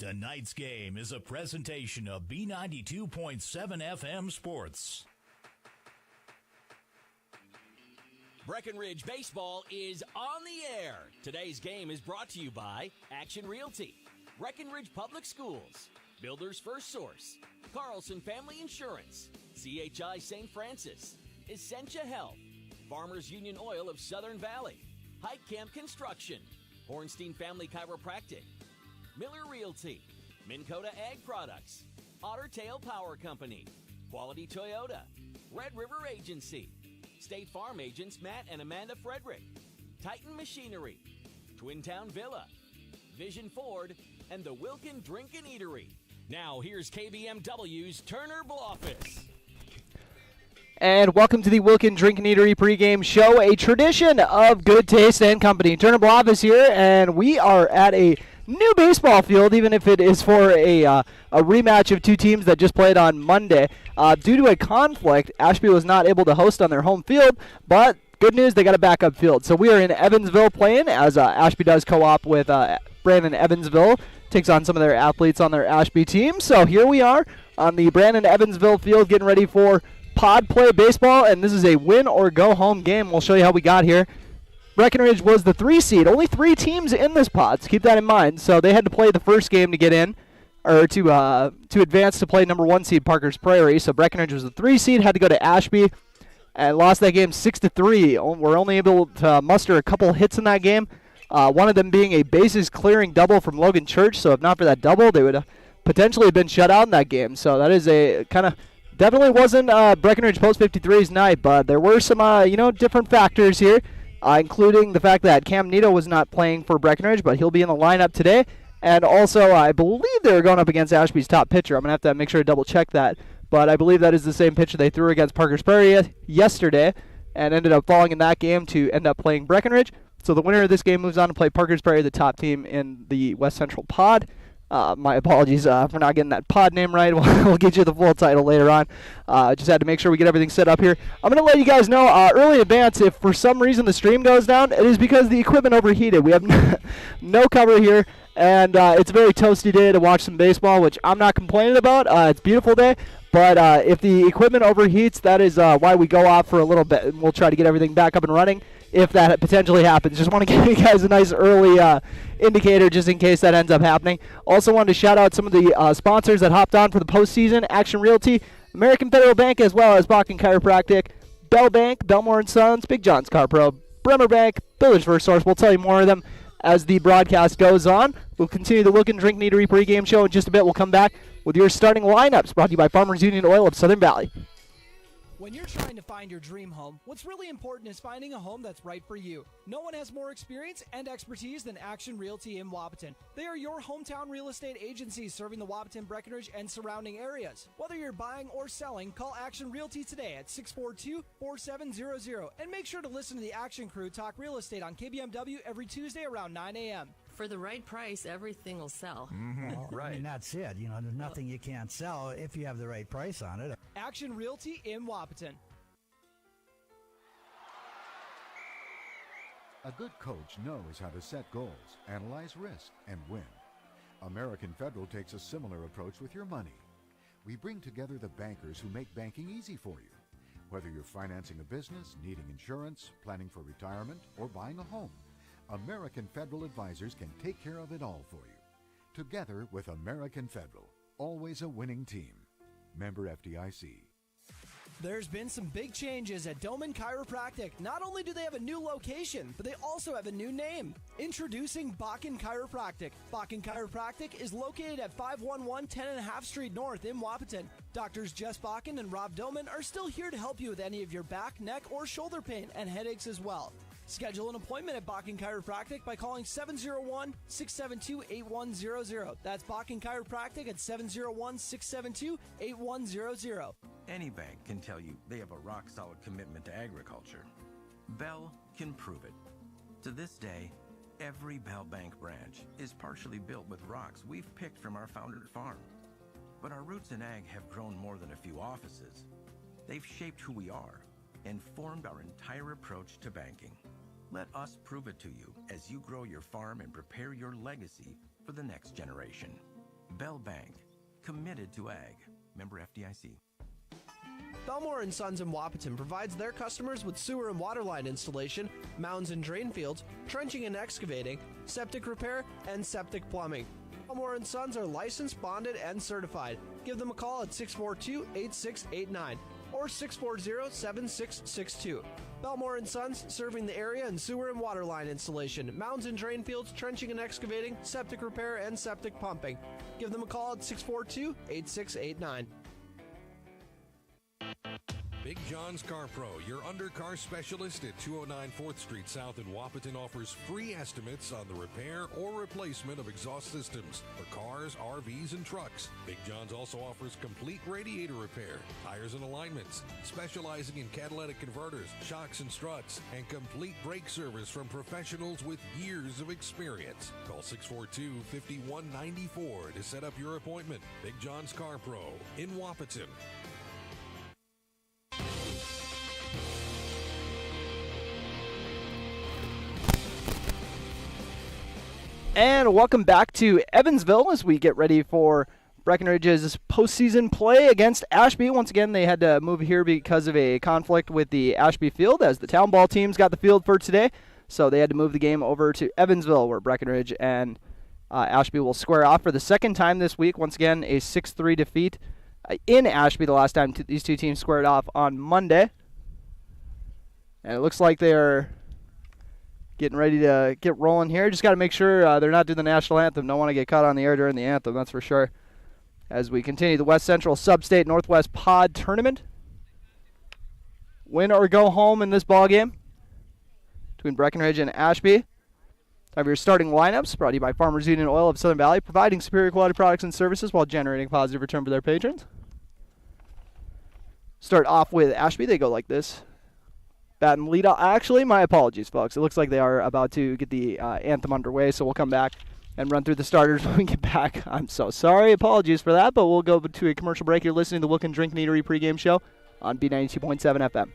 Tonight's game is a presentation of B92.7 FM Sports. Breckenridge Baseball is on the air. Today's game is brought to you by Action Realty, Breckenridge Public Schools, Builders First Source, Carlson Family Insurance, CHI St. Francis, Essentia Health, Farmers Union Oil of Southern Valley, Hike Camp Construction, Hornstein Family Chiropractic, Miller Realty, Minn Kota Ag Products, Otter Tail Power Company, Quality Toyota, Red River Agency, State Farm agents Matt and Amanda Frederick, Titan Machinery, Twin Town Villa, Vision Ford, and the Wilkin Drink and Eatery. Now here's KBMW's Turner Bloffice. And welcome to the Wilkin Drink and Eatery pregame show, a tradition of good taste and company. Turner Bloffice here, and we are at a new baseball field, even if it is for a rematch of two teams that just played on Monday. Due to a conflict, Ashby was not able to host on their home field, but good news, they got a backup field. So we are in Evansville playing, as Ashby does co-op with Brandon Evansville, takes on some of their athletes on their Ashby team. So here we are on the Brandon Evansville field getting ready for pod play baseball, and this is a win or go home game. We'll show you how we got here. Breckenridge was the 3 seed. Only 3 teams in this pod, so keep that in mind. So they had to play the first game to get in, or to advance to play number 1 seed Parker's Prairie. So Breckenridge was the 3 seed, had to go to Ashby, and lost that game 6-3. We're only able to muster a couple hits in that game, one of them being a bases clearing double from Logan Church. So if not for that double, they would have potentially have been shut out in that game. So that is a kind of definitely wasn't Breckenridge Post 53's night, but there were some different factors here. Including the fact that Cam Nito was not playing for Breckenridge, but he'll be in the lineup today. And also, I believe they were going up against Ashby's top pitcher. I'm going to have to make sure to double-check that. But I believe that is the same pitcher they threw against Parker's Prairie yesterday and ended up falling in that game to end up playing Breckenridge. So the winner of this game moves on to play Parker's Prairie, the top team in the West Central Pod. My apologies for not getting that pod name right. We'll get you the full title later on. Just had to make sure we get everything set up here. I'm going to let you guys know early in advance if for some reason the stream goes down, it is because the equipment overheated. We have no cover here, and it's a very toasty day to watch some baseball, which I'm not complaining about. It's a beautiful day. But if the equipment overheats, that is why we go off for a little bit, and we'll try to get everything back up and running if that potentially happens. Just want to give you guys a nice early indicator just in case that ends up happening. Also wanted to shout out some of the sponsors that hopped on for the postseason: Action Realty, American Federal Bank, as well as Bakken Chiropractic, Bell Bank, Belmore & Sons, Big John's Car Pro, Bremer Bank, Builders First Source. We'll tell you more of them as the broadcast goes on. We'll continue the Wilkin Drink and Eatery pregame show in just a bit. We'll come back with your starting lineups, brought to you by Farmers Union Oil of Southern Valley. When you're trying to find your dream home, what's really important is finding a home that's right for you. No one has more experience and expertise than Action Realty in Wapaton. They are your hometown real estate agency serving the Wapaton, Breckenridge, and surrounding areas. Whether you're buying or selling, call Action Realty today at 642-4700. And make sure to listen to the Action Crew talk real estate on KBMW every Tuesday around 9 a.m. For the right price, everything will sell. Well, right. I mean, that's it. There's nothing you can't sell if you have the right price on it. Action Realty in Wapaton. A good coach knows how to set goals, analyze risk, and win. American Federal takes a similar approach with your money. We bring together the bankers who make banking easy for you. Whether you're financing a business, needing insurance, planning for retirement, or buying a home, American Federal advisors can take care of it all for you. Together with American Federal, always a winning team. Member FDIC. There's been some big changes at Doman Chiropractic. Not only do they have a new location, but they also have a new name. Introducing Bakken Chiropractic. Bakken Chiropractic is located at 511 10.5 Street North in Wapaton. Doctors Jess Bakken and Rob Doman are still here to help you with any of your back, neck, or shoulder pain and headaches as well. Schedule an appointment at Bakken Chiropractic by calling 701-672-8100. That's Bakken Chiropractic at 701-672-8100. Any bank can tell you they have a rock-solid commitment to agriculture. Bell can prove it. To this day, every Bell Bank branch is partially built with rocks we've picked from our founder's farm. But our roots in ag have grown more than a few offices. They've shaped who we are and formed our entire approach to banking. Let us prove it to you as you grow your farm and prepare your legacy for the next generation. Bell Bank, committed to ag. Member FDIC. Belmore & Sons in Wahpeton provides their customers with sewer and water line installation, mounds and drain fields, trenching and excavating, septic repair, and septic plumbing. Belmore & Sons are licensed, bonded, and certified. Give them a call at 642-8689 or 640-7662. Belmore & Sons, serving the area in sewer and water line installation, mounds and drain fields, trenching and excavating, septic repair, and septic pumping. Give them a call at 642-8689. Big John's Car Pro, your undercar specialist at 209 4th Street South in Wahpeton, offers free estimates on the repair or replacement of exhaust systems for cars, RVs, and trucks. Big John's also offers complete radiator repair, tires and alignments, specializing in catalytic converters, shocks and struts, and complete brake service from professionals with years of experience. Call 642-5194 to set up your appointment. Big John's Car Pro in Wahpeton. And welcome back to Evansville as we get ready for Breckenridge's postseason play against Ashby. Once again, they had to move here because of a conflict with the Ashby field as the town ball teams got the field for today. So they had to move the game over to Evansville where Breckenridge and Ashby will square off for the second time this week. Once again, a 6-3 defeat in Ashby the last time these two teams squared off on Monday. And it looks like they're getting ready to get rolling here. Just got to make sure they're not doing the national anthem. Don't want to get caught on the air during the anthem, that's for sure. As we continue the West Central Sub-State Northwest Pod Tournament. Win or go home in this ball game between Breckenridge and Ashby. Time for your starting lineups, brought to you by Farmers Union Oil of Southern Valley, providing superior quality products and services while generating a positive return for their patrons. Start off with Ashby. They go like this. Bat and lead off. Actually, my apologies, folks. It looks like they are about to get the anthem underway, so we'll come back and run through the starters when we get back. I'm so sorry. Apologies for that, but we'll go to a commercial break. You're listening to the Wilkin Drink Neatery pregame show on B92.7 FM.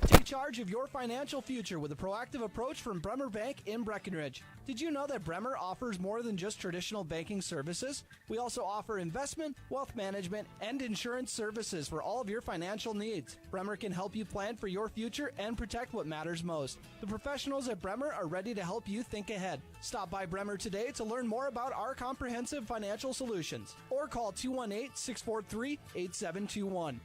Take charge of your financial future with a proactive approach from Bremer Bank in Breckenridge. Did you know that Bremer offers more than just traditional banking services? We also offer investment, wealth management, and insurance services for all of your financial needs. Bremer can help you plan for your future and protect what matters most. The professionals at Bremer are ready to help you think ahead. Stop by Bremer today to learn more about our comprehensive financial solutions or call 218-643-8721.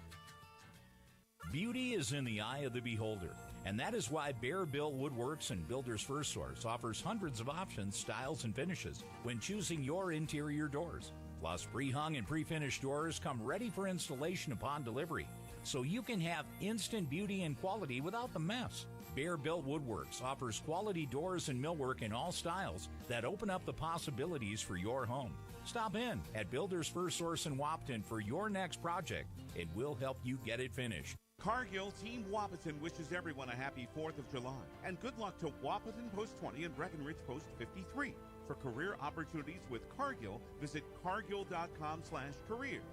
Beauty is in the eye of the beholder, and that is why Bear Built Woodworks and Builders First Source offers hundreds of options, styles, and finishes when choosing your interior doors. Plus, pre-hung and pre-finished doors come ready for installation upon delivery, so you can have instant beauty and quality without the mess. Bear Built Woodworks offers quality doors and millwork in all styles that open up the possibilities for your home. Stop in at Builders First Source in Wahpeton for your next project, and we'll help you get it finished. Cargill Team Wahpeton wishes everyone a happy 4th of July and good luck to Wahpeton Post 20 and Breckenridge Post 53. For career opportunities with Cargill, visit cargill.com/careers.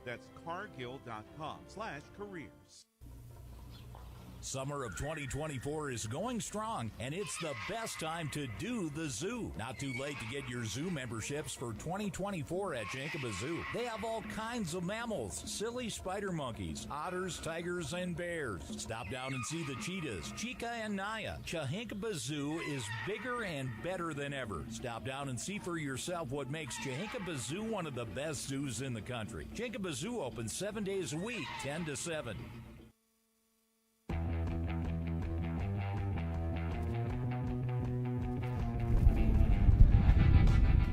That's cargill.com/careers. Summer of 2024 is going strong, and it's the best time to do the zoo. Not too late to get your zoo memberships for 2024 at Chahinkaba Zoo. They have all kinds of mammals, silly spider monkeys, otters, tigers, and bears. Stop down and see the cheetahs, Chica and Naya. Chahinkaba Zoo is bigger and better than ever. Stop down and see for yourself what makes Chahinkaba Zoo one of the best zoos in the country. Chahinkaba Zoo opens 7 days a week, 10 to 7.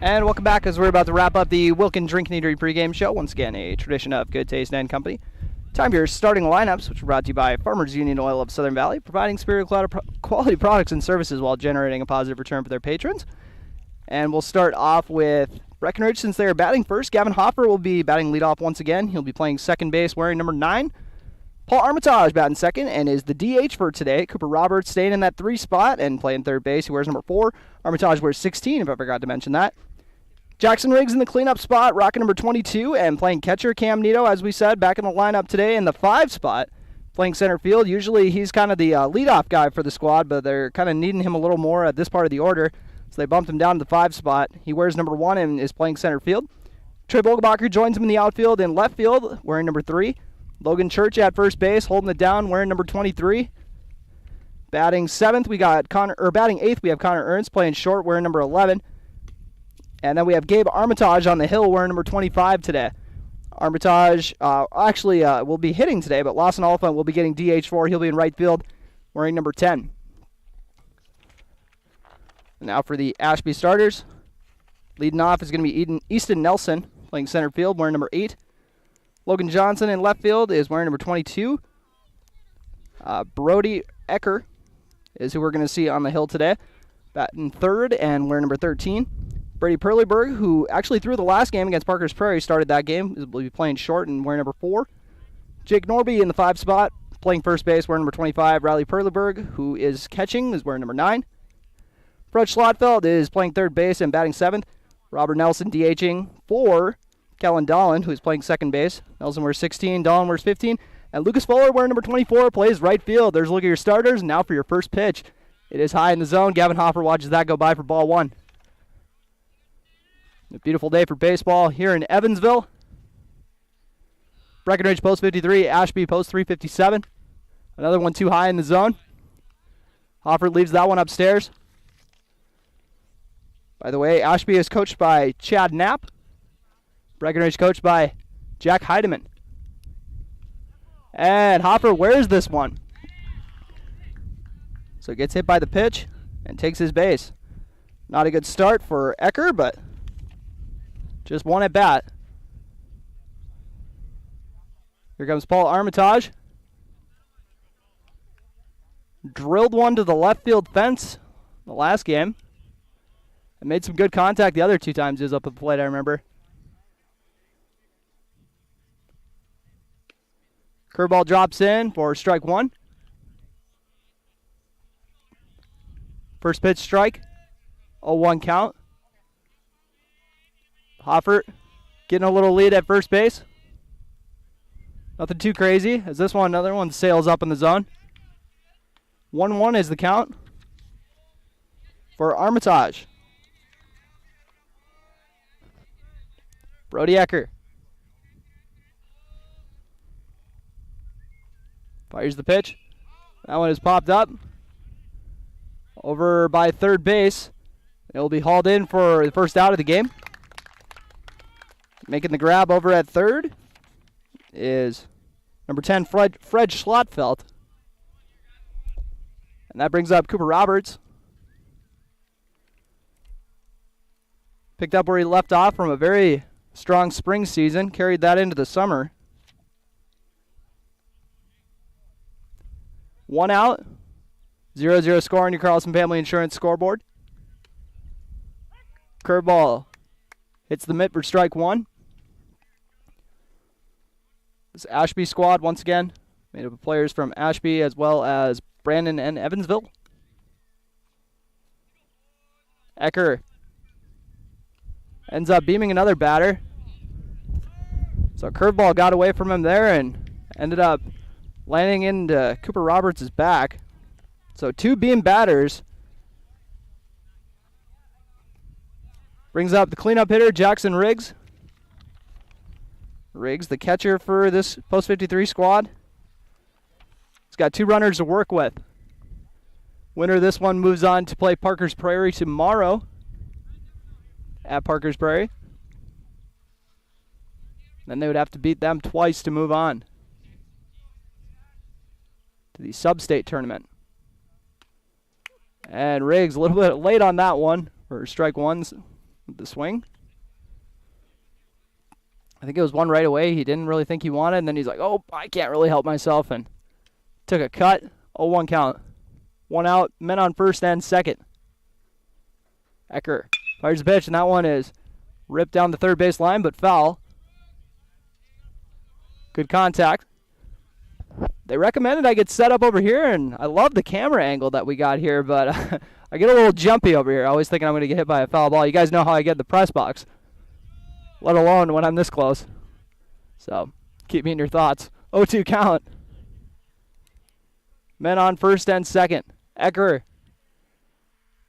And welcome back as we're about to wrap up the Wilkin Drink Neatery pregame show. Once again, a tradition of good taste and company. Time for your starting lineups, which are brought to you by Farmers Union Oil of Southern Valley, providing superior quality products and services while generating a positive return for their patrons. And we'll start off with Breckenridge since they are batting first. Gavin Hoffer will be batting leadoff once again. He'll be playing second base wearing number 9. Paul Armitage batting second and is the DH for today. Cooper Roberts staying in that 3 spot and playing third base. He wears number 4. Armitage wears 16, if I forgot to mention that. Jackson Riggs in the cleanup spot, rocking number 22, and playing catcher. Cam Nito, as we said, back in the lineup today in the 5 spot, playing center field. Usually he's kind of the leadoff guy for the squad, but they're kind of needing him a little more at this part of the order. So they bumped him down to the 5 spot. He wears number 1 and is playing center field. Trey Bogelbacher joins him in the outfield and left field, wearing number 3. Logan Church at first base, holding it down, wearing number 23. Batting 7th, batting 8th, we have Connor Ernst playing short, wearing number 11. And then we have Gabe Armitage on the hill, wearing number 25 today. Armitage will be hitting today, but Lawson Oliphant will be getting DH4. He'll be in right field, wearing number 10. And now for the Ashby starters. Leading off is going to be Easton Nelson, playing center field, wearing number 8. Logan Johnson in left field is wearing number 22. Brody Ecker is who we're going to see on the hill today, batting 3rd and wearing number 13. Brady Perlyberg, who actually threw the last game against Parker's Prairie, started that game, will be playing short and wearing number 4. Jake Norby in the 5 spot, playing first base, wearing number 25. Riley Perlyberg, who is catching, is wearing number 9. Fred Schlotfeld is playing third base and batting 7th. Robert Nelson DHing for Kellen Dolan, who is playing second base. Nelson wears 16, Dolan wears 15. And Lucas Fuller, wearing number 24, plays right field. There's a look at your starters. Now for your first pitch. It is high in the zone. Gavin Hoffer watches that go by for ball 1. A beautiful day for baseball here in Evansville. Breckenridge post 53, Ashby post 357. Another one too high in the zone. Hoffer leaves that one upstairs. By the way, Ashby is coached by Chad Knapp. Breckenridge coached by Jack Heidemann. And Hoffer wears this one. So gets hit by the pitch and takes his base. Not a good start for Ecker, but just one at bat. Here comes Paul Armitage. Drilled one to the left field fence the last game. And made some good contact the other 2 times he was up at the plate, I remember. Curveball drops in for strike 1. First pitch strike. 0-1 count. Hoffer getting a little lead at first base. Nothing too crazy, as this one, another one sails up in the zone. 1-1 is the count for Armitage. Brody Ecker fires the pitch. That one is popped up. Over by third base. It will be hauled in for the first out of the game. Making the grab over at third is number 10, Fred Schlotfeld. And that brings up Cooper Roberts. Picked up where he left off from a very strong spring season. Carried that into the summer. 1 out. 0-0 score on your Carlson Family Insurance scoreboard. Curveball hits the mitt for strike 1. This Ashby squad, once again, made up of players from Ashby as well as Brandon and Evansville. Ecker ends up beaming another batter. So curveball got away from him there and ended up landing into Cooper Roberts' back. So 2 beam batters. Brings up the cleanup hitter, Jackson Riggs. Riggs, the catcher for this post 53 squad. He's got 2 runners to work with. Winner of this one moves on to play Parker's Prairie tomorrow at Parker's Prairie. Then they would have to beat them twice to move on to the sub-state tournament. And Riggs a little bit late on that one for strike 1 with the swing. I think it was one right away he didn't really think he wanted, and then he's like, oh, I can't really help myself, and took a cut. 0-1 count. 1 out, men on first and second. Ecker fires the pitch, and that one is ripped down the third base line, but foul. Good contact. They recommended I get set up over here, and I love the camera angle that we got here, but I get a little jumpy over here, always thinking I'm going to get hit by a foul ball. You guys know how I get in the press box, let alone when I'm this close. So keep me in your thoughts. 0-2 count. Men on first and second. Ecker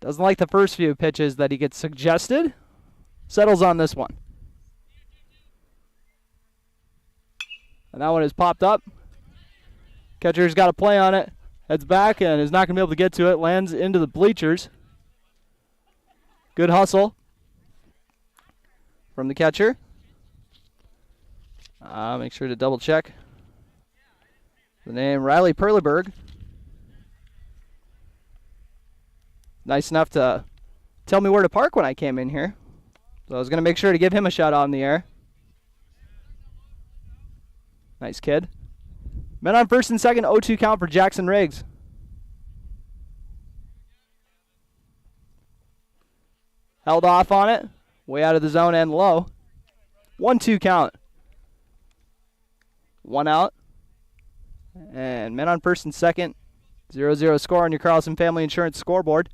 Doesn't like the first few pitches that he gets suggested. Settles on this one. And that one is popped up. Catcher's got a play on it. Heads back and is not going to be able to get to it. Lands into the bleachers. Good hustle from the catcher. Make sure to double check the name, Riley Perleberg. Nice enough to tell me where to park when I came in here. So I was going to make sure to give him a shout out in the air. Nice kid. Men on first and second, 0-2 count for Jackson Riggs. Held off on it. Way out of the zone and low. 1-2 count. 1 out. And men on first and second. 0-0 score on your Carlson Family Insurance scoreboard.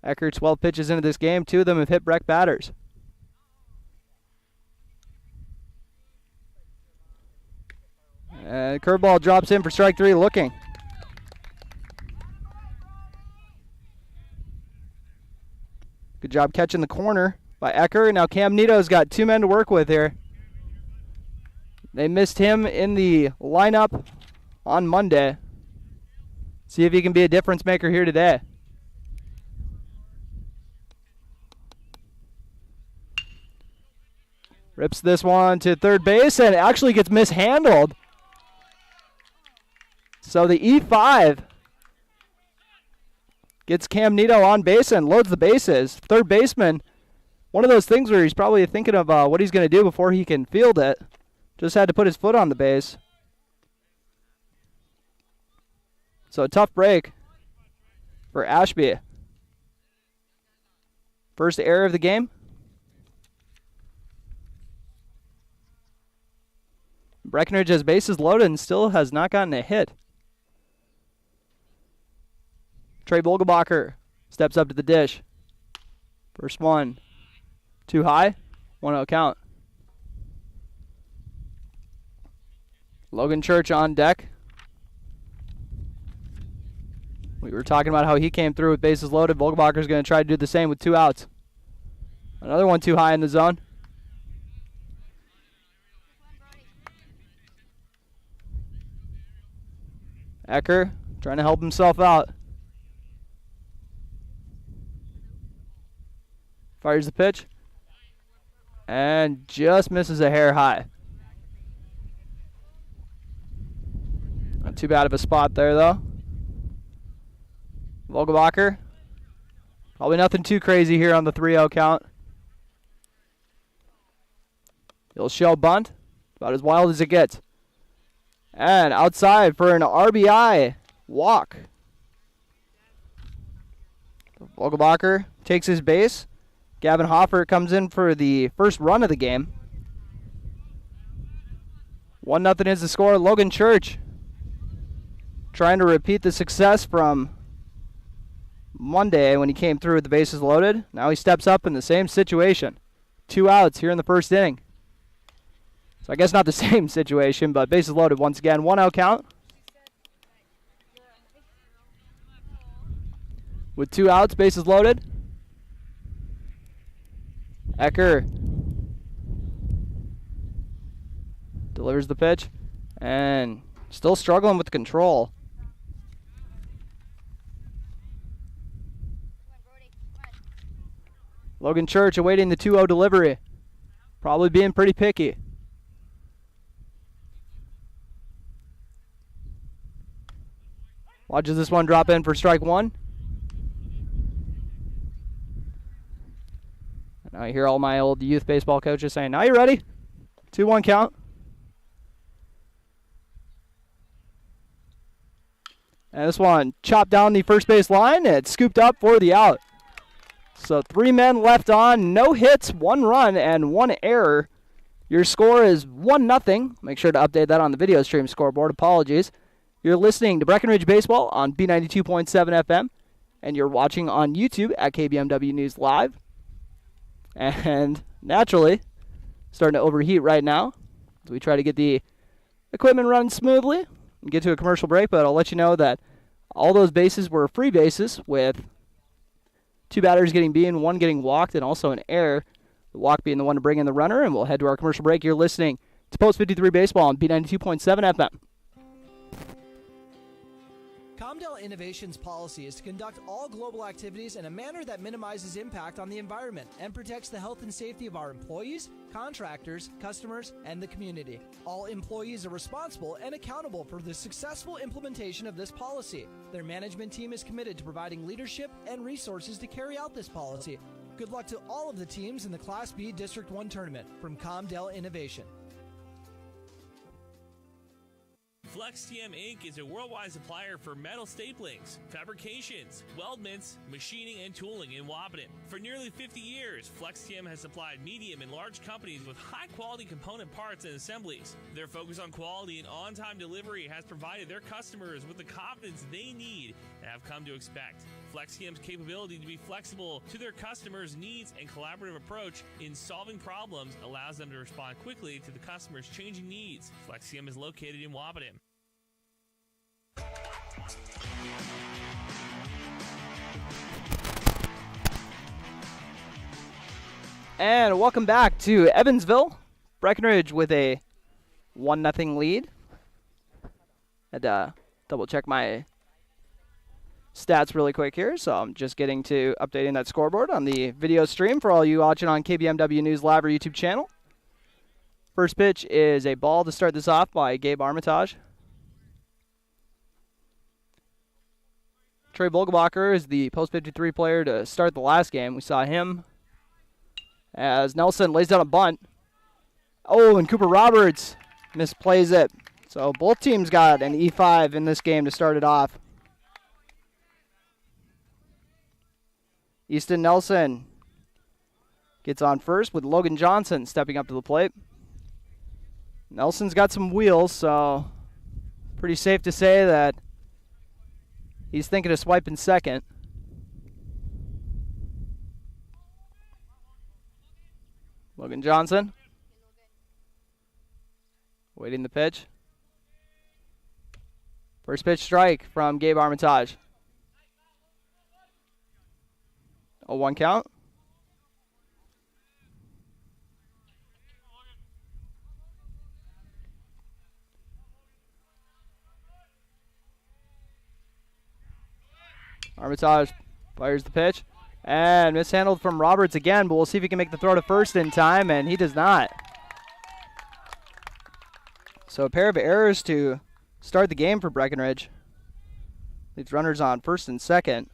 Ecker 12 pitches into this game. 2 of them have hit Breck batters. And curveball drops in for strike 3, looking. Good job catching the corner by Ecker. Now Cam Nito's got 2 men to work with here. They missed him in the lineup on Monday. See if he can be a difference maker here today. Rips this one to third base and actually gets mishandled. So the E5 gets Cam Nito on base and loads the bases. Third baseman, one of those things where he's probably thinking of what he's going to do before he can field it. Just had to put his foot on the base. So a tough break for Ashby. First error of the game. Breckenridge has bases loaded and still has not gotten a hit. Trey Vogelbacher steps up to the dish. First one, too high, 1-0 count. Logan Church on deck. We were talking about how he came through with bases loaded. Vogelbacher's going to try to do the same with 2 outs. Another one too high in the zone. Ecker trying to help himself out. Fires the pitch. And just misses a hair high. Not too bad of a spot there, though. Vogelbacher. Probably nothing too crazy here on the 3-0 count. He'll show bunt. About as wild as it gets. And outside for an RBI walk. Vogelbacher takes his base. Gavin Hoffer comes in for the first run of the game. 1-0 is the score. Logan Church trying to repeat the success from Monday when he came through with the bases loaded. Now he steps up in the same situation. 2 outs here in the first inning. So I guess not the same situation, but bases loaded once again. 1-0 count. With 2 outs, bases loaded. Ecker delivers the pitch and still struggling with control. Logan Church awaiting the 2-0 delivery. Probably being pretty picky. Watches this one drop in for strike 1. Now you hear all my old youth baseball coaches saying, now you ready? 2-1 count. And this one chopped down the first base line. It's scooped up for the out. So 3 men left on, no hits, 1 run, and 1 error. Your score is 1-0. Make sure to update that on the video stream scoreboard. Apologies. You're listening to Breckenridge Baseball on B92.7 FM, and you're watching on YouTube at KBMW News Live. And naturally, starting to overheat right now as we try to get the equipment running smoothly and get to a commercial break. But I'll let you know that all those bases were free bases with 2 batters getting beaten, 1 getting walked, and also an error. The walk being the one to bring in the runner, and we'll head to our commercial break. You're listening to Post 53 Baseball on B92.7 FM. Comdell Innovation's policy is to conduct all global activities in a manner that minimizes impact on the environment and protects the health and safety of our employees, contractors, customers, and the community. All employees are responsible and accountable for the successful implementation of this policy. Their management team is committed to providing leadership and resources to carry out this policy. Good luck to all of the teams in the Class B District 1 tournament from Comdell Innovation. FlexTM Inc. is a worldwide supplier for metal staplings, fabrications, weldments, machining, and tooling in Wapaton. For nearly 50 years, FlexTM has supplied medium and large companies with high-quality component parts and assemblies. Their focus on quality and on-time delivery has provided their customers with the confidence they need and have come to expect. FlexTM's capability to be flexible to their customers' needs and collaborative approach in solving problems allows them to respond quickly to the customer's changing needs. FlexTM is located in Wapaton. And welcome back to Evansville. Breckenridge with a 1-0 lead. Had to double check my stats really quick here, so I'm just getting to updating that scoreboard on the video stream for all you watching on KBMW News Live or YouTube channel. First pitch is a ball to start this off by Gabe Armitage. Trey Vogelbacher is the post 53 player to start the last game. We saw him as Nelson lays down a bunt. Oh, and Cooper Roberts misplays it. So both teams got an E5 in this game to start it off. Easton Nelson gets on first with Logan Johnson stepping up to the plate. Nelson's got some wheels, so pretty safe to say that he's thinking of swiping second. Logan Johnson waiting the pitch. First pitch strike from Gabe Armitage. 0-1 count. Armitage fires the pitch. And mishandled from Roberts again, but we'll see if he can make the throw to first in time, and he does not. So a pair of errors to start the game for Breckenridge. Leaves runners on first and second.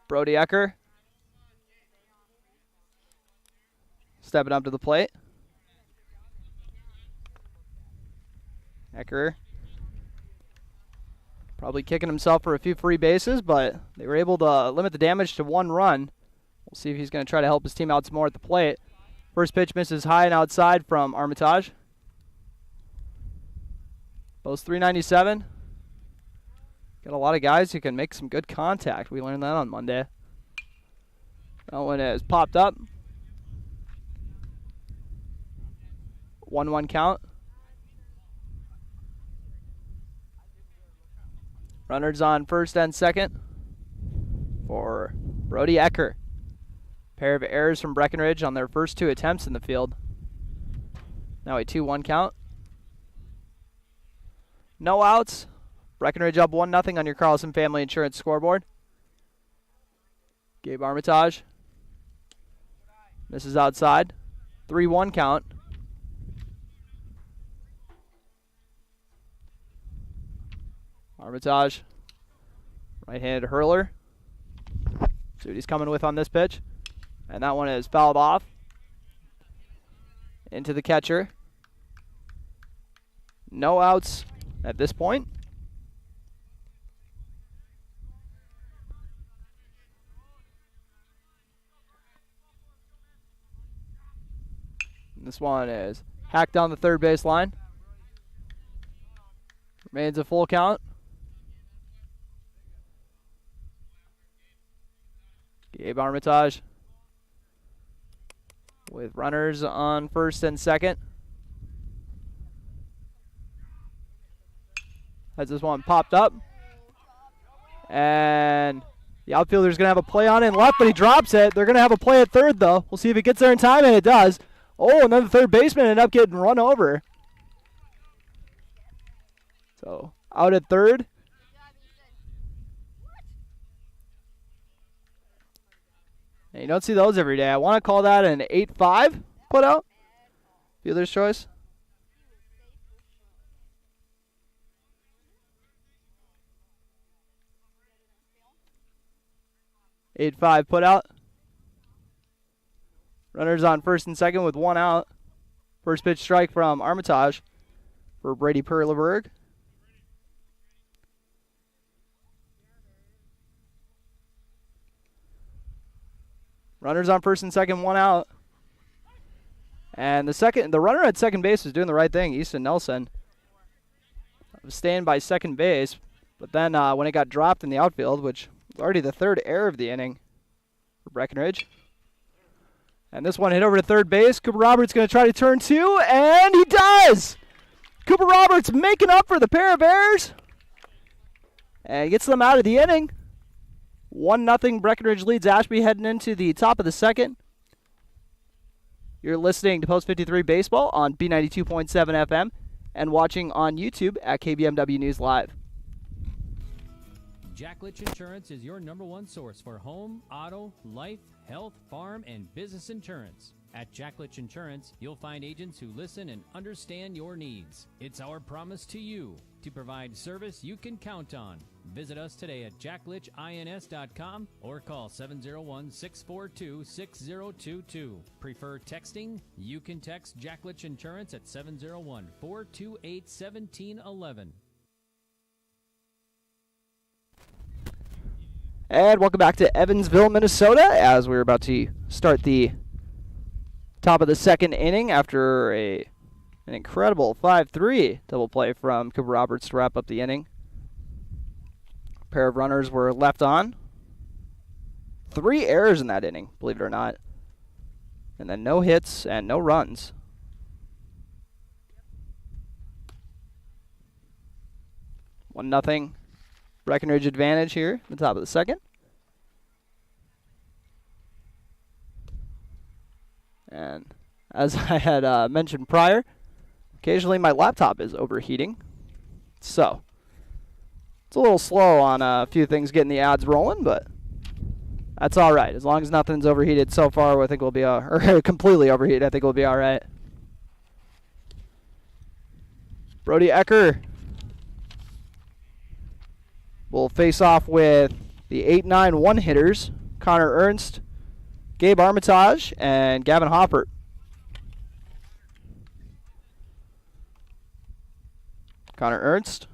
Brody Ecker stepping up to the plate. Ecker probably kicking himself for a few free bases, but they were able to limit the damage to 1 run. We'll see if he's going to try to help his team out some more at the plate. First pitch misses high and outside from Armitage. Both 397. Got a lot of guys who can make some good contact. We learned that on Monday. That one is popped up. 1-1 count. Runners on first and second for Brody Ecker. Pair of errors from Breckenridge on their first 2 attempts in the field. Now a 2-1 count. No outs. Breckenridge up 1-0 on your Carlson Family Insurance scoreboard. Gabe Armitage misses outside. 3-1 count. Armitage, right-handed hurler. See what he's coming with on this pitch. And that one is fouled off into the catcher. No outs at this point. This one is hacked down the third base line. Remains a full count. Gabe Armitage with runners on first and second. Has this one popped up. And the outfielder's going to have a play on it in left, but he drops it. They're going to have a play at third, though. We'll see if it gets there in time, and it does. Oh, and then the third baseman ended up getting run over. So, out at third. And you don't see those every day. I want to call that an 8-5 put out. Fielder's choice. Eight five put out. Runners on first and second with one out. First pitch strike from Armitage for Brady Perleberg. Runners on first and second, one out. And the runner at second base was doing the right thing. Easton Nelson was staying by second base, but then when it got dropped in the outfield, which was already the third error of the inning for Breckenridge. And this one hit over to third base. Cooper Roberts going to try to turn two, and he does! Cooper Roberts making up for the pair of errors. And gets them out of the inning. 1-0 Breckenridge leads Ashby heading into the top of the second. You're listening to Post 53 Baseball on B92.7 FM and watching on YouTube at KBMW News Live. Jack Litch Insurance is your #1 source for home, auto, life, health, farm, and business insurance. At Jack Litch Insurance, you'll find agents who listen and understand your needs. It's our promise to you to provide service you can count on. Visit us today at jacklitchins.com or call 701-642-6022. Prefer texting? You can text Jack Litch Insurance at 701-428-1711. And welcome back to Evansville, Minnesota, as we're about to start the top of the second inning after an incredible 5-3 double play from Cooper Roberts to wrap up the inning. A pair of runners were left on. 3 errors in that inning, believe it or not. And then no hits and no runs. 1-0 Breckenridge advantage here at the top of the second. And as I had mentioned prior, occasionally my laptop is overheating. So, it's a little slow on a few things getting the ads rolling, but that's all right. As long as nothing's overheated so far, I think we'll be or completely overheated, I think we'll be all right. Brody Ecker will face off with the 8-9 one-hitters, Connor Ernst, Gabe Armitage, and Gavin Hoppert. Connor Ernst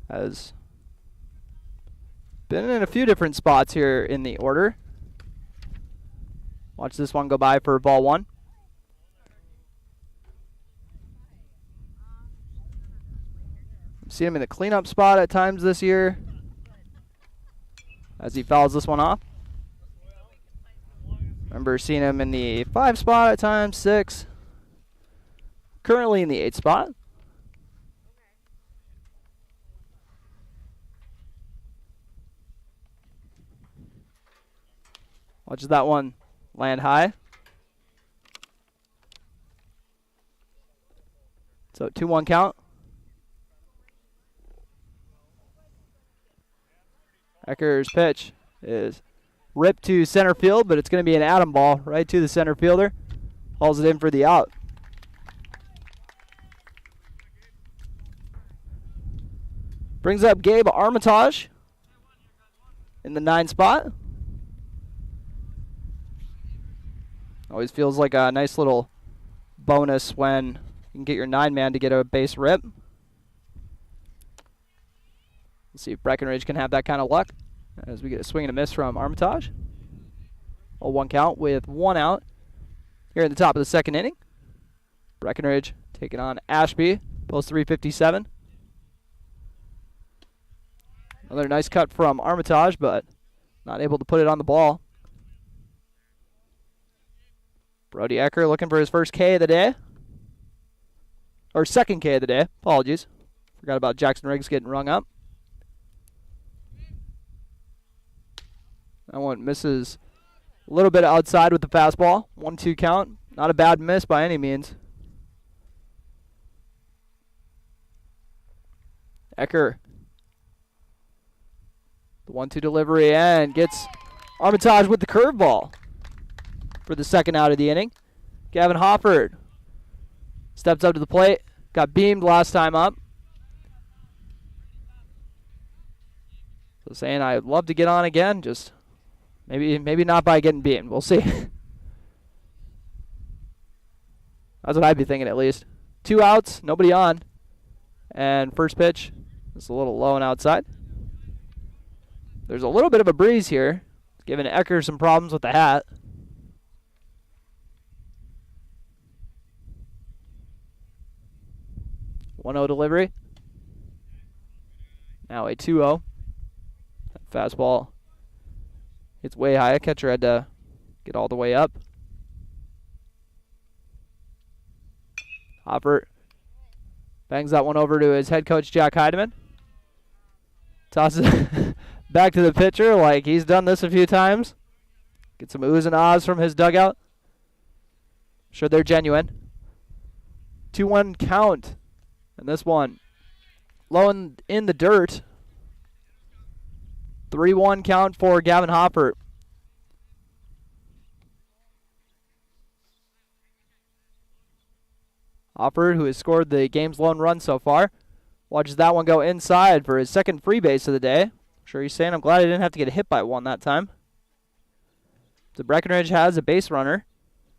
has been in a few different spots here in the order. Watch this one go by for ball one. Seen him in the cleanup spot at times this year as he fouls this one off. Remember seeing him in the 5 spot at times, 6. Currently in the 8 spot. Watch that one land high. So 2-1 count. Ecker's pitch is ripped to center field, but it's going to be an atom ball right to the center fielder. Hauls it in for the out. Brings up Gabe Armitage in the 9 spot. Always feels like a nice little bonus when you can get your 9-man to get a base rip. Let's see if Breckenridge can have that kind of luck as we get a swing and a miss from Armitage. A 1 count with 1 out here in the top of the second inning. Breckenridge taking on Ashby, post 357. Another nice cut from Armitage, but not able to put it on the ball. Brody Ecker looking for his first K of the day. Or second K of the day, apologies. Forgot about Jackson Riggs getting rung up. That one misses a little bit outside with the fastball. 1-2 count. Not a bad miss by any means. Ecker. The 1-2 delivery and gets Armitage with the curveball for the second out of the inning. Gavin Hofford steps up to the plate. Got beamed last time up. So saying I'd love to get on again, just maybe not by getting beamed. We'll see. That's what I'd be thinking at least. 2 outs, nobody on. And first pitch is a little low and outside. There's a little bit of a breeze here, giving Ecker some problems with the hat. .1-0 delivery. Now a 2-0. Fastball hits way high. Catcher had to get all the way up. Hopper bangs that one over to his head coach, Jack Heidemann. Tosses it back to the pitcher like he's done this a few times. Get some oohs and ahs from his dugout. Sure they're genuine. 2-1 count. And this one low in the dirt. 3-1 count for Gavin Hoppert. Hoppert, who has scored the game's lone run so far, watches that one go inside for his second free base of the day. I'm sure he's saying, I'm glad I didn't have to get hit by one that time. So Breckenridge has a base runner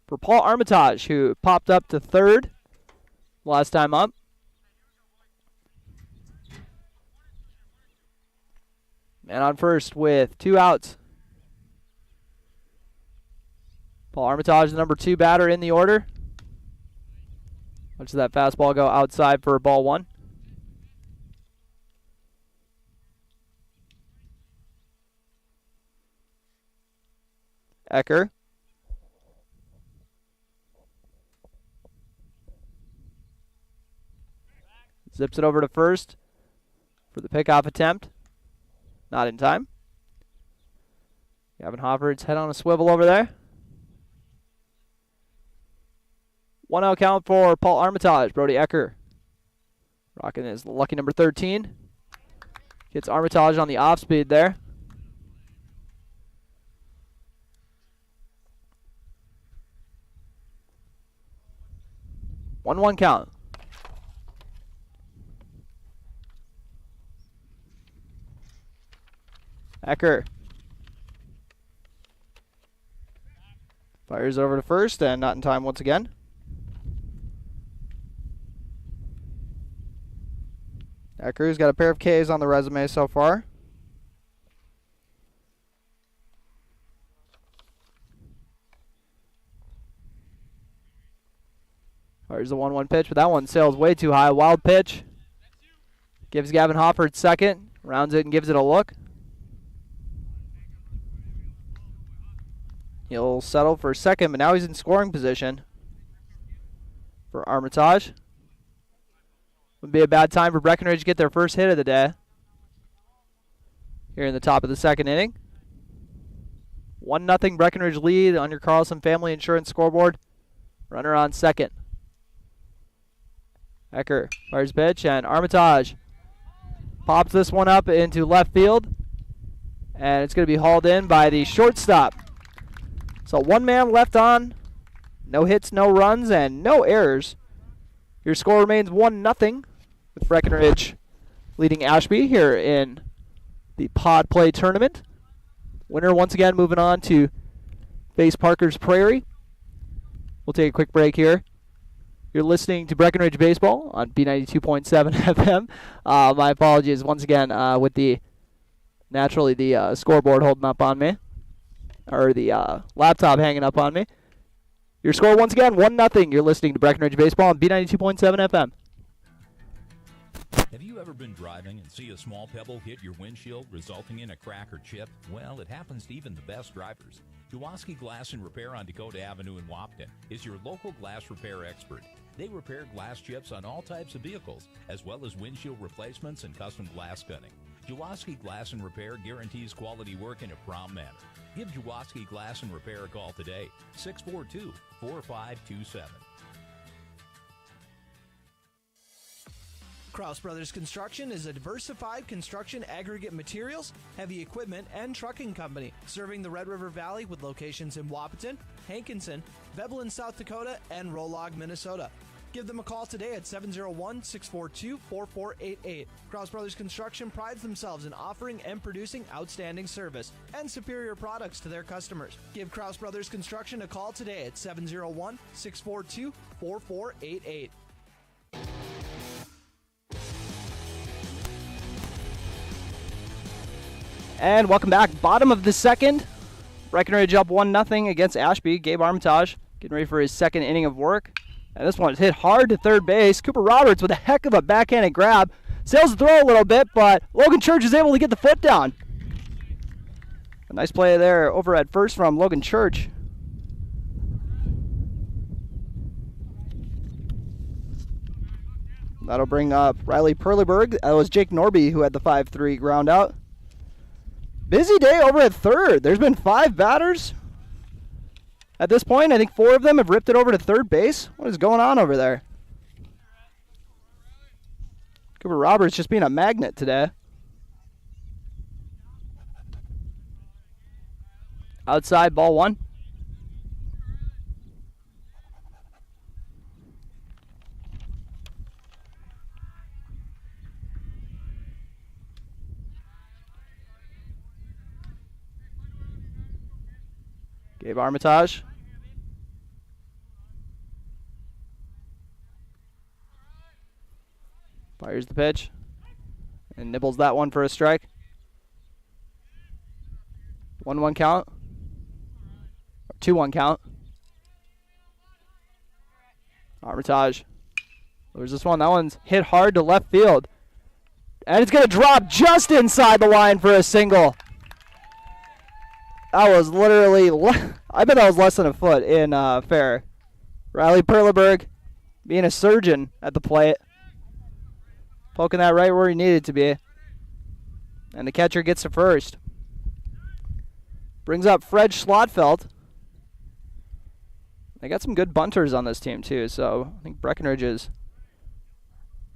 for Paul Armitage, who popped up to third last time up. Man on first with 2 outs. Paul Armitage, the number 2 batter in the order. Watch that fastball go outside for ball 1. Ecker. Zips it over to first for the pickoff attempt. Not in time. Gavin Hoffert's head on a swivel over there. 1-0 count for Paul Armitage. Brody Ecker rocking his lucky number 13. Gets Armitage on the off speed there. One count. Ecker fires over to first and not in time once again. Ecker's got a pair of Ks on the resume so far. There's the 1-1 pitch, but that one sails way too high. Wild pitch. Gives Gavin Hoffert second. Rounds it and gives it a look. He'll settle for second, but now he's in scoring position for Armitage. Would be a bad time for Breckenridge to get their first hit of the day here in the top of the second inning. 1-0 Breckenridge lead on your Carlson Family Insurance scoreboard. Runner on second. Ecker fires pitch, and Armitage pops this one up into left field, and it's going to be hauled in by the shortstop. So 1 man left on, no hits, no runs, and no errors. Your score remains 1-0 with Breckenridge leading Ashby here in the Pod Play Tournament. Winner once again moving on to face Parker's Prairie. We'll take a quick break here. You're listening to Breckenridge Baseball on B92.7 FM. My apologies once again with the scoreboard holding up on me, or the laptop hanging up on me. Your score once again, 1-0. You're listening to Breckenridge Baseball on B92.7 FM. Have you ever been driving and see a small pebble hit your windshield, resulting in a crack or chip? Well, it happens to even the best drivers. Jaworski Glass and Repair on Dakota Avenue in Wapton is your local glass repair expert. They repair glass chips on all types of vehicles, as well as windshield replacements and custom glass cutting. Jaworski Glass and Repair guarantees quality work in a prompt manner. Give Jaworski Glass and Repair a call today, 642-4527. Kraus Brothers Construction is a diversified construction aggregate materials, heavy equipment, and trucking company serving the Red River Valley with locations in Wahpeton, Hankinson, Veblen, South Dakota, and Rolog, Minnesota. Give them a call today at 701-642-4488. Kraus Brothers Construction prides themselves in offering and producing outstanding service and superior products to their customers. Give Kraus Brothers Construction a call today at 701-642-4488. And welcome back. Bottom of the second. Breckenridge up 1-0 against Ashby. Gabe Armitage getting ready for his second inning of work. And this one is hit hard to third base. Cooper Roberts with a heck of a backhanded grab. Sails the throw a little bit, but Logan Church is able to get the foot down. A nice play there over at first from Logan Church. That'll bring up Riley Perleberg. That was Jake Norby who had the 5-3 ground out. Busy day over at third. There's been 5 batters. At this point, I think 4 of them have ripped it over to third base. What is going on over there? Cooper Roberts just being a magnet today. Outside, ball 1. Gabe Armitage. Fires the pitch. And nibbles that one for a strike. 1-1 count. 2-1 count. Armitage. There's this one. That one's hit hard to left field. And it's going to drop just inside the line for a single. That was literally, I bet that was less than a foot in fair. Riley Perleberg being a surgeon at the plate. Poking that right where he needed to be. And the catcher gets to first. Brings up Fred Schlotfeld. They got some good bunters on this team too, so I think Breckenridge has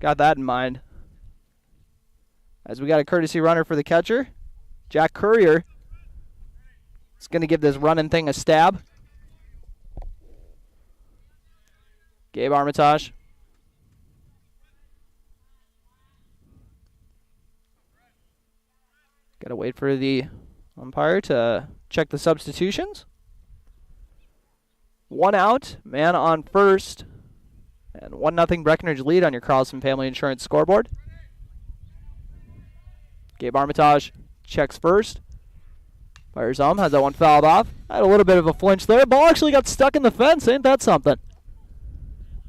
got that in mind. As we got a courtesy runner for the catcher, Jack Courier. It's going to give this running thing a stab. Gabe Armitage. Got to wait for the umpire to check the substitutions. 1 out, man on first. And 1-0 Breckenridge lead on your Carlson Family Insurance scoreboard. Gabe Armitage checks first. Fires home, has that one fouled off. Had a little bit of a flinch there. Ball actually got stuck in the fence. Ain't that something?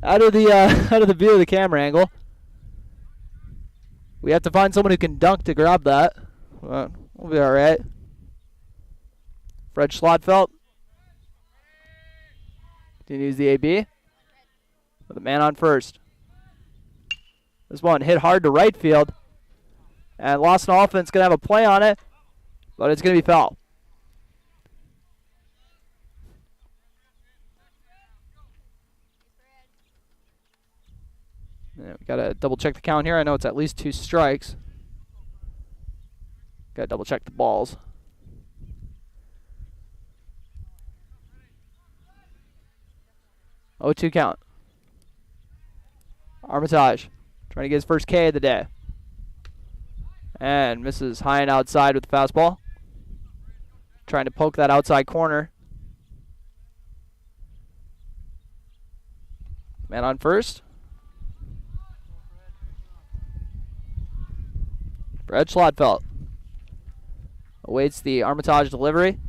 Out of the view of the camera angle. We have to find someone who can dunk to grab that. We'll be all right. Fred Schlotfeld continues the AB with a man on first. This one hit hard to right field. And Lawson Offense going to have a play on it, but it's going to be foul. Yeah, we got to double check the count here. I know it's at least 2 strikes. Got to double check the balls. Oh, 2 count. Armitage trying to get his first K of the day. And misses high and outside with the fastball. Trying to poke that outside corner. Man on first. Fred Schlotfeld awaits the Armitage delivery.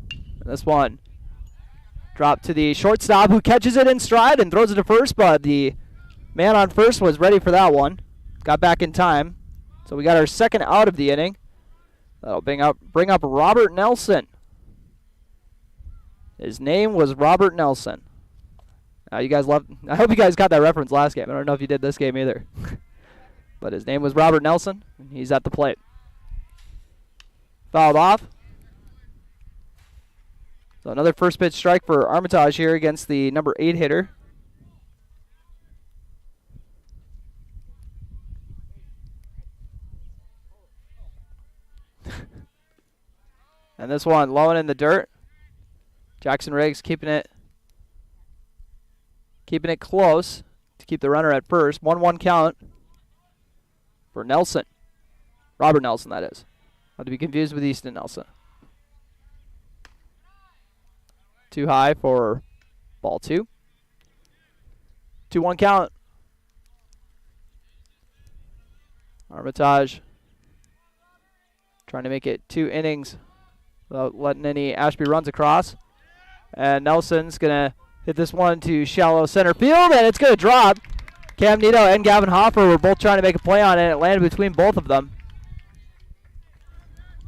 And this one dropped to the shortstop, who catches it in stride and throws it to first, but the man on first was ready for that one. Got back in time. So we got our second out of the inning. That'll bring up Robert Nelson. His name was Robert Nelson. I hope you guys got that reference last game. I don't know if you did this game either. 2-0 Breckenridge but his name was Robert Nelson, and he's at the plate. Fouled off. So another first pitch strike for Armitage here against the number 8 hitter. And this one low and in the dirt. Jackson Riggs keeping it close to keep the runner at first. 1-1 count for Nelson. Robert Nelson, that is. Not to be confused with Easton Nelson. Too high for ball 2. 2-1 count. Armitage trying to make it 2 innings without letting any Ashby runs across. And Nelson's going to hit this one to shallow center field, and it's going to drop. Cam Nito and Gavin Hoffer were both trying to make a play on it, and it landed between both of them,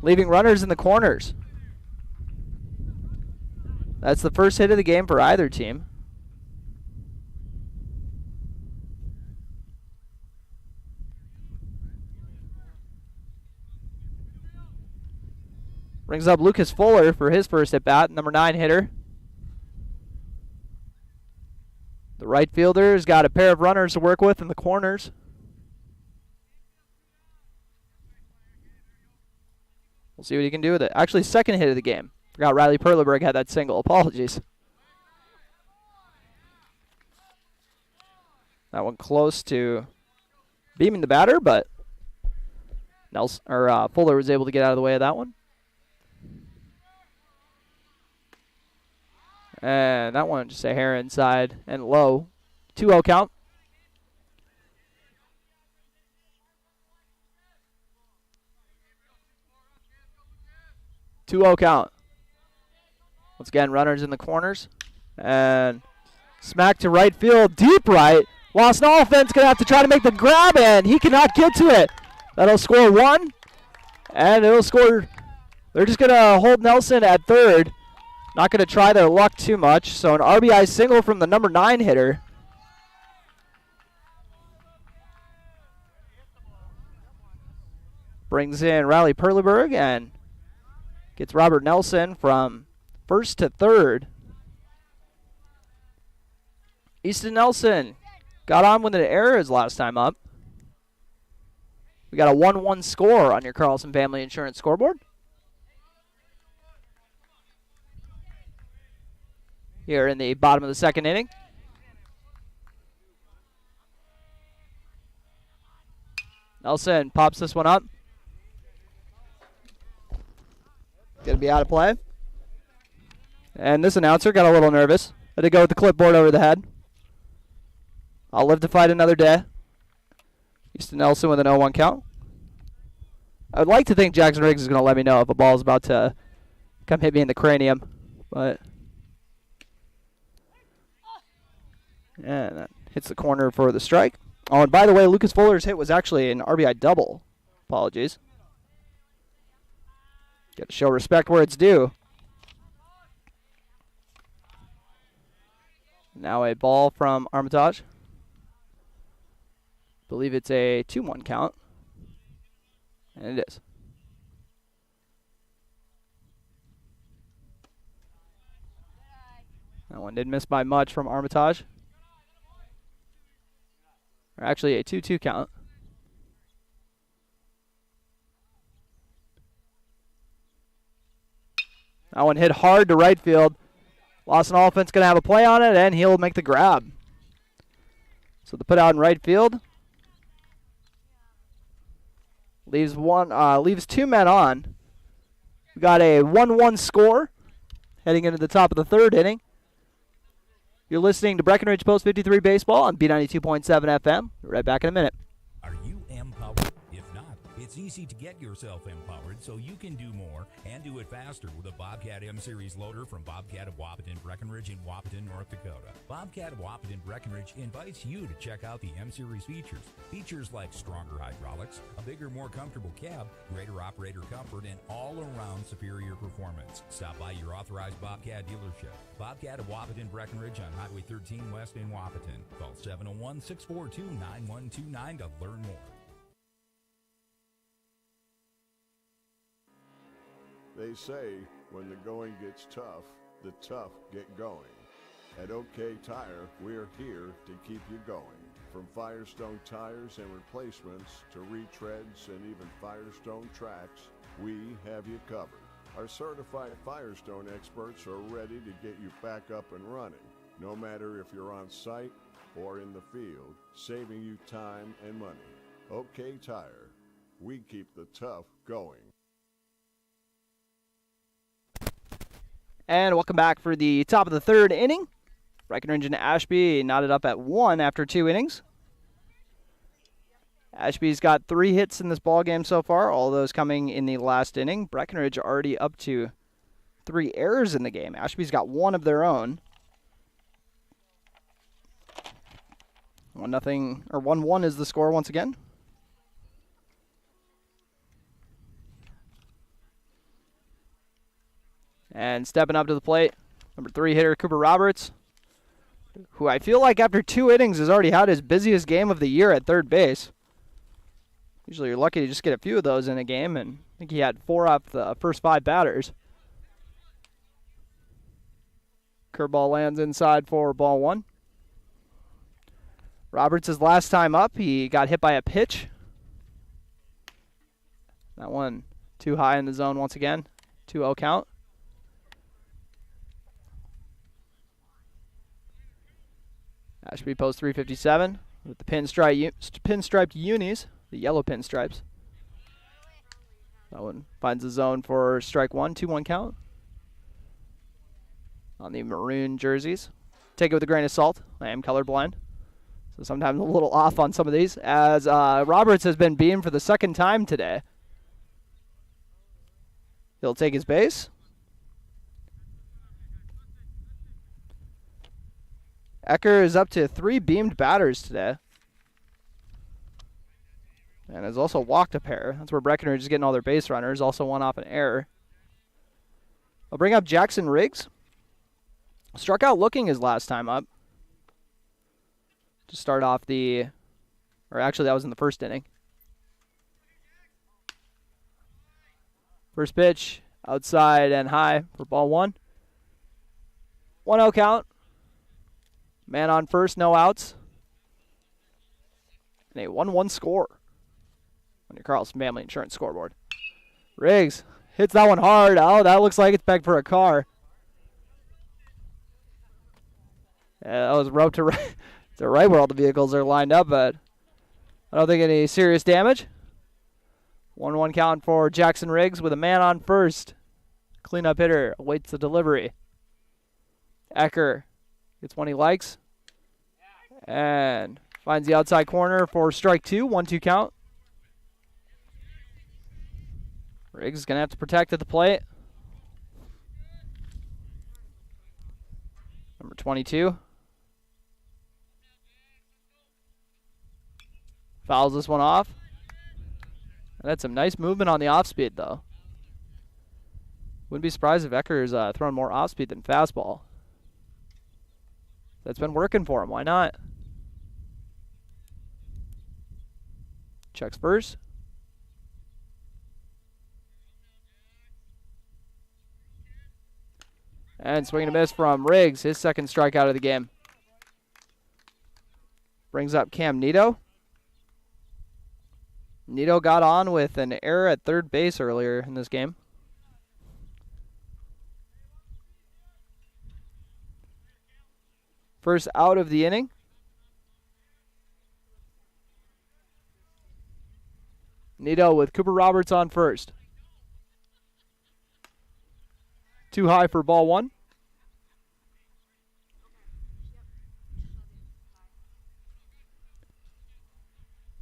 leaving runners in the corners. That's the first hit of the game for either team. Brings up Lucas Fuller for his first at bat, number 9 hitter. The right fielder's got a pair of runners to work with in the corners. We'll see what he can do with it. Actually, second hit of the game. Forgot Riley Perleberg had that single. Apologies. That one close to beaming the batter, but Fuller was able to get out of the way of that one. And that one just a hair inside and low. 2-0 count. Count. Once again, runners in the corners. And smack to right field, deep right. Lost an offense, going to have to try to make the grab, and he cannot get to it. That'll score 1. And it'll score. They're just going to hold Nelson at third. Not going to try their luck too much. So an RBI single from the number 9 hitter. Brings in Riley Perleberg and gets Robert Nelson from first to third. Easton Nelson got on with an error his last time up. We got a 1-1 score on your Carlson Family Insurance scoreboard. Here in the bottom of the second inning. Nelson pops this one up. Going to be out of play. And this announcer got a little nervous. Had to go with the clipboard over the head. I'll live to fight another day. Easton Nelson with an 0-1 count. I would like to think Jackson Riggs is going to let me know if a ball is about to come hit me in the cranium. But and that hits the corner for the strike. Oh, and by the way, Lucas Fuller's hit was actually an RBI double. Apologies. Got to show respect where it's due. Now a ball from Armitage. Believe it's a 2-1 count. And it is. That one didn't miss by much from Armitage. Or actually a 2-2 count. That one hit hard to right field. Lawson Offense going to have a play on it, and he'll make the grab. So the put out in right field. Leaves 2 men on. We got a 1-1 score heading into the top of the third inning. You're listening to Breckenridge Post 53 Baseball on B92.7 FM. We're right back in a minute. Are you empowered? If not, it's easy to get yourself empowered so you can do more and do it faster with a Bobcat M-Series loader from Bobcat of Wahpeton, Breckenridge in Wahpeton, North Dakota. Bobcat of Wahpeton, Breckenridge invites you to check out the M-Series features. Features like stronger hydraulics, a bigger, more comfortable cab, greater operator comfort, and all-around superior performance. Stop by your authorized Bobcat dealership. Bobcat of Wahpeton, Breckenridge on Highway 13 West in Wahpeton. Call 701-642-9129 to learn more. They say when the going gets tough, the tough get going. At OK Tire, we're here to keep you going. From Firestone tires and replacements to retreads and even Firestone tracks, we have you covered. Our certified Firestone experts are ready to get you back up and running, no matter if you're on site or in the field, saving you time and money. OK Tire, we keep the tough going. And welcome back for the top of the third inning. Breckenridge and Ashby knotted up at 1 after 2 innings. Ashby's got 3 hits in this ballgame so far, all those coming in the last inning. Breckenridge already up to 3 errors in the game. Ashby's got 1 of their own. 1-1 is the score once again. And stepping up to the plate, number 3 hitter Cooper Roberts, who I feel like after 2 innings has already had his busiest game of the year at third base. Usually you're lucky to just get a few of those in a game, and I think he had 4 off the first 5 batters. Curveball lands inside for ball 1. Roberts' last time up, he got hit by a pitch. That one too high in the zone once again. 2-0 count. Ashby posts 357 with the pinstriped unis, the yellow pinstripes. That one finds the zone for strike 1, 2-1 count. On the maroon jerseys. Take it with a grain of salt. I am colorblind, so sometimes a little off on some of these. As Roberts has been beamed for the second time today. He'll take his base. Ecker is up to 3 beamed batters today. And has also walked a pair. That's where Breckenridge is getting all their base runners. Also 1 off an error. I'll bring up Jackson Riggs. Struck out looking his last time up. To start off or actually that was in the first inning. First pitch, outside and high for ball 1. 1-0 count. Man on first, no outs. And a 1-1 score on your Carlson Family Insurance scoreboard. Riggs hits that one hard. Oh, that looks like it's pegged for a car. Yeah, that was roped to right, to right where all the vehicles are lined up, but I don't think any serious damage. 1-1 count for Jackson Riggs with a man on first. Cleanup hitter awaits the delivery. Ecker gets one he likes. And finds the outside corner for strike 2, 1-2 count. Riggs is going to have to protect at the plate. Number 22. Fouls this one off. And that's some nice movement on the off speed, though. Wouldn't be surprised if Ecker's throwing more off speed than fastball. That's been working for him. Why not? Checks first. And swing and a miss from Riggs, his second strikeout of the game. Brings up Cam Nito. Nito got on with an error at third base earlier in this game. First out of the inning. Nito with Cooper Roberts on first. Too high for ball 1.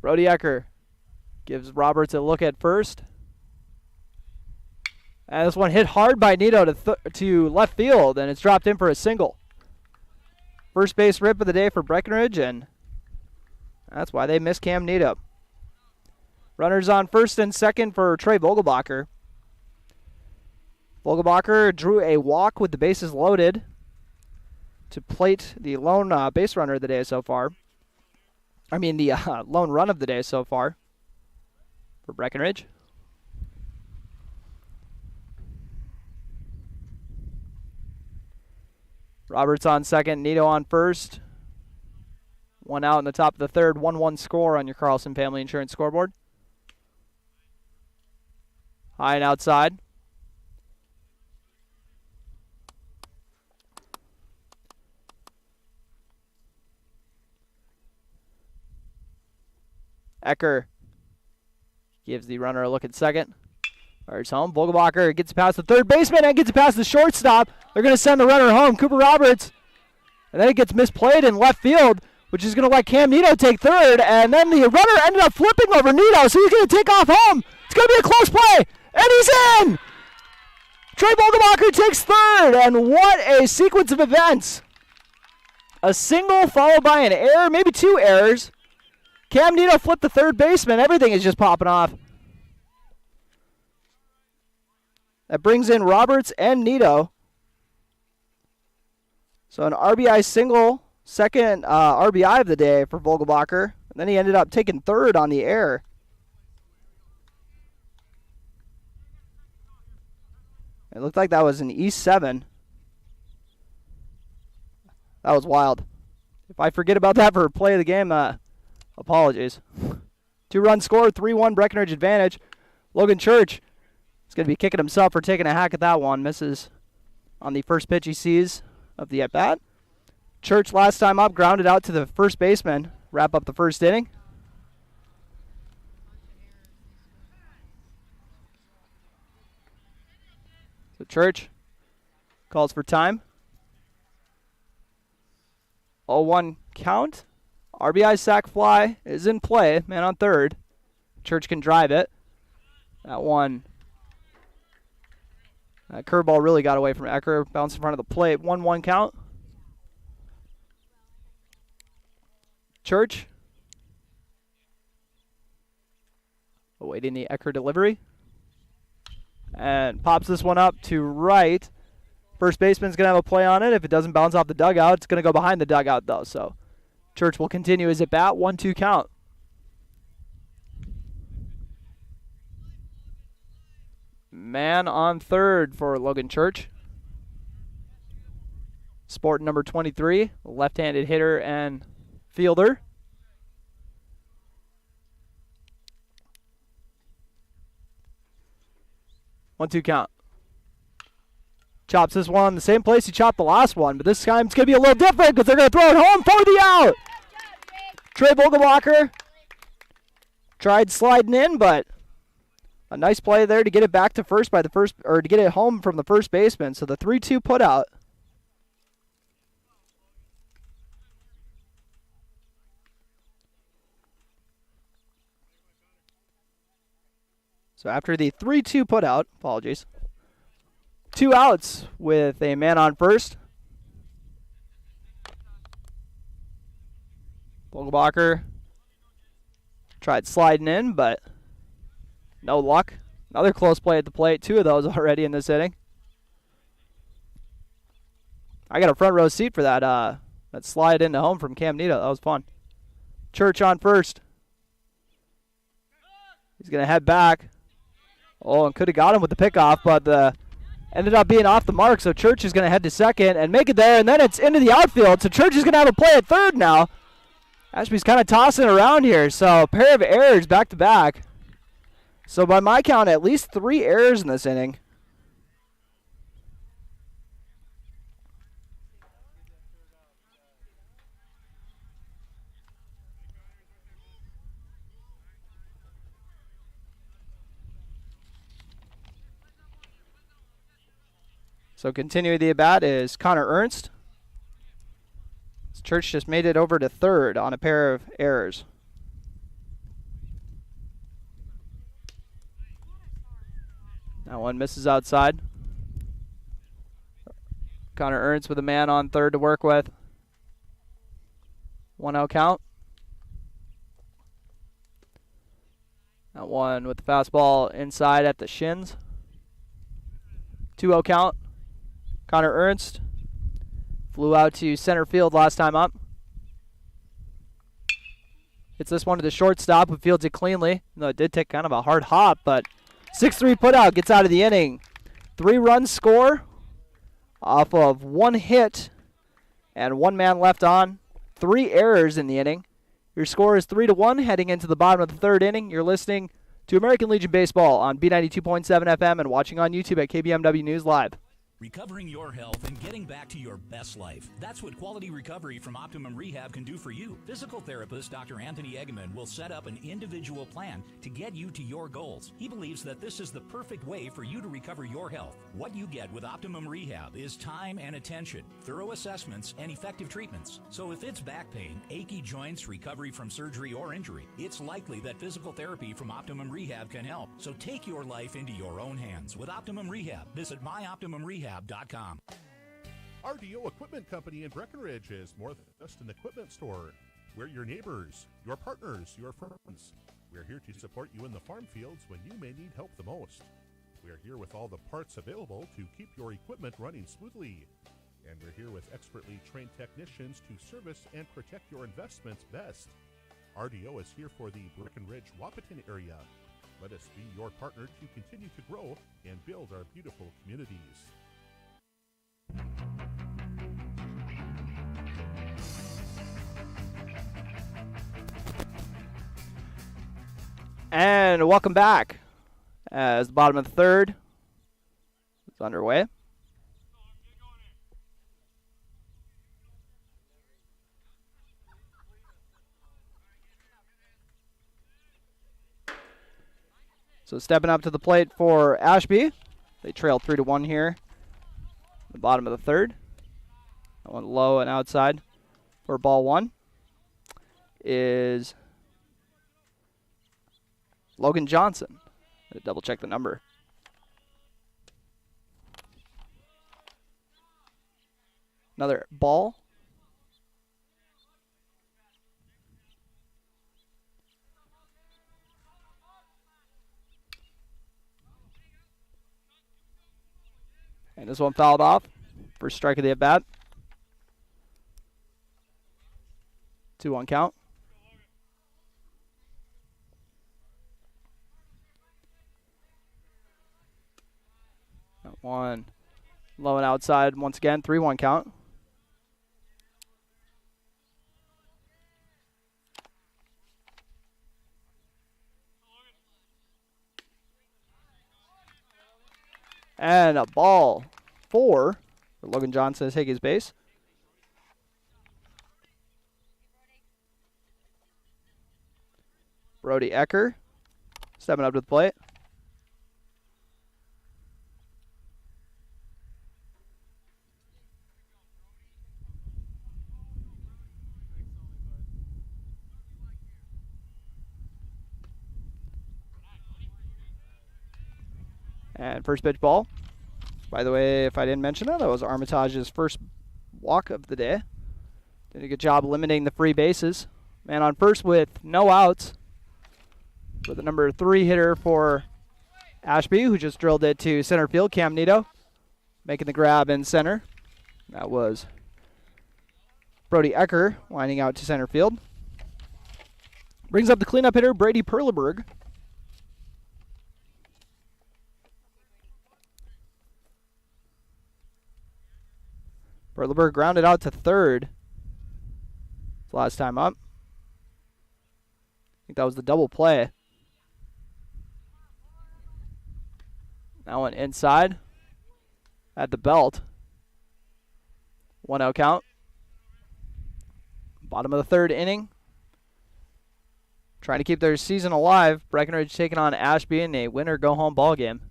Brody Ecker gives Roberts a look at first. And this one hit hard by Nito to left field, and it's dropped in for a single. First base rip of the day for Breckenridge, and that's why they miss Cam Nito. Runners on first and second for Trey Vogelbacher. Vogelbacher drew a walk with the bases loaded to plate the lone base runner of the day so far. I mean, the lone run of the day so far for Breckenridge. Roberts on second, Nito on first. 1 out in the top of the third, 1-1 score on your Carlson Family Insurance scoreboard. High and outside. Ecker gives the runner a look at second. Fires home. Vogelbacher gets past the third baseman and gets past the shortstop. They're going to send the runner home. Cooper Roberts. And then it gets misplayed in left field, which is going to let Cam Nito take third. And then the runner ended up flipping over Nito, so he's going to take off home. It's going to be a close play. And he's in! Trey Vogelbacher takes third. And what a sequence of events. A single followed by an error, maybe 2 errors. Cam Nito flipped the third baseman. Everything is just popping off. That brings in Roberts and Nito. So an RBI single, second RBI of the day for Vogelbacher. And then he ended up taking third on the error. It looked like that was an E7. That was wild. If I forget about that for play of the game, apologies. 2-run score, 3-1 Breckenridge advantage. Logan Church is going to be kicking himself for taking a hack at that one. Misses on the first pitch he sees of the at-bat. Church last time up, grounded out to the first baseman. Wrap up the first inning. So Church calls for time. 0-1 count. RBI sac fly is in play. Man on third. Church can drive it. That one. That curveball really got away from Ecker. Bounced in front of the plate. 1-1 count. Church. Awaiting the Ecker delivery. And pops this one up to right. First baseman's going to have a play on it. If it doesn't bounce off the dugout, it's going to go behind the dugout, though. So Church will continue his at-bat. 1-2 count. Man on third for Logan Church. Sport number 23, left-handed hitter and fielder. One-two count. Chops this one in the same place he chopped the last one, but this time it's going to be a little different because they're going to throw it home for the out. Trey Vogelbacher tried sliding in, but a nice play there to get it back to first by the first, or to get it home from the first baseman. So the 3-2 put out. So after the 3-2 put out, apologies, 2 outs with a man on first. Vogelbacher tried sliding in, but no luck. Another close play at the plate. 2 of those already in this inning. I got a front row seat for that that slide into home from Cam Nito. That was fun. Church on first. He's going to head back. Oh, and could have got him with the pickoff, but ended up being off the mark, so Church is going to head to second and make it there, and then it's into the outfield, so Church is going to have a play at third now. Ashby's kind of tossing around here, so a pair of errors back-to-back. So by my count, at least 3 errors in this inning. So continuing the at-bat is Connor Ernst. Church just made it over to third on a pair of errors. That one misses outside. Connor Ernst with a man on third to work with. 1-0 count. That one with the fastball inside at the shins. 2-0 count. Connor Ernst flew out to center field last time up. Hits this one to the shortstop, who fields it cleanly. Though it did take kind of a hard hop, but 6-3 putout gets out of the inning. 3-run score off of 1 hit and 1 man left on. 3 errors in the inning. Your score is 3-1 heading into the bottom of the 3rd inning. You're listening to American Legion Baseball on B92.7 FM and watching on YouTube at KBMW News Live. Recovering your health and getting back to your best life. That's what Quality Recovery from Optimum Rehab can do for you. Physical therapist Dr. Anthony Egeman will set up an individual plan to get you to your goals. He believes that this is the perfect way for you to recover your health. What you get with Optimum Rehab is time and attention, thorough assessments, and effective treatments. So if it's back pain, achy joints, recovery from surgery or injury, it's likely that physical therapy from Optimum Rehab can help. So take your life into your own hands with Optimum Rehab. Visit myoptimumrehab.com. RDO Equipment Company in Breckenridge is more than just an equipment store. We're your neighbors, your partners, your friends. We're here to support you in the farm fields when you may need help the most. We're here with all the parts available to keep your equipment running smoothly. And we're here with expertly trained technicians to service and protect your investments best. RDO is here for the Breckenridge, Wahpeton area. Let us be your partner to continue to grow and build our beautiful communities. And welcome back as the bottom of the 3rd is underway. So stepping up to the plate for Ashby. They trail 3-1 here. The bottom of the 3rd. That one low and outside for ball 1 is Logan Johnson. Double check the number. Another ball. And this one fouled off. First strike of the at-bat. 2-1 count. That one low and outside once again. 3-1 count. And a ball 4 for Logan Johnson to take his base. Brody Ecker stepping up to the plate. And first pitch ball. By the way, if I didn't mention that was Armitage's first walk of the day. Did a good job limiting the free bases. Man on first with no outs. With the number 3 hitter for Ashby, who just drilled it to center field, Cam Nito. Making the grab in center. That was Brody Ecker lining out to center field. Brings up the cleanup hitter, Brady Perleberg. Perleberg grounded out to third. Last time up. I think that was the double play. That one inside at the belt. 1-0 count. Bottom of the 3rd inning. Trying to keep their season alive. Breckenridge taking on Ashby in a winner-go-home ball game.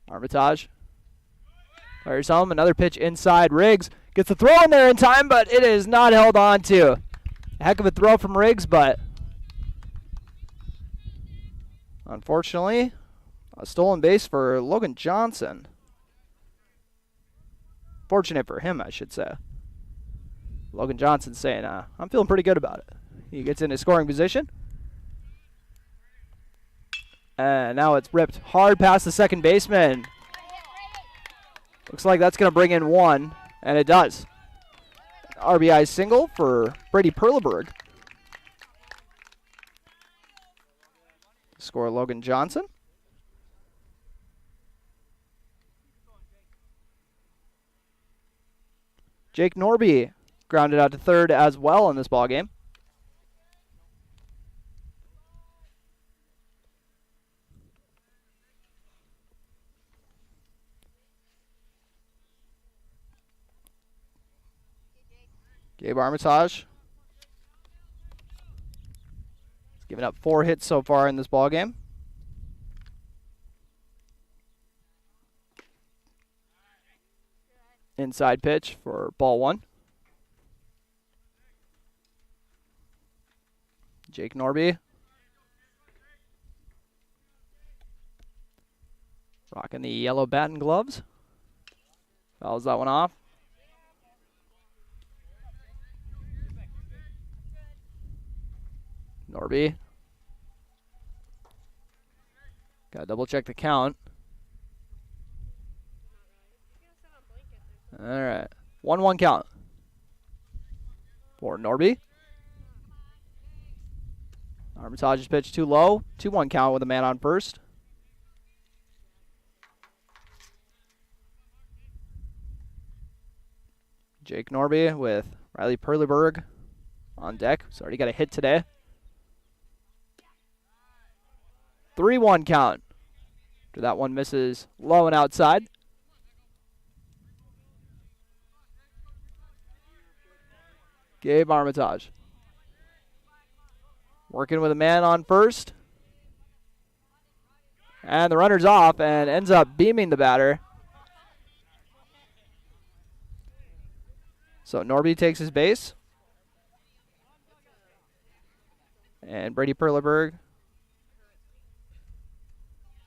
Armitage fires home. Another pitch inside. Riggs gets the throw in there in time, but it is not held on to. A heck of a throw from Riggs, but unfortunately, a stolen base for Logan Johnson. Fortunate for him, I should say. Logan Johnson saying, I'm feeling pretty good about it. He gets into scoring position. And now it's ripped hard past the second baseman. Looks like that's going to bring in 1, and it does. RBI single for Brady Perleberg. Score Logan Johnson. Jake Norby grounded out to third as well in this ball game. Gabe Armitage. He's given up 4 hits so far in this ball game. Inside pitch for ball 1. Jake Norby. Rocking the yellow bat and gloves. Fouls that one off. Norby. Got to double check the count. All right. 1-1 count for Norby. Armitage's pitch too low. 2-1 count with a man on first. Jake Norby with Riley Perleberg on deck. He's already got a hit today. 3-1 count. After that one misses low and outside. Gabe Armitage. Working with a man on first. And the runner's off and ends up beaming the batter. So Norby takes his base. And Brady Perleberg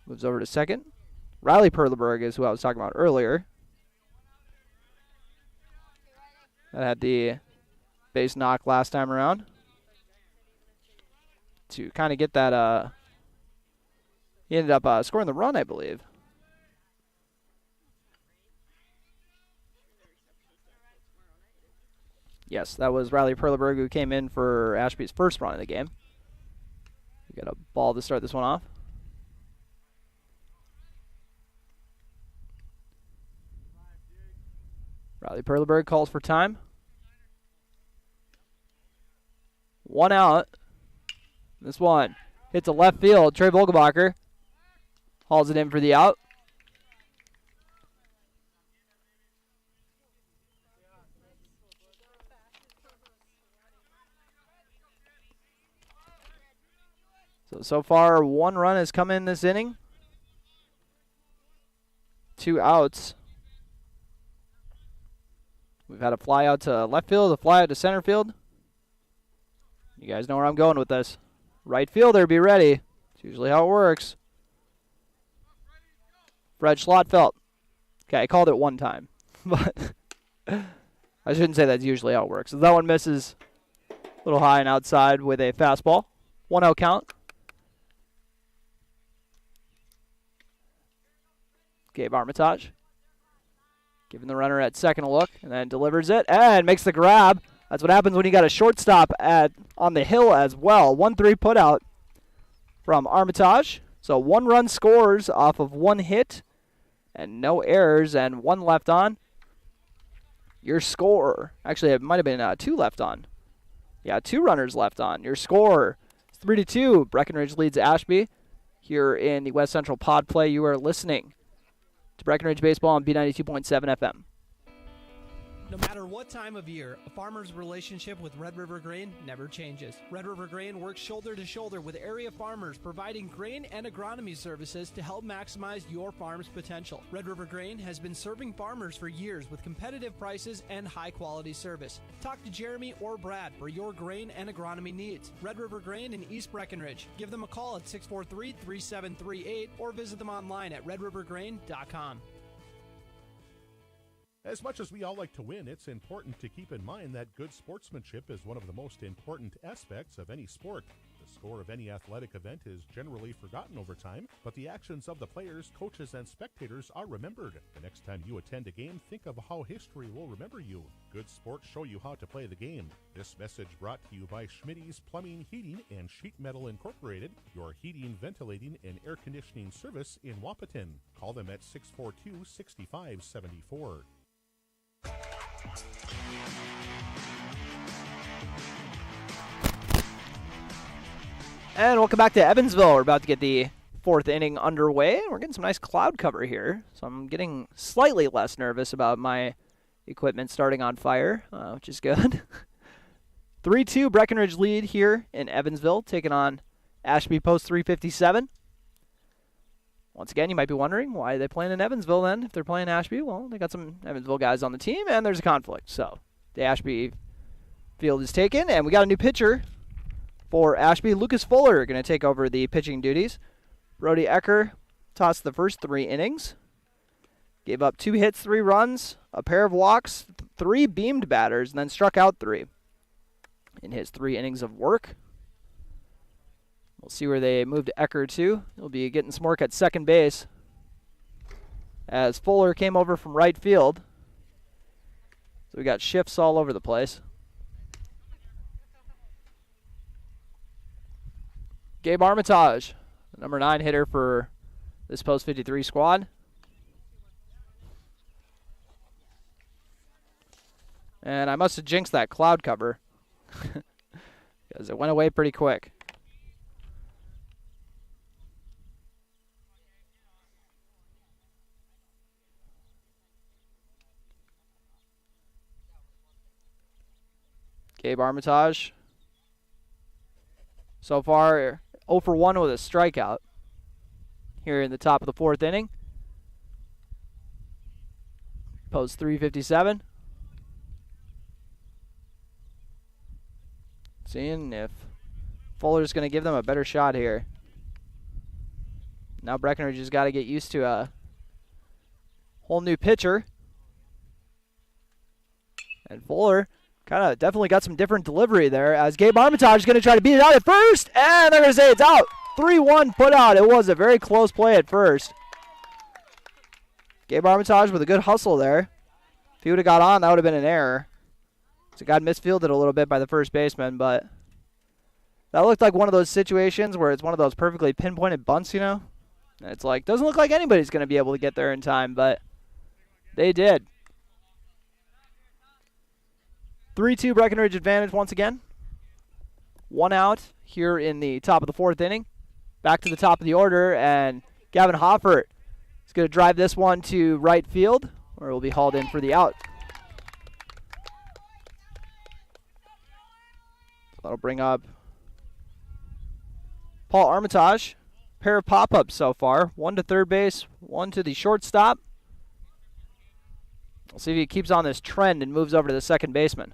moves over to second. Riley Perleberg is who I was talking about earlier. That had the base knock last time around. To kind of get that, he ended up scoring the run, I believe. Yes, that was Riley Perleberg who came in for Ashby's first run of the game. We got a ball to start this one off. Riley Perleberg calls for time. 1 out. This one hits a left field. Trey Vogelbacher hauls it in for the out. So far, 1 run has come in this inning. 2 outs. We've had a fly out to left field, a fly out to center field. You guys know where I'm going with this. Right fielder, be ready. It's usually how it works. Fred Schlotfelt. Okay, I called it one time. But I shouldn't say that's usually how it works. So that one misses a little high and outside with a fastball. 1-0 count. Gabe Armitage. Giving the runner at second a look, and then delivers it, and makes the grab. That's what happens when you got a shortstop on the hill as well. 1-3 putout from Armitage. So 1 run scores off of 1 hit, and no errors, and 1 left on. Your score, actually it might have been 2 left on. Yeah, 2 runners left on. Your score is 3-2. Breckenridge leads Ashby. Here in the West Central Pod Play, you are listening to Breckenridge Baseball on B92.7 FM. No matter what time of year, a farmer's relationship with Red River Grain never changes. Red River Grain works shoulder to shoulder with area farmers, providing grain and agronomy services to help maximize your farm's potential. Red River Grain has been serving farmers for years with competitive prices and high-quality service. Talk to Jeremy or Brad for your grain and agronomy needs. Red River Grain in East Breckenridge. Give them a call at 643-3738 or visit them online at redrivergrain.com. As much as we all like to win, it's important to keep in mind that good sportsmanship is one of the most important aspects of any sport. The score of any athletic event is generally forgotten over time, but the actions of the players, coaches, and spectators are remembered. The next time you attend a game, think of how history will remember you. Good sports show you how to play the game. This message brought to you by Schmitty's Plumbing, Heating, and Sheet Metal Incorporated, your heating, ventilating, and air conditioning service in Wahpeton. Call them at 642-6574. And welcome back to Evansville. We're about to get the fourth inning underway. We're getting some nice cloud cover here, so I'm getting slightly less nervous about my equipment starting on fire, which is good. 3-2 Breckenridge lead here in Evansville, taking on Ashby post 357. Once again, you might be wondering, why are they playing in Evansville then if they're playing Ashby? Well, they got some Evansville guys on the team, and there's a conflict. So the Ashby field is taken, and we got a new pitcher for Ashby. Lucas Fuller going to take over the pitching duties. Brody Ecker tossed the first 3 innings. Gave up 2 hits, 3 runs, a pair of walks, 3 beamed batters, and then struck out 3 in his 3 innings of work. We'll see where they move to Ecker to. He'll be getting some work at second base as Fuller came over from right field. So we got shifts all over the place. Gabe Armitage, the number 9 hitter for this post 53 squad. And I must have jinxed that cloud cover because it went away pretty quick. Gabe Armitage, so far 0 for 1 with a strikeout here in the top of the 4th inning. Post 357. Seeing if Fuller's going to give them a better shot here. Now Breckenridge has got to get used to a whole new pitcher. And Fuller kind of definitely got some different delivery there as Gabe Armitage is going to try to beat it out at first. And they're going to say it's out. 3-1 put out. It was a very close play at first. Gabe Armitage with a good hustle there. If he would have got on, that would have been an error. So it got misfielded a little bit by the first baseman, but that looked like one of those situations where it's one of those perfectly pinpointed bunts, you know? And it's like, doesn't look like anybody's going to be able to get there in time, but they did. 3-2 Breckenridge advantage once again. 1 out here in the top of the 4th inning. Back to the top of the order, and Gavin Hoffert is going to drive this one to right field, where it will be hauled in for the out. That'll bring up Paul Armitage. Pair of pop-ups so far. 1 to third base, 1 to the shortstop. We'll see if he keeps on this trend and moves over to the second baseman.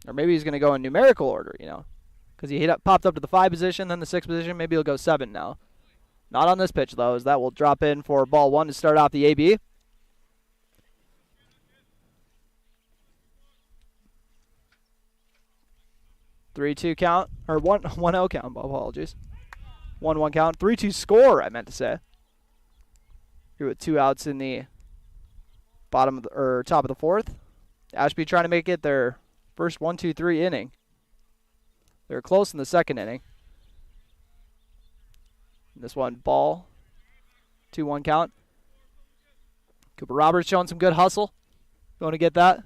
Or maybe he's going to go in numerical order, you know, because he popped up to the 5 position, then the 6 position. Maybe he'll go 7 now. Not on this pitch, though, as that will drop in for ball 1 to start off the AB. Three-two count, or 1-0 count. Apologies. 1-1 count. 3-2 score, I meant to say. Here with 2 outs in the bottom of the, or top of the 4th. Ashby trying to make it their first 1-2-3 inning. They were close in the 2nd inning. This one, ball. 2-1 count. Cooper Roberts showing some good hustle. Going to get that.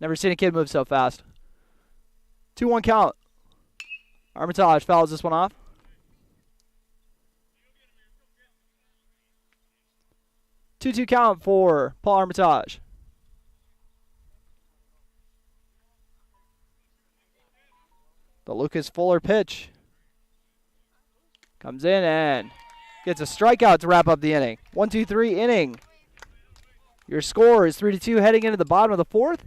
Never seen a kid move so fast. 2-1 count. Armitage fouls this one off. 2-2 count for Paul Armitage. The Lucas Fuller pitch comes in and gets a strikeout to wrap up the inning. 1-2-3 inning. Your score is 3-2 heading into the bottom of the 4th.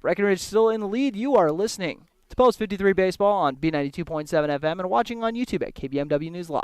Breckenridge still in the lead. You are listening to Post 53 Baseball on B92.7 FM and watching on YouTube at KBMW News Live.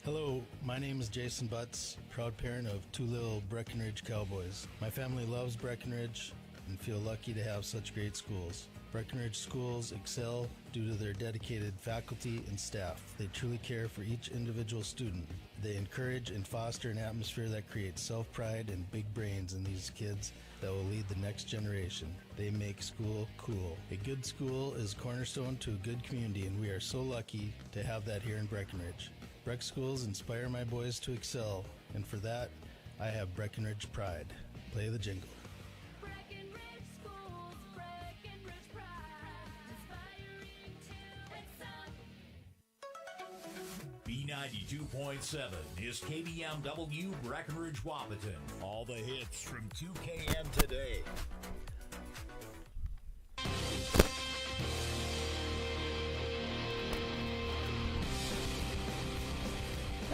Hello, my name is Jason Butts, proud parent of 2 little Breckenridge Cowboys. My family loves Breckenridge and feel lucky to have such great schools. Breckenridge schools excel due to their dedicated faculty and staff. They truly care for each individual student. They encourage and foster an atmosphere that creates self-pride and big brains in these kids that will lead the next generation. They make school cool. A good school is cornerstone to a good community, and we are so lucky to have that here in Breckenridge. Breck schools inspire my boys to excel, and for that, I have Breckenridge pride. Play the jingle. Breckenridge schools, Breckenridge pride, inspiring to excel. B92.7 is KBMW Breckenridge Wahpeton. All the hits from 2KM today.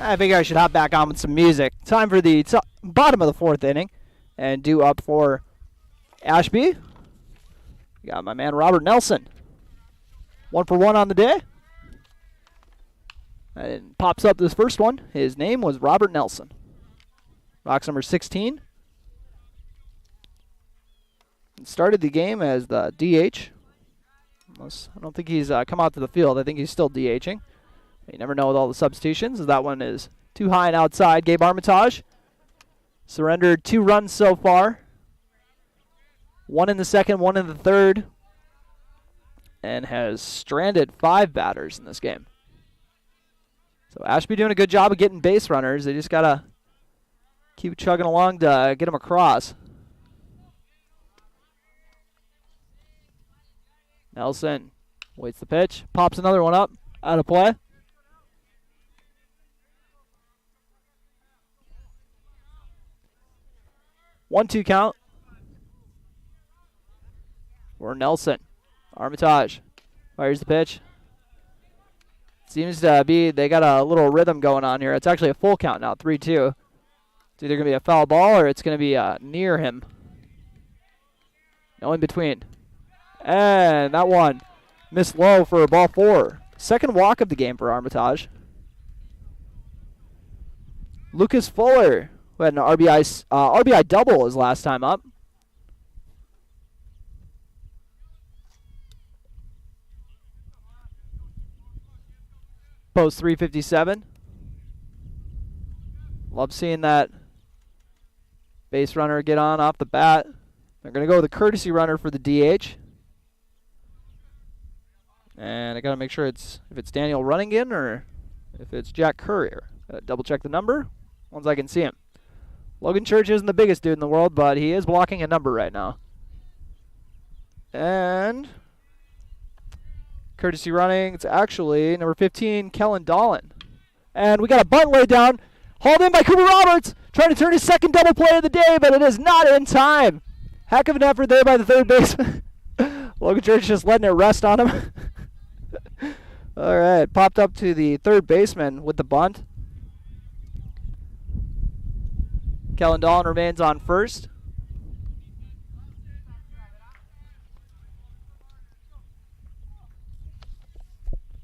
I figure I should hop back on with some music. Time for the bottom of the fourth inning. And due up for Ashby. We got my man Robert Nelson. 1 for 1 on the day. And pops up this first one. His name was Robert Nelson. Box number 16. Started the game as the DH. I don't think he's come out to the field. I think he's still DHing. You never know with all the substitutions. That one is too high and outside. Gabe Armitage surrendered 2 runs so far. 1 in the second, 1 in the third. And has stranded 5 batters in this game. So Ashby doing a good job of getting base runners. They just got to keep chugging along to get them across. Nelson waits the pitch. Pops another one up. Out of play. 1-2 count for Nelson. Armitage fires the pitch. Seems to be they got a little rhythm going on here. It's actually a full count now, 3-2. It's either going to be a foul ball or it's going to be near him. No in between. And that one missed low for ball 4. Second walk of the game for Armitage. Lucas Fuller, who had an RBI double his last time up. Post 357. Love seeing that base runner get on off the bat. They're going to go with a courtesy runner for the DH. And I got to make sure if it's Daniel running in or if it's Jack Courier. Double check the number once I can see him. Logan Church isn't the biggest dude in the world, but he is blocking a number right now. And courtesy running, it's actually number 15, Kellen Dolan. And we got a bunt laid down, hauled in by Cooper Roberts, trying to turn his second double play of the day, but it is not in time. Heck of an effort there by the third baseman. Logan Church just letting it rest on him. All right, popped up to the third baseman with the bunt. Kellen Dolan remains on first.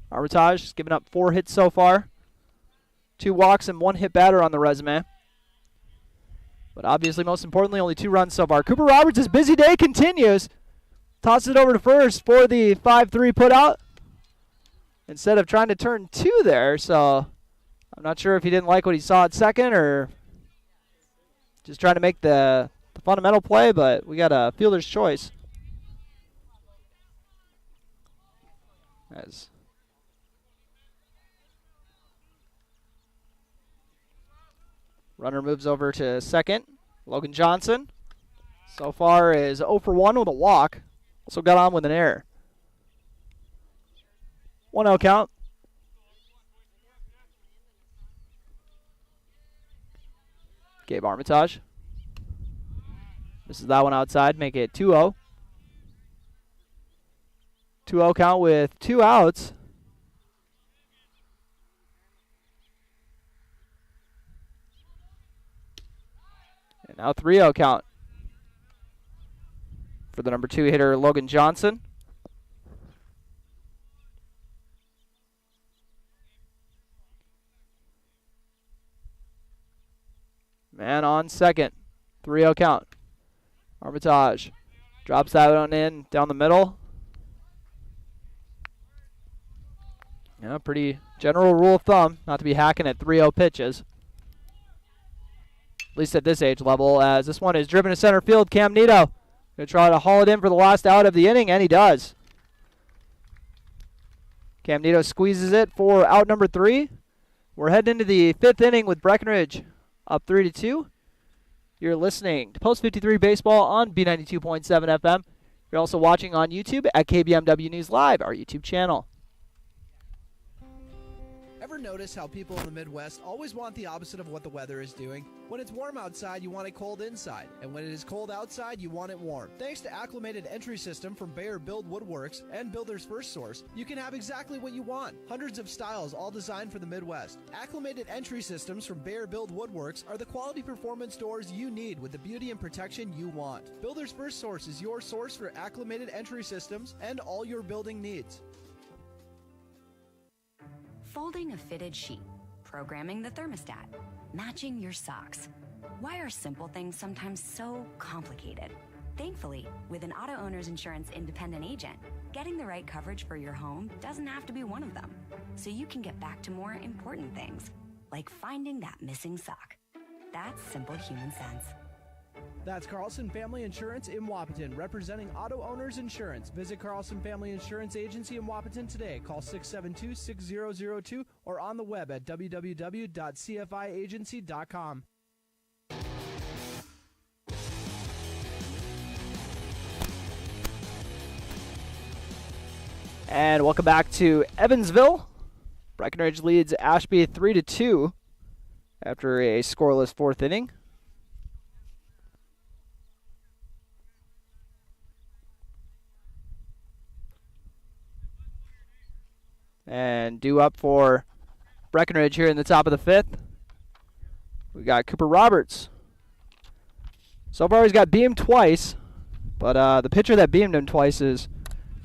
Armitage has given up 4 hits so far. 2 walks and 1 hit batter on the resume. But obviously, most importantly, only 2 runs so far. Cooper Roberts' busy day continues. Tosses it over to first for the 5-3 put out. Instead of trying to turn 2 there, so I'm not sure if he didn't like what he saw at second or just trying to make the fundamental play, but we got a fielder's choice. As runner moves over to second. Logan Johnson so far is 0 for 1 with a walk. Also got on with an error. 1-0 count. Gabe Armitage. Misses that one outside, make it 2-0. 2-0 count with 2 outs. And now 3-0 count for the number 2 hitter, Logan Johnson. Man on second. 3-0 count. Armitage drops that one in down the middle. Yeah, pretty general rule of thumb, not to be hacking at 3-0 pitches. At least at this age level, as this one is driven to center field. Cam Nito going to try to haul it in for the last out of the inning, and he does. Cam Nito squeezes it for out number 3. We're heading into the 5th inning with Breckenridge up 3-2. You're listening to Post 53 Baseball on B92.7 FM. You're also watching on YouTube at KBMW News Live, our YouTube channel. Ever notice how people in the Midwest always want the opposite of what the weather is doing? When it's warm outside, you want it cold inside. And when it is cold outside, you want it warm. Thanks to Acclimated Entry System from Bayer Build Woodworks and Builder's First Source, you can have exactly what you want. Hundreds of styles, all designed for the Midwest. Acclimated Entry Systems from Bayer Build Woodworks are the quality performance doors you need with the beauty and protection you want. Builder's First Source is your source for acclimated entry systems and all your building needs. Folding a fitted sheet, programming the thermostat, matching your socks. Why are simple things sometimes so complicated? Thankfully, with an auto owner's insurance independent agent, getting the right coverage for your home doesn't have to be one of them. So you can get back to more important things, like finding that missing sock. That's simple human sense. That's Carlson Family Insurance in Wapaton, representing auto owners insurance. Visit Carlson Family Insurance Agency in Wapaton today. Call 672-6002 or on the web at www.cfiagency.com. And welcome back to Evansville. Breckenridge leads Ashby 3-2 after a scoreless 4th inning. And due up for Breckenridge here in the top of the 5th, we got Cooper Roberts. So far he's got beamed twice, but the pitcher that beamed him twice is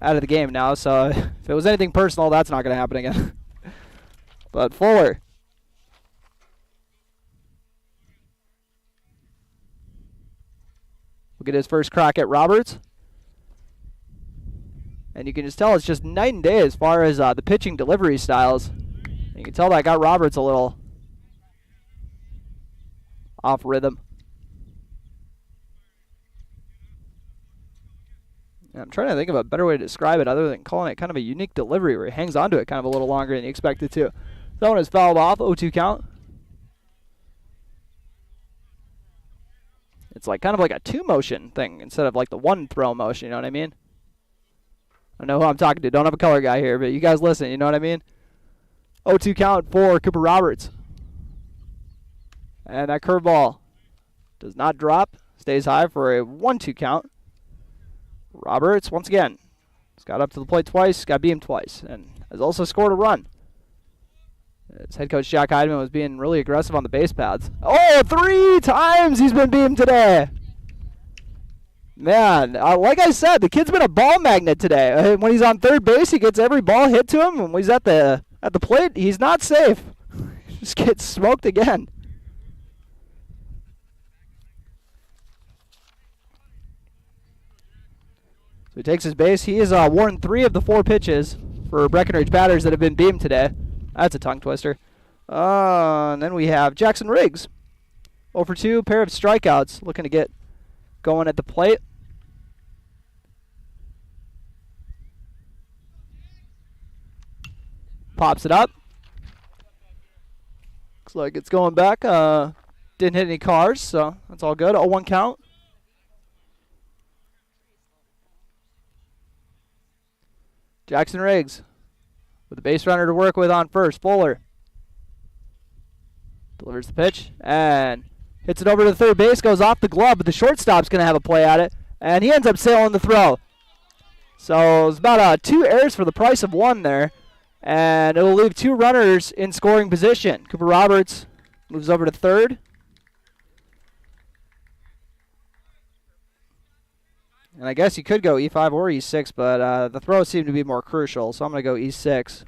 out of the game now, so if it was anything personal, that's not going to happen again. But Fuller. We'll get his first crack at Roberts. And you can just tell it's just night and day as far as the pitching delivery styles. You can tell that got Roberts a little off rhythm. And I'm trying to think of a better way to describe it other than calling it kind of a unique delivery where he hangs onto it kind of a little longer than you expect it to. That one is fouled off, 0-2 count. It's like kind of like a 2-motion thing instead of like the 1-throw motion, you know what I mean? I know who I'm talking to. Don't have a color guy here, but you guys listen, you know what I mean? 0-2 count for Cooper Roberts. And that curveball does not drop. Stays high for a 1-2 count. Roberts, once again, has got up to the plate twice, got beamed twice, and has also scored a run. His head coach Jack Heidemann was being really aggressive on the base paths. Oh, 3 times he's been beamed today. Man, like I said, the kid's been a ball magnet today. When he's on third base, he gets every ball hit to him. When he's at the plate, he's not safe. Just gets smoked again. So he takes his base. He has worn 3 of the 4 pitches for Breckenridge batters that have been beamed today. That's a tongue twister. And then we have Jackson Riggs. 0 for 2, pair of strikeouts, looking to get going at the plate. Pops it up. Looks like it's going back. Didn't hit any cars, so that's all good. 0-1 count. Jackson Riggs with a base runner to work with on first. Fuller delivers the pitch and hits it over to the third base, goes off the glove, but the shortstop's going to have a play at it, and he ends up sailing the throw. So it's about 2 errors for the price of 1 there, and it'll leave 2 runners in scoring position. Cooper Roberts moves over to third. And I guess you could go E5 or E6, but the throws seem to be more crucial, so I'm going to go E6.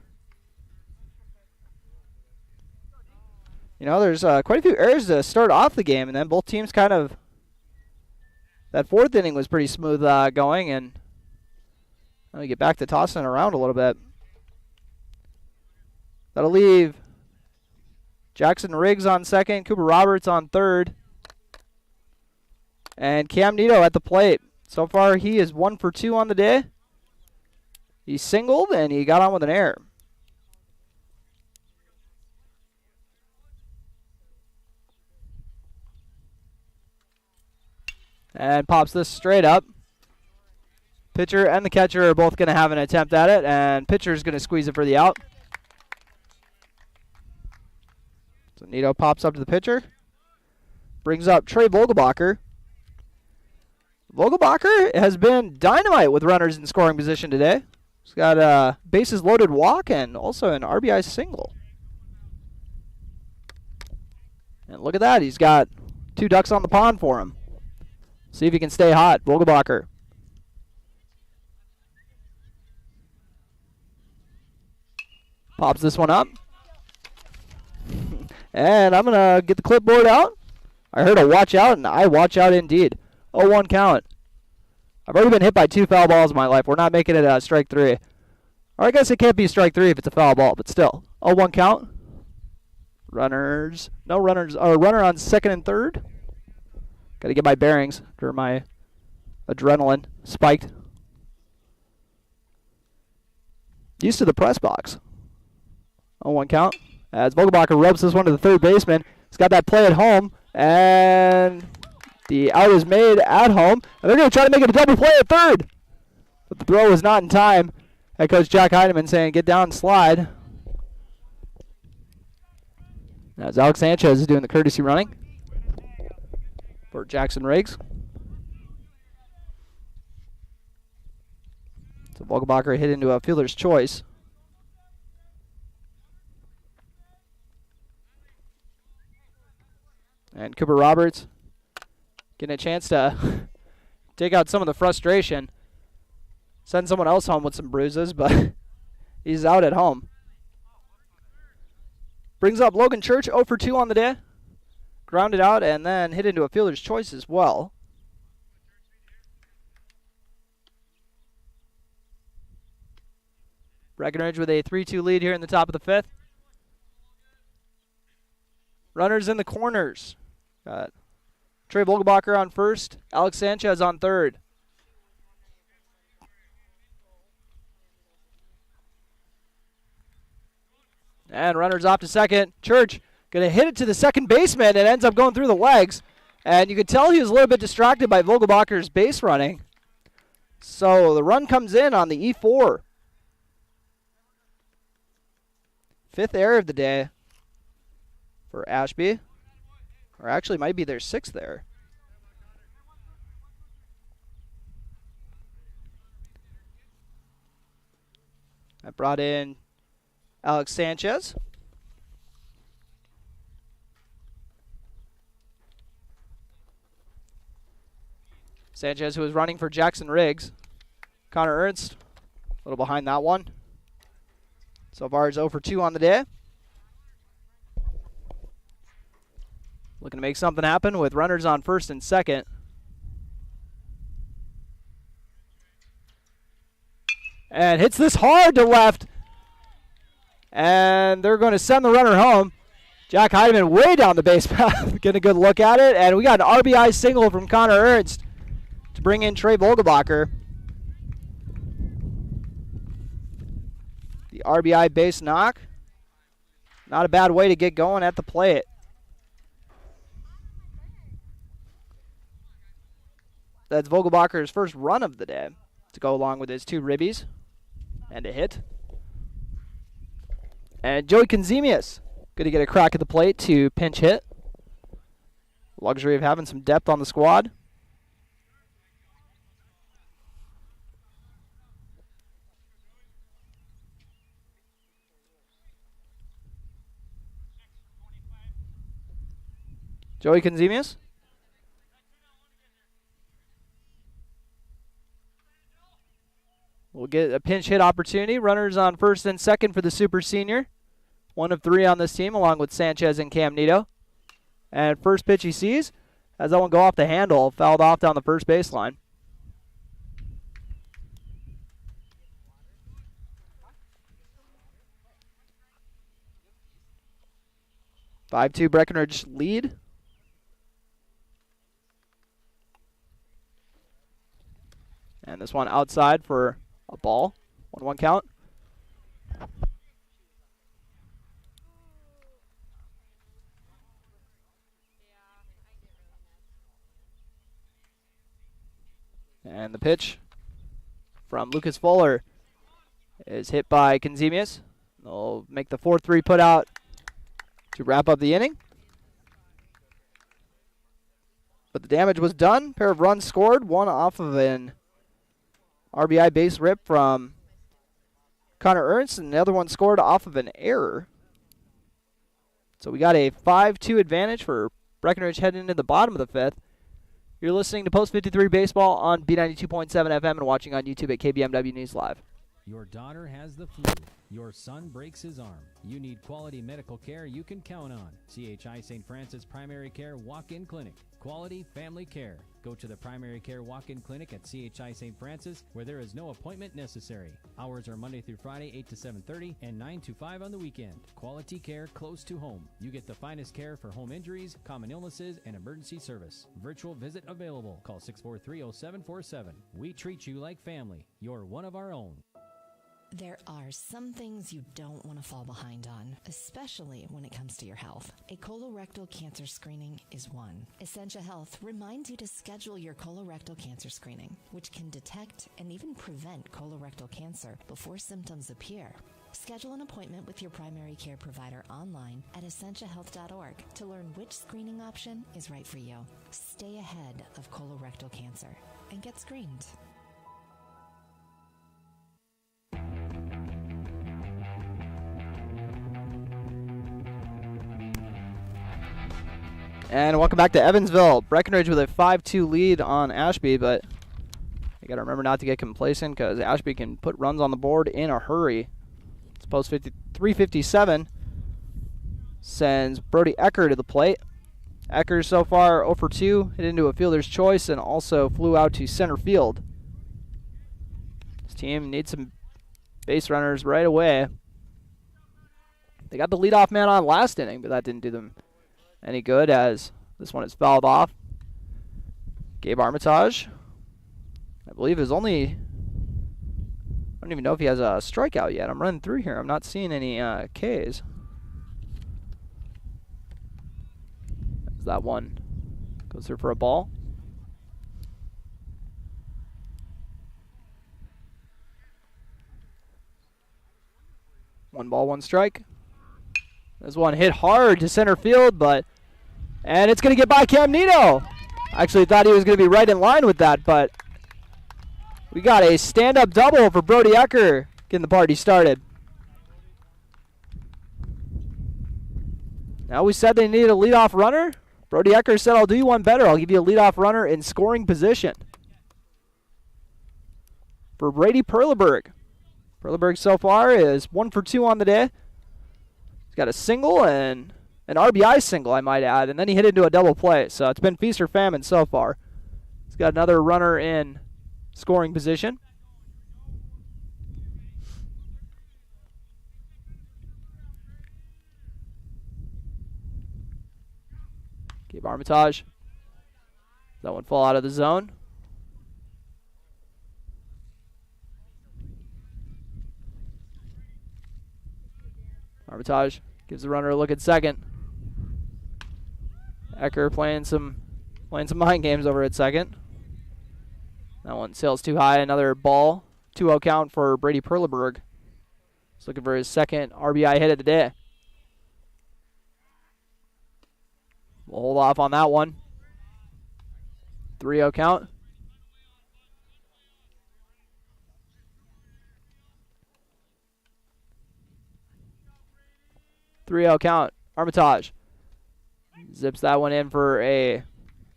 You know, there's quite a few errors to start off the game, and then both teams kind of... That 4th inning was pretty smooth going, and we get back to tossing it around a little bit. That'll leave Jackson Riggs on second, Cooper Roberts on third, and Cam Nito at the plate. So far, he is 1 for 2 on the day. He singled, and he got on with an error. And pops this straight up. Pitcher and the catcher are both going to have an attempt at it, and pitcher's going to squeeze it for the out. So Nito pops up to the pitcher. Brings up Trey Vogelbacher. Vogelbacher has been dynamite with runners in scoring position today. He's got a bases loaded walk and also an RBI single. And look at that. He's got 2 ducks on the pond for him. See if he can stay hot. Vogelbacher. Pops this one up. And I'm going to get the clipboard out. I heard a watch out, and I watch out indeed. 0-1 count. I've already been hit by 2 foul balls in my life. We're not making it a strike 3. Or I guess it can't be strike 3 if it's a foul ball, but still. 0-1 count. Runners. No runners. Runner on second and third. Got to get my bearings after my adrenaline spiked. Used to the press box. 0-1 count. As Vogelbacher rubs this one to the third baseman. He's got that play at home. And the out is made at home. And they're going to try to make it a double play at third. But the throw was not in time. Head coach Jack Heidemann saying, get down and slide. As Alex Sanchez is doing the courtesy running for Jackson Riggs. So Vogelbacher hit into a fielder's choice. And Cooper Roberts getting a chance to take out some of the frustration. Send someone else home with some bruises, but he's out at home. Brings up Logan Church, 0 for 2 on the day. Grounded out and then hit into a fielder's choice as well. Breckenridge with a 3-2 lead here in the top of the 5th. Runners in the corners. Got Trey Vogelbacher on first, Alex Sanchez on third. And runners off to second. Church going to hit it to the second baseman and ends up going through the legs. And you could tell he was a little bit distracted by Vogelbacher's base running. So the run comes in on the E4. 5th error of the day for Ashby. Or actually might be their 6th there. I brought in Alex Sanchez. Sanchez, who was running for Jackson Riggs. Connor Ernst, a little behind that one. So far, it's 0 for 2 on the day. Looking to make something happen with runners on first and second. And hits this hard to left. And they're going to send the runner home. Jack Heidemann way down the base path. Getting a good look at it. And we got an RBI single from Connor Ernst to bring in Trey Vogelbacher. The RBI base knock. Not a bad way to get going at the plate. That's Vogelbacher's first run of the day to go along with his 2 ribbies and a hit. And Joey Konzemius going to get a crack at the plate to pinch hit. Luxury of having some depth on the squad. Joey Konzemius. We'll get a pinch hit opportunity. Runners on first and second for the super senior. 1 of 3 on this team, along with Sanchez and Cam Nito. And first pitch he sees, as that one go off the handle, fouled off down the first baseline. 5-2 Breckenridge lead. And this one outside for a ball. 1-1 count. And the pitch from Lucas Fuller is hit by Conzemius. They'll make the 4-3 put out to wrap up the inning. But the damage was done. Pair of runs scored. One off of an RBI base rip from Connor Ernst, and the other one scored off of an error. So we got a 5-2 advantage for Breckenridge heading into the bottom of the fifth. You're listening to Post 53 Baseball on B92.7 FM and watching on YouTube at KBMW News Live. Your daughter has the flu. Your son breaks his arm. You need quality medical care you can count on. CHI St. Francis Primary Care Walk-In Clinic. Quality family care. Go to the Primary Care Walk-In Clinic at CHI St. Francis, where there is no appointment necessary. Hours are Monday through Friday, 8 to 7:30 and 9 to 5 on the weekend. Quality care close to home. You get the finest care for home injuries, common illnesses, and emergency service. Virtual visit available. Call 643-0747. We treat you like family. You're one of our own. There are some things you don't want to fall behind on, especially when it comes to your health. A colorectal cancer screening is one. Essentia Health reminds you to schedule your colorectal cancer screening, which can detect and even prevent colorectal cancer before symptoms appear. Schedule an appointment with your primary care provider online at essentiahealth.org to learn which screening option is right for you. Stay ahead of colorectal cancer and get screened. And welcome back to Evansville. Breckenridge with a 5-2 lead on Ashby, but you got to remember not to get complacent because Ashby can put runs on the board in a hurry. It's post 357 sends Brody Ecker to the plate. Ecker so far 0 for 2, hit into a fielder's choice and also flew out to center field. This team needs some base runners right away. They got the leadoff man on last inning, but that didn't do them any good as this one is fouled off. Gabe Armitage, I believe, is only, I don't even know if he has a strikeout yet. I'm running through here. I'm not seeing any Ks. As that one goes through for a ball. One ball, one strike. This one hit hard to center field, and it's going to get by Cam Nito. Actually thought he was going to be right in line with that, but we got a stand-up double for Brody Ecker getting the party started. Now we said they needed a leadoff runner. Brody Ecker said, I'll do you one better. I'll give you a leadoff runner in scoring position for Brady Perleberg. Perleberg so far is 1 for 2 on the day. He's got a single and an RBI single, I might add, and then he hit into a double play. So it's been feast or famine so far. He's got another runner in scoring position. Gabe Armitage. That one fall out of the zone. Armitage gives the runner a look at second. Ecker playing some mind games over at second. That one sails too high. Another ball. 2-0 count for Brady Perleberg. He's looking for his second RBI hit of the day. We'll hold off on that one. 3-0 count. Count. Armitage zips that one in for a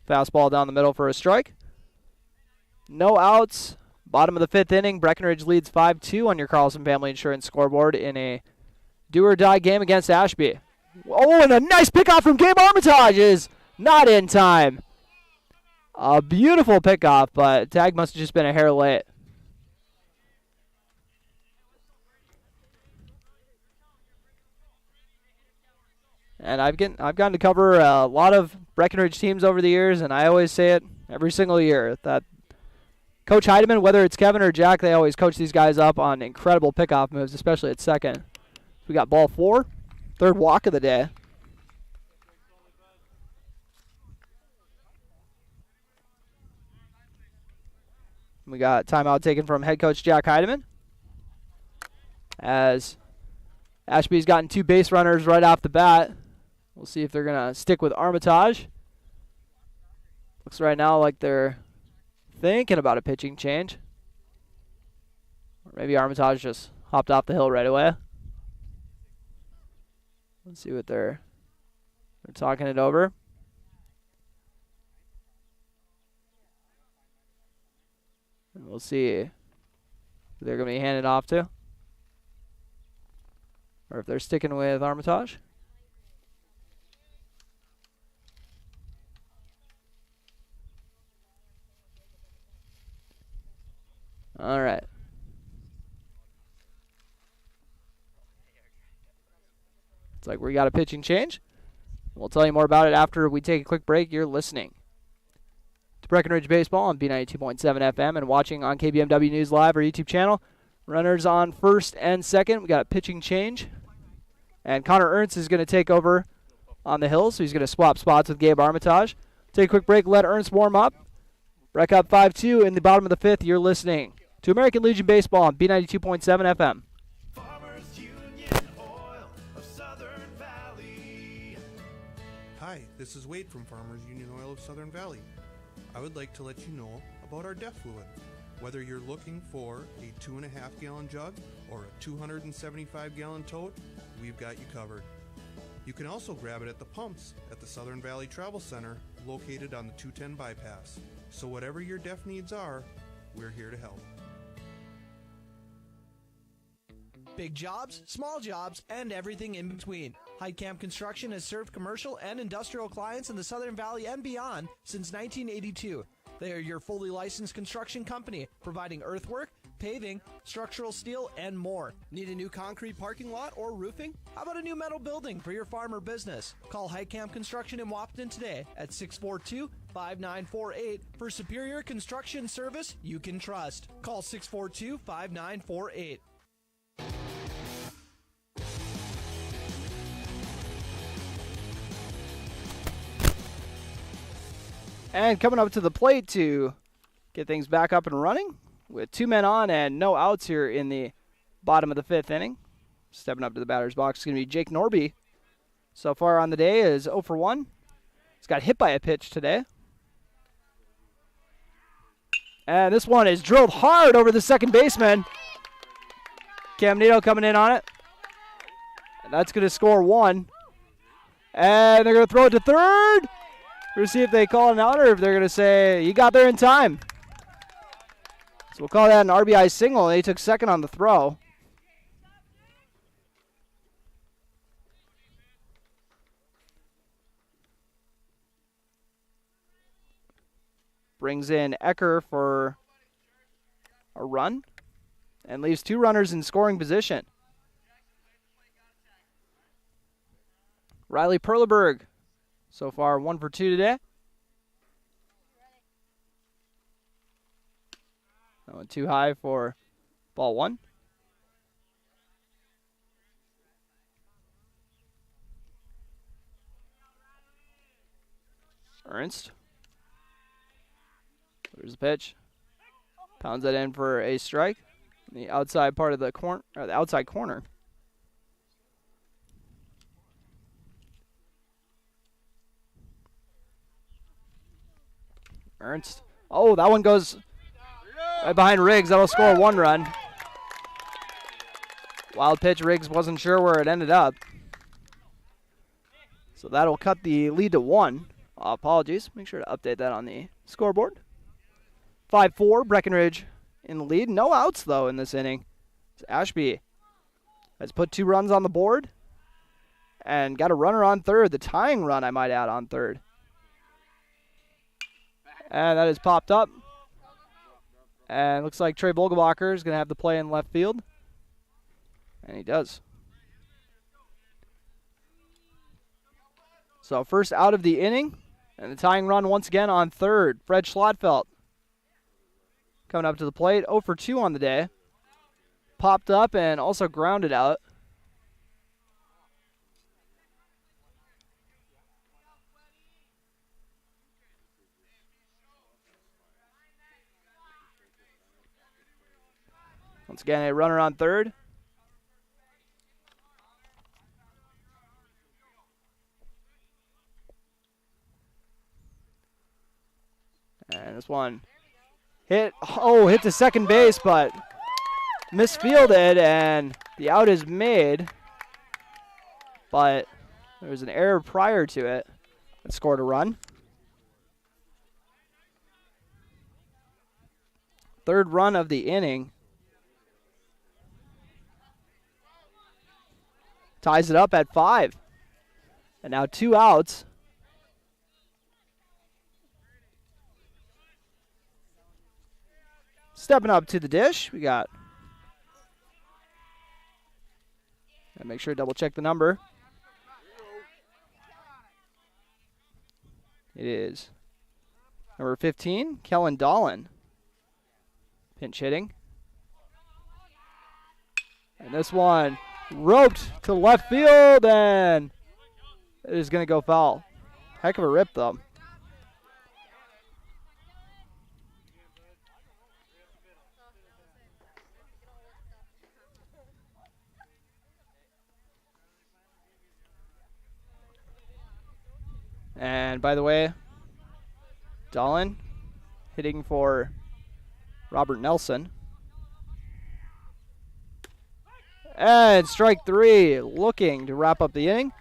fastball down the middle for a strike. No outs. Bottom of the fifth inning. Breckenridge leads 5-2 on your Carlson Family Insurance scoreboard in a do-or-die game against Ashby. Oh, and a nice pickoff from Gabe Armitage is not in time. A beautiful pickoff, but tag must have just been a hair late. And I've gotten to cover a lot of Breckenridge teams over the years, and I always say it every single year that Coach Heidemann, whether it's Kevin or Jack, they always coach these guys up on incredible pickoff moves, especially at second. We got ball 4, third walk of the day. We got timeout taken from head coach Jack Heidemann, as Ashby's gotten 2 base runners right off the bat. We'll see if they're going to stick with Armitage. Looks right now like they're thinking about a pitching change. Or maybe Armitage just hopped off the hill right away. Let's see what they're talking it over. And we'll see who they're going to be handing off to, or if they're sticking with Armitage. All right. It's like we got a pitching change. We'll tell you more about it after we take a quick break. You're listening to Breckenridge Baseball on B92.7 FM and watching on KBMW News Live, our YouTube channel. Runners on first and second. We got a pitching change. And Connor Ernst is going to take over on the hill, so he's going to swap spots with Gabe Armitage. Take a quick break, let Ernst warm up. Break up 5-2 in the bottom of the 5th. You're listening to American Legion Baseball on B92.7 FM. Hi, this is Wade from Farmers Union Oil of Southern Valley. I would like to let you know about our DEF fluid. Whether you're looking for a 2.5 gallon jug or a 275 gallon tote, we've got you covered. You can also grab it at the pumps at the Southern Valley Travel Center located on the 210 bypass. So whatever your DEF needs are, we're here to help. Big jobs, small jobs, and everything in between. Heidkamp Construction has served commercial and industrial clients in the Southern Valley and beyond since 1982. They are your fully licensed construction company, providing earthwork, paving, structural steel, and more. Need a new concrete parking lot or roofing? How about a new metal building for your farm or business? Call Heidkamp Construction in Wahpeton today at 642-5948 for superior construction service you can trust. Call 642-5948. And coming up to the plate to get things back up and running with 2 men on and no outs here in the bottom of the 5th inning. Stepping up to the batter's box is going to be Jake Norby. So far on the day is 0 for 1. He's got hit by a pitch today. And this one is drilled hard over the second baseman. Cam Nito coming in on it. And that's going to score 1. And they're going to throw it to third. We're going to see if they call an out or if they're going to say, you got there in time. So we'll call that an RBI single. They took second on the throw. Brings in Ecker for a run and leaves 2 runners in scoring position. Riley Perleberg, so far 1 for 2 today. That one too high for ball 1. Ernst. There's the pitch. Pounds that in for a strike. The outside part of the corner, or the outside corner. Ernst. Oh, that one goes right behind Riggs. That'll score 1 run. Wild pitch. Riggs wasn't sure where it ended up. So that'll cut the lead to 1. Apologies. Make sure to update that on the scoreboard. 5-4, Breckenridge in the lead. No outs, though, in this inning. Ashby has put 2 runs on the board and got a runner on third. The tying run, I might add, on third. And that is popped up. And looks like Trey Vogelbacher is going to have the play in left field. And he does. So first out of the inning, and the tying run once again on third. Fred Schlotfeld coming up to the plate, 0 for 2 on the day. Popped up and also grounded out. Once again, a runner on third. And this one hit to second base, but misfielded, and the out is made. But there was an error prior to it that scored a run. Third run of the inning. Ties it up at 5. And now 2 outs. Stepping up to the dish, we got. Gotta make sure to double check the number. It is number 15, Kellen Dolan. Pinch hitting. And this one roped to left field, and it is going to go foul. Heck of a rip, though. And by the way, Dolan hitting for Robert Nelson. And strike 3, looking to wrap up the inning.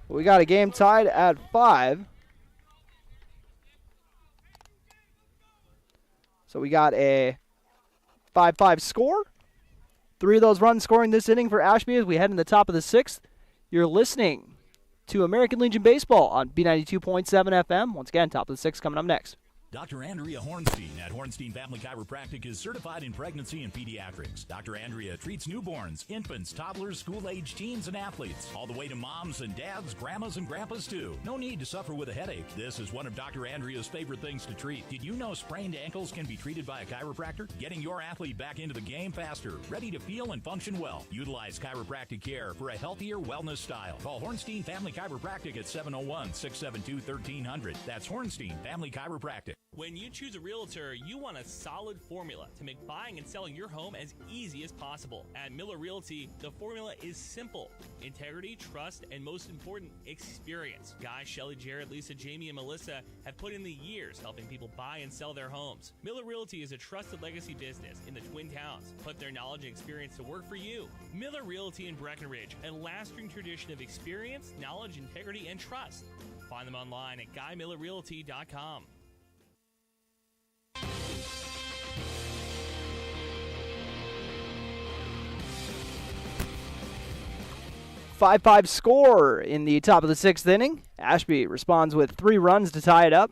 We got a game tied at 5. So we got a 5-5 score. 3 of those runs scoring this inning for Ashby as we head in the top of the 6th. You're listening to American Legion Baseball on B92.7 FM. Once again, top of the 6th coming up next. Dr. Andrea Hornstein at Hornstein Family Chiropractic is certified in pregnancy and pediatrics. Dr. Andrea treats newborns, infants, toddlers, school-age teens, and athletes, all the way to moms and dads, grandmas and grandpas too. No need to suffer with a headache. This is one of Dr. Andrea's favorite things to treat. Did you know sprained ankles can be treated by a chiropractor? Getting your athlete back into the game faster, ready to feel and function well. Utilize chiropractic care for a healthier wellness style. Call Hornstein Family Chiropractic at 701-672-1300. That's Hornstein Family Chiropractic. When you choose a realtor, you want a solid formula to make buying and selling your home as easy as possible. At Miller Realty, the formula is simple: integrity, trust, and most important, experience. Guy, Shelley, Jared, Lisa, Jamie, and Melissa have put in the years helping people buy and sell their homes. Miller Realty is a trusted legacy business in the Twin Towns. Put their knowledge and experience to work for you. Miller Realty in Breckenridge, a lasting tradition of experience, knowledge, integrity, and trust. Find them online at GuyMillerRealty.com. 5-5 score in the top of the 6th inning. Ashby responds with 3 runs to tie it up.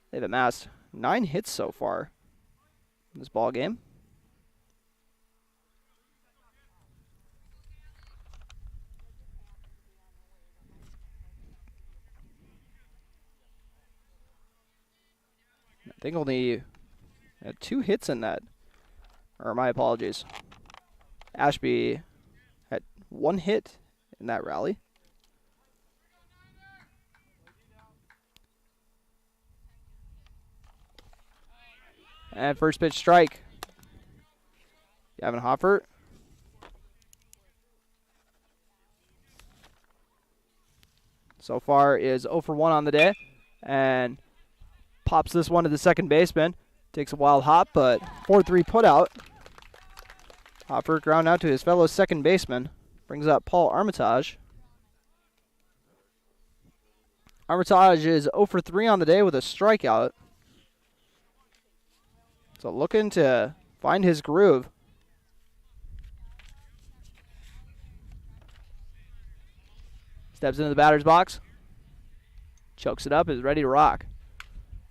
They've amassed 9 hits so far in this ball game. I think only had 2 hits in that. Or my apologies. Ashby had 1 hit in that rally. And first pitch strike. Gavin Hoffert. So far is 0 for 1 on the day. And pops this one to the second baseman. Takes a wild hop, but 4-3 put out. Hoffert ground out to his fellow second baseman. Brings up Paul Armitage. Armitage is 0 for 3 on the day with a strikeout. So looking to find his groove. Steps into the batter's box. Chokes it up, is ready to rock.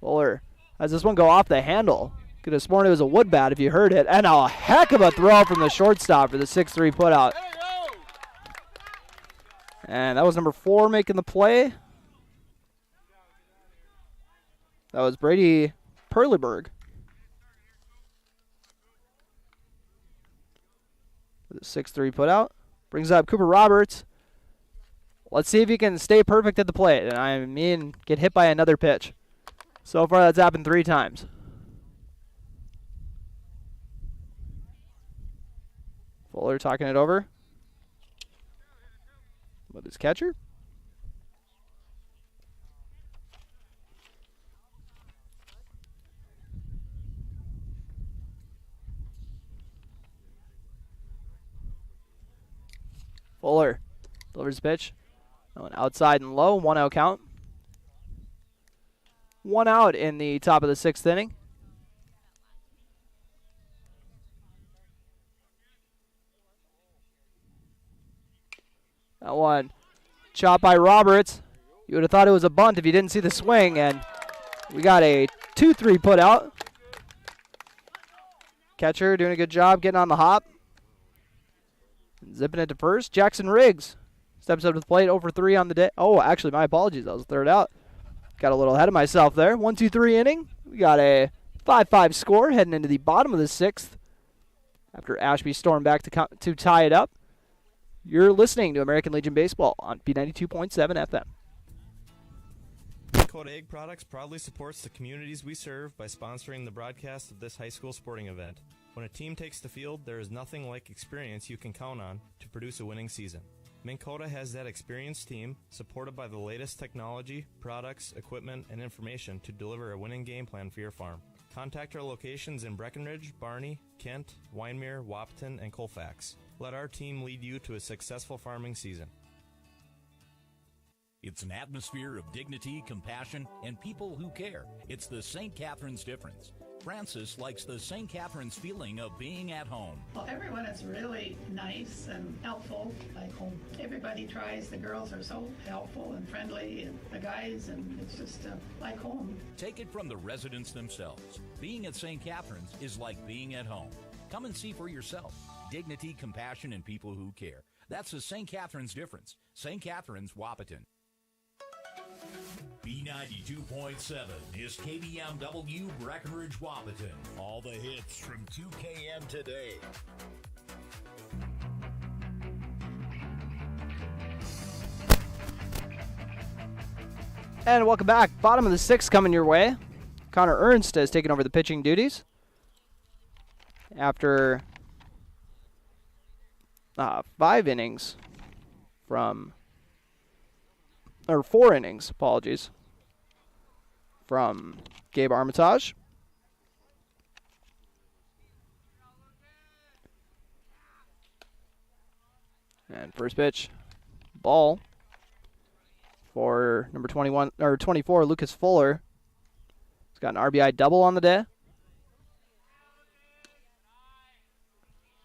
Bowler has this one go off the handle. Could have sworn it was a wood bat if you heard it. And a heck of a throw from the shortstop for the 6-3 putout. And that was number 4 making the play. That was Brady Perleberg. With a 6-3 put out. Brings up Cooper Roberts. Let's see if he can stay perfect at the plate. And I mean, get hit by another pitch. So far, that's happened 3 times. Fuller talking it over with his catcher. Fuller delivers the pitch. Going outside and low, 1-0 count. 1 out in the top of the 6th inning. That one chopped by Roberts. You would have thought it was a bunt if you didn't see the swing, and we got a 2-3 put out. Catcher doing a good job getting on the hop. Zipping it to first. Jackson Riggs steps up to the plate, over 3 on the day. Oh, actually, my apologies. That was 3rd out. Got a little ahead of myself there. 1-2-3 inning. We got a 5-5 score heading into the bottom of the 6th after Ashby stormed back to tie it up. You're listening to American Legion Baseball on B92.7 FM. Dakota Egg Products proudly supports the communities we serve by sponsoring the broadcast of this high school sporting event. When a team takes the field, there is nothing like experience you can count on to produce a winning season. Minn Kota has that experienced team, supported by the latest technology, products, equipment, and information to deliver a winning game plan for your farm. Contact our locations in Breckenridge, Barney, Kent, Wyndmere, Wahpeton, and Colfax. Let our team lead you to a successful farming season. It's an atmosphere of dignity, compassion, and people who care. It's the St. Catherine's difference. Francis likes the St. Catherine's feeling of being at home. Well, everyone is really nice and helpful, like home. Everybody tries. The girls are so helpful and friendly, and the guys, and it's just like home. Take it from the residents themselves. Being at St. Catherine's is like being at home. Come and see for yourself. Dignity, compassion, and people who care. That's the St. Catherine's difference. St. Catherine's, Wahpeton. B92.7 is KBMW Breckenridge, Wahpeton. All the hits from 2KM today. And welcome back. Bottom of the 6th coming your way. Connor Ernst has taken over the pitching duties after 4 innings, apologies, from Gabe Armitage. And first pitch, ball for number 24, Lucas Fuller. He's got an RBI double on the day.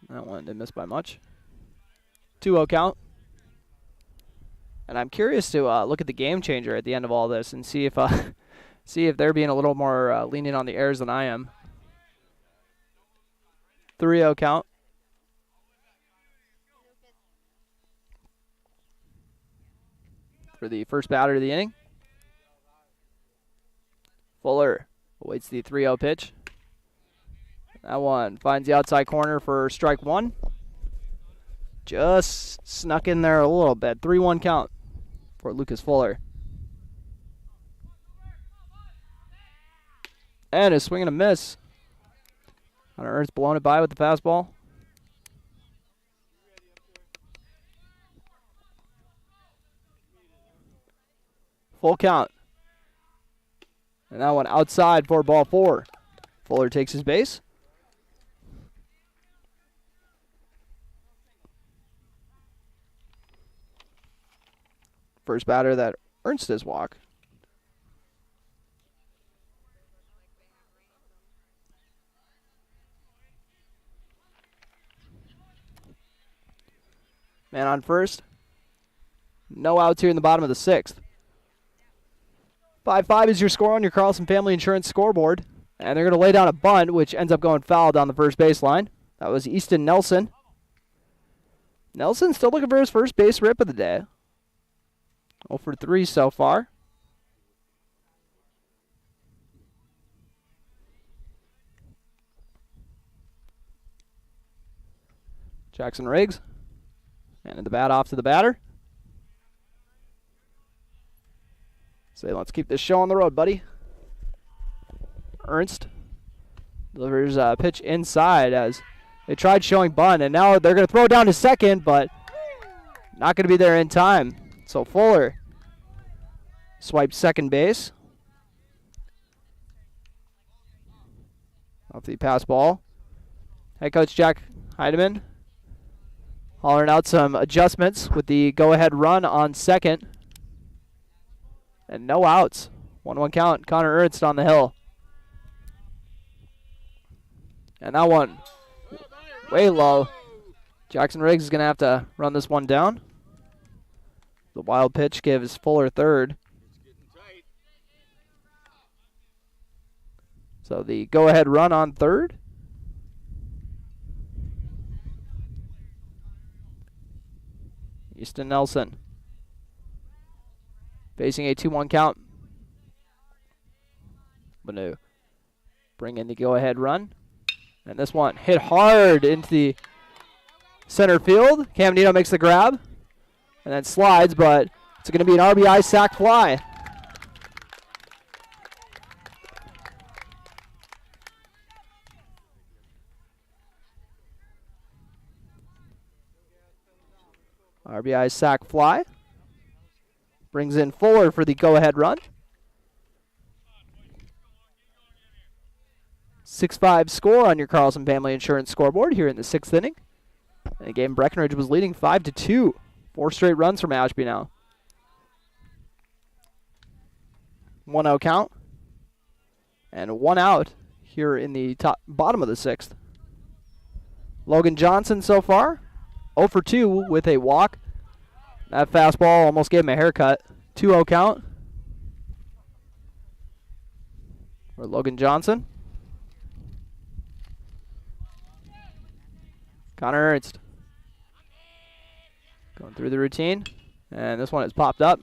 That one didn't miss by much. 2-0 count. And I'm curious to look at the game changer at the end of all this and see if they're being a little more lenient on the errors than I am. 3-0 count. For the first batter of the inning. Fuller awaits the 3-0 pitch. That one finds the outside corner for strike 1. Just snuck in there a little bit. 3-1 count for Lucas Fuller. And a swing and a miss. Hunter Ernst blown it by with the fastball. Full count. And that one outside for ball 4. Fuller takes his base. First batter that Ernst his walk. Man on first. No outs here in the bottom of the 6th. 5-5 is your score on your Carlson Family Insurance scoreboard. And they're going to lay down a bunt, which ends up going foul down the first baseline. That was Easton Nelson. Nelson still looking for his first base rip of the day. 0 for 3 so far. Jackson Riggs. And the bat off to the batter. Say, let's keep this show on the road, buddy. Ernst delivers a pitch inside as they tried showing bunt, and now they're going to throw down to second, but not going to be there in time. So Fuller swipes second base. Off the pass ball. Head coach Jack Heidemann hollering out some adjustments with the go-ahead run on second. And no outs. 1-1 count. Connor Ernst on the hill. And that one way low. Jackson Riggs is going to have to run this one down. The wild pitch gives Fuller third. So the go-ahead run on third. Easton Nelson facing a 2-1 count. Manu bring in the go-ahead run. And this one hit hard into the center field. Cam Nino makes the grab and then slides, but it's going to be an RBI sac fly. RBI sac fly. Brings in Fuller for the go-ahead run. 6-5 score on your Carlson Family Insurance scoreboard here in the 6th inning. And the game Breckenridge was leading 5-2. 4 straight runs from Ashby now. 1-0 count. And 1 out here in the bottom of the 6th. Logan Johnson so far 0 for 2 with a walk. That fastball almost gave him a haircut. 2-0 count for Logan Johnson. Connor Ernst going through the routine. And this one has popped up.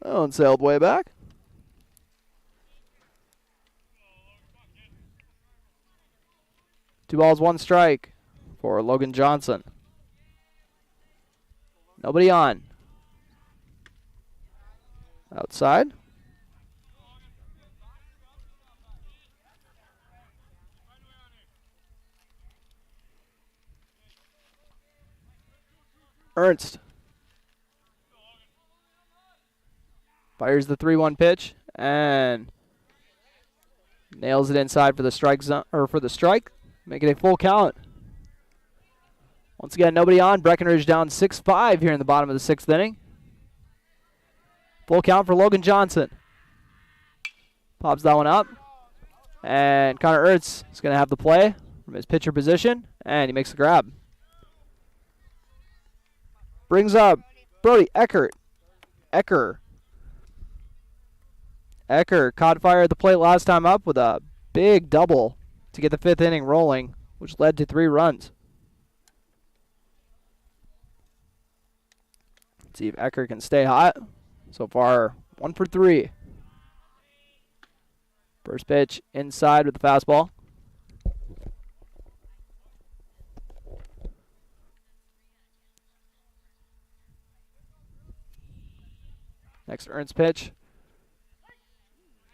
Oh, and sailed way back. Two balls, 1 strike for Logan Johnson. Nobody on. Outside. Ernst fires the 3-1 pitch and nails it inside for the strike zone, or for the strike, making a full count. Once again, nobody on. Breckenridge down 6-5 here in the bottom of the 6th inning. Full count for Logan Johnson. Pops that one up. And Connor Ernst is going to have the play from his pitcher position, and he makes the grab. Brings up Brody Eckert. Ecker caught fire at the plate last time up with a big double to get the 5th inning rolling, which led to 3 runs. Let's see if Ecker can stay hot. So far, 1 for 3. First pitch inside with the fastball. Next Ernst pitch.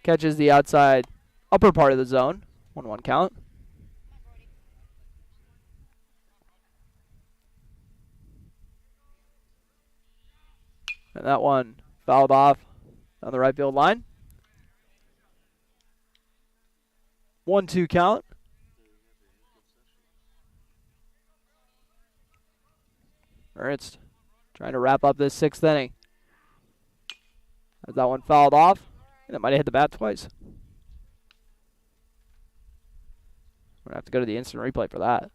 Catches the outside upper part of the zone. 1-1 count. And that one fouled off on the right field line. 1-2 count. Ernst trying to wrap up this 6th inning. As that one fouled off, and it might have hit the bat twice. We're going to have to go to the instant replay for that.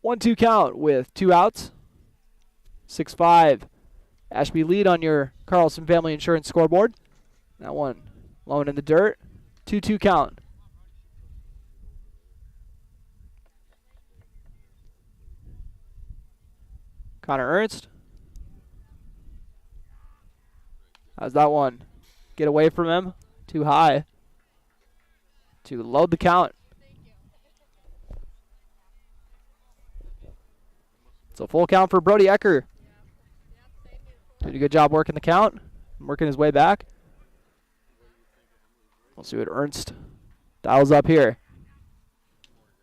1-2 count with 2 outs. 6-5. Ashby lead on your Carlson Family Insurance scoreboard. That one low in the dirt. 2-2 count. Connor Ernst. How's that one? Get away from him. Too high. To load the count. It's a full count for Brody Ecker. Did a good job working the count. Working his way back. We'll see what Ernst dials up here.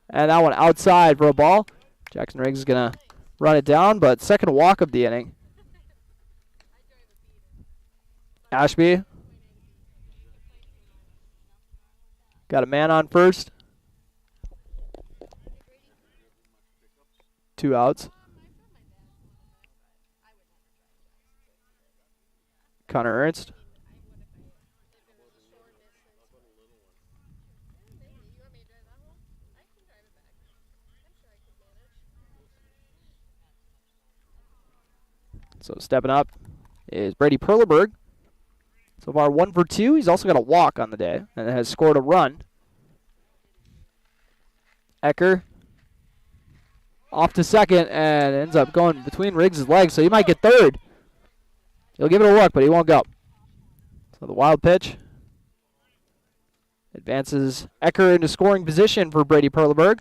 And that one outside for a ball. Jackson Riggs is going to run it down, but second walk of the inning. Ashby. Got a man on first. 2 outs. Connor Ernst. So stepping up is Brady Perleberg. So far 1 for 2. He's also got a walk on the day and has scored a run. Ecker off to second and ends up going between Riggs' legs, so he might get third. He'll give it a look, but he won't go. So the wild pitch advances Ecker into scoring position for Brady Perleberg.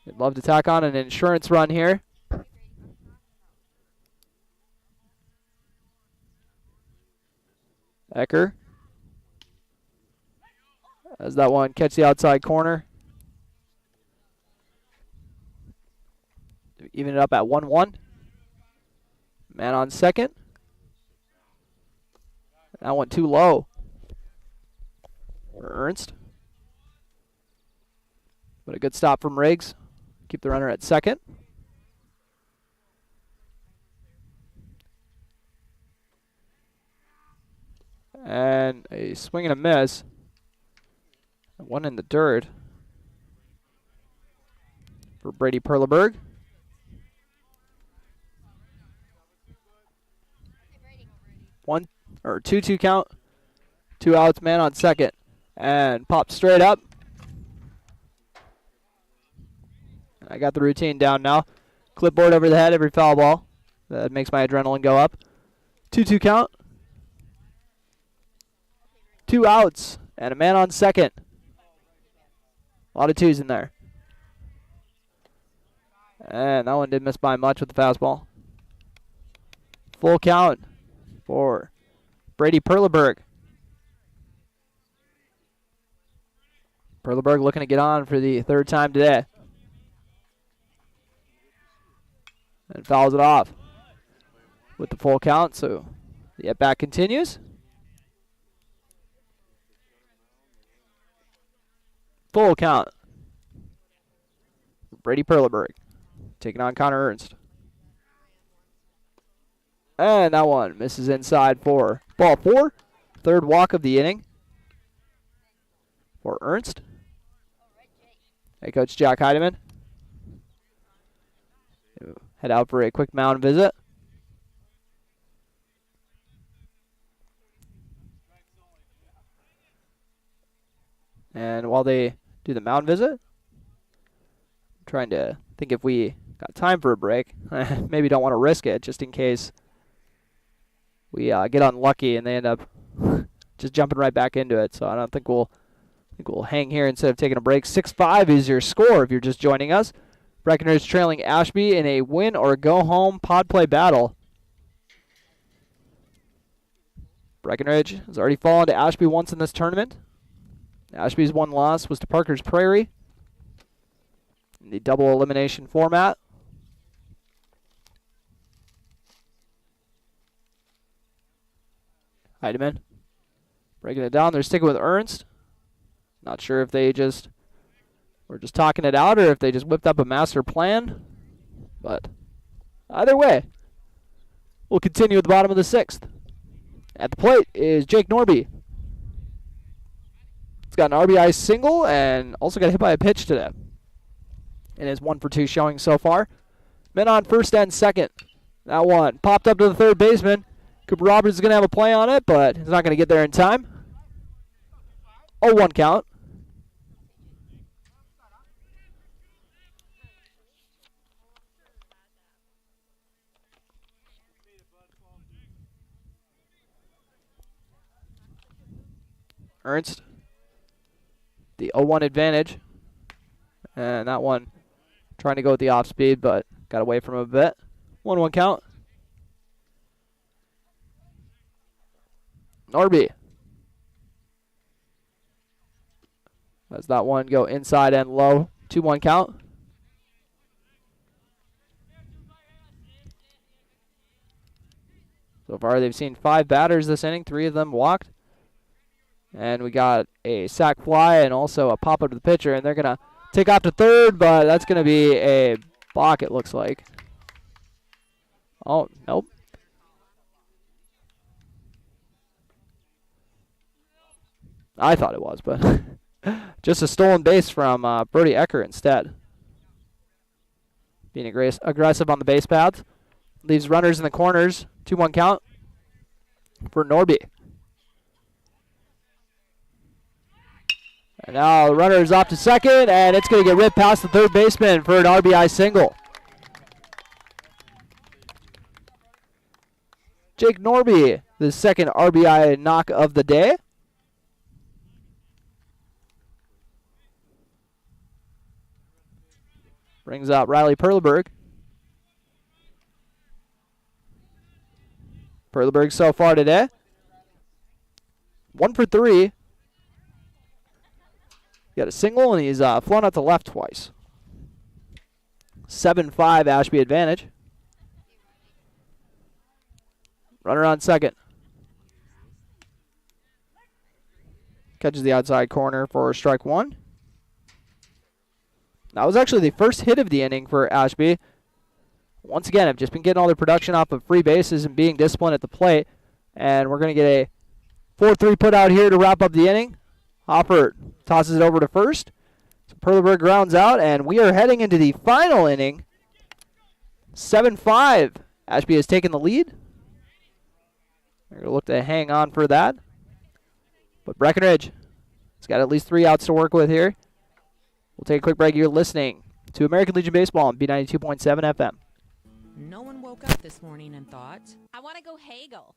They'd love to tack on an insurance run here. Ecker. As that one catch the outside corner. Even it up at 1-1. Man on second. That one too low for Ernst. But a good stop from Riggs. Keep the runner at second. And a swing and a miss. One in the dirt for Brady Perleberg. One or 2-2 count. 2 outs, man on second. And pops straight up. I got the routine down now. Clipboard over the head every foul ball. That makes my adrenaline go up. 2-2 count. 2 outs and a man on second. A lot of 2s in there. And that one didn't miss by much with the fastball. Full count for Brady Perleberg. Perleberg looking to get on for the 3rd time today. And fouls it off with the full count, so the at-bat continues. Full count. Brady Perleberg taking on Connor Ernst. And that one misses inside for ball 4. 3rd walk of the inning for Ernst. Hey, Coach Jack Heidemann. Head out for a quick mound visit. And while they do the mound visit, I'm trying to think if we got time for a break. Maybe don't want to risk it just in case we get unlucky and they end up just jumping right back into it. So I don't think we'll hang here instead of taking a break. 6-5 is your score if you're just joining us. Breckenridge trailing Ashby in a win or go home pod play battle. Breckenridge has already fallen to Ashby once in this tournament. Ashby's one loss was to Parker's Prairie in the double elimination format. Heidemann breaking it down. They're sticking with Ernst. Not sure if they just were just talking it out or if they just whipped up a master plan. But either way, we'll continue at the bottom of the 6th. At the plate is Jake Norby. He's got an RBI single and also got hit by a pitch today. And his 1 for 2 showing so far. Men on first and second. That one popped up to the 3rd baseman. Cooper Roberts is going to have a play on it, but he's not going to get there in time. 0-1 count. Ernst. The 0-1 advantage. And that one trying to go with the off speed, but got away from him a bit. 1-1 count. Norby. Does that one go inside and low? 2-1 count. So far, they've seen 5 batters this inning. 3 of them walked. And we got a sac fly and also a pop up to the pitcher. And they're going to take off to third, but that's going to be a balk, it looks like. Oh, nope. I thought it was, but just a stolen base from Brody Ecker instead. Being aggressive on the base paths. Leaves runners in the corners. 2-1 count for Norby. And now the runner is off to second, and it's going to get ripped past the third baseman for an RBI single. Jake Norby, the second RBI knock of the day. Brings out Riley Perleberg. Perleberg so far today. 1 for 3. Got a single, and he's flown out to left twice. 7-5 Ashby advantage. Runner on second. Catches the outside corner for strike 1. That was actually the first hit of the inning for Ashby. Once again, I've just been getting all their production off of free bases and being disciplined at the plate. And we're going to get a 4-3 put out here to wrap up the inning. Hopper tosses it over to first. So Perleberg grounds out, and we are heading into the final inning. 7-5. Ashby has taken the lead. They're going to look to hang on for that. But Breckenridge has got at least 3 outs to work with here. We'll take a quick break. You're listening to American Legion Baseball on B92.7 FM. No one woke up this morning and thought, I want to go Hagel.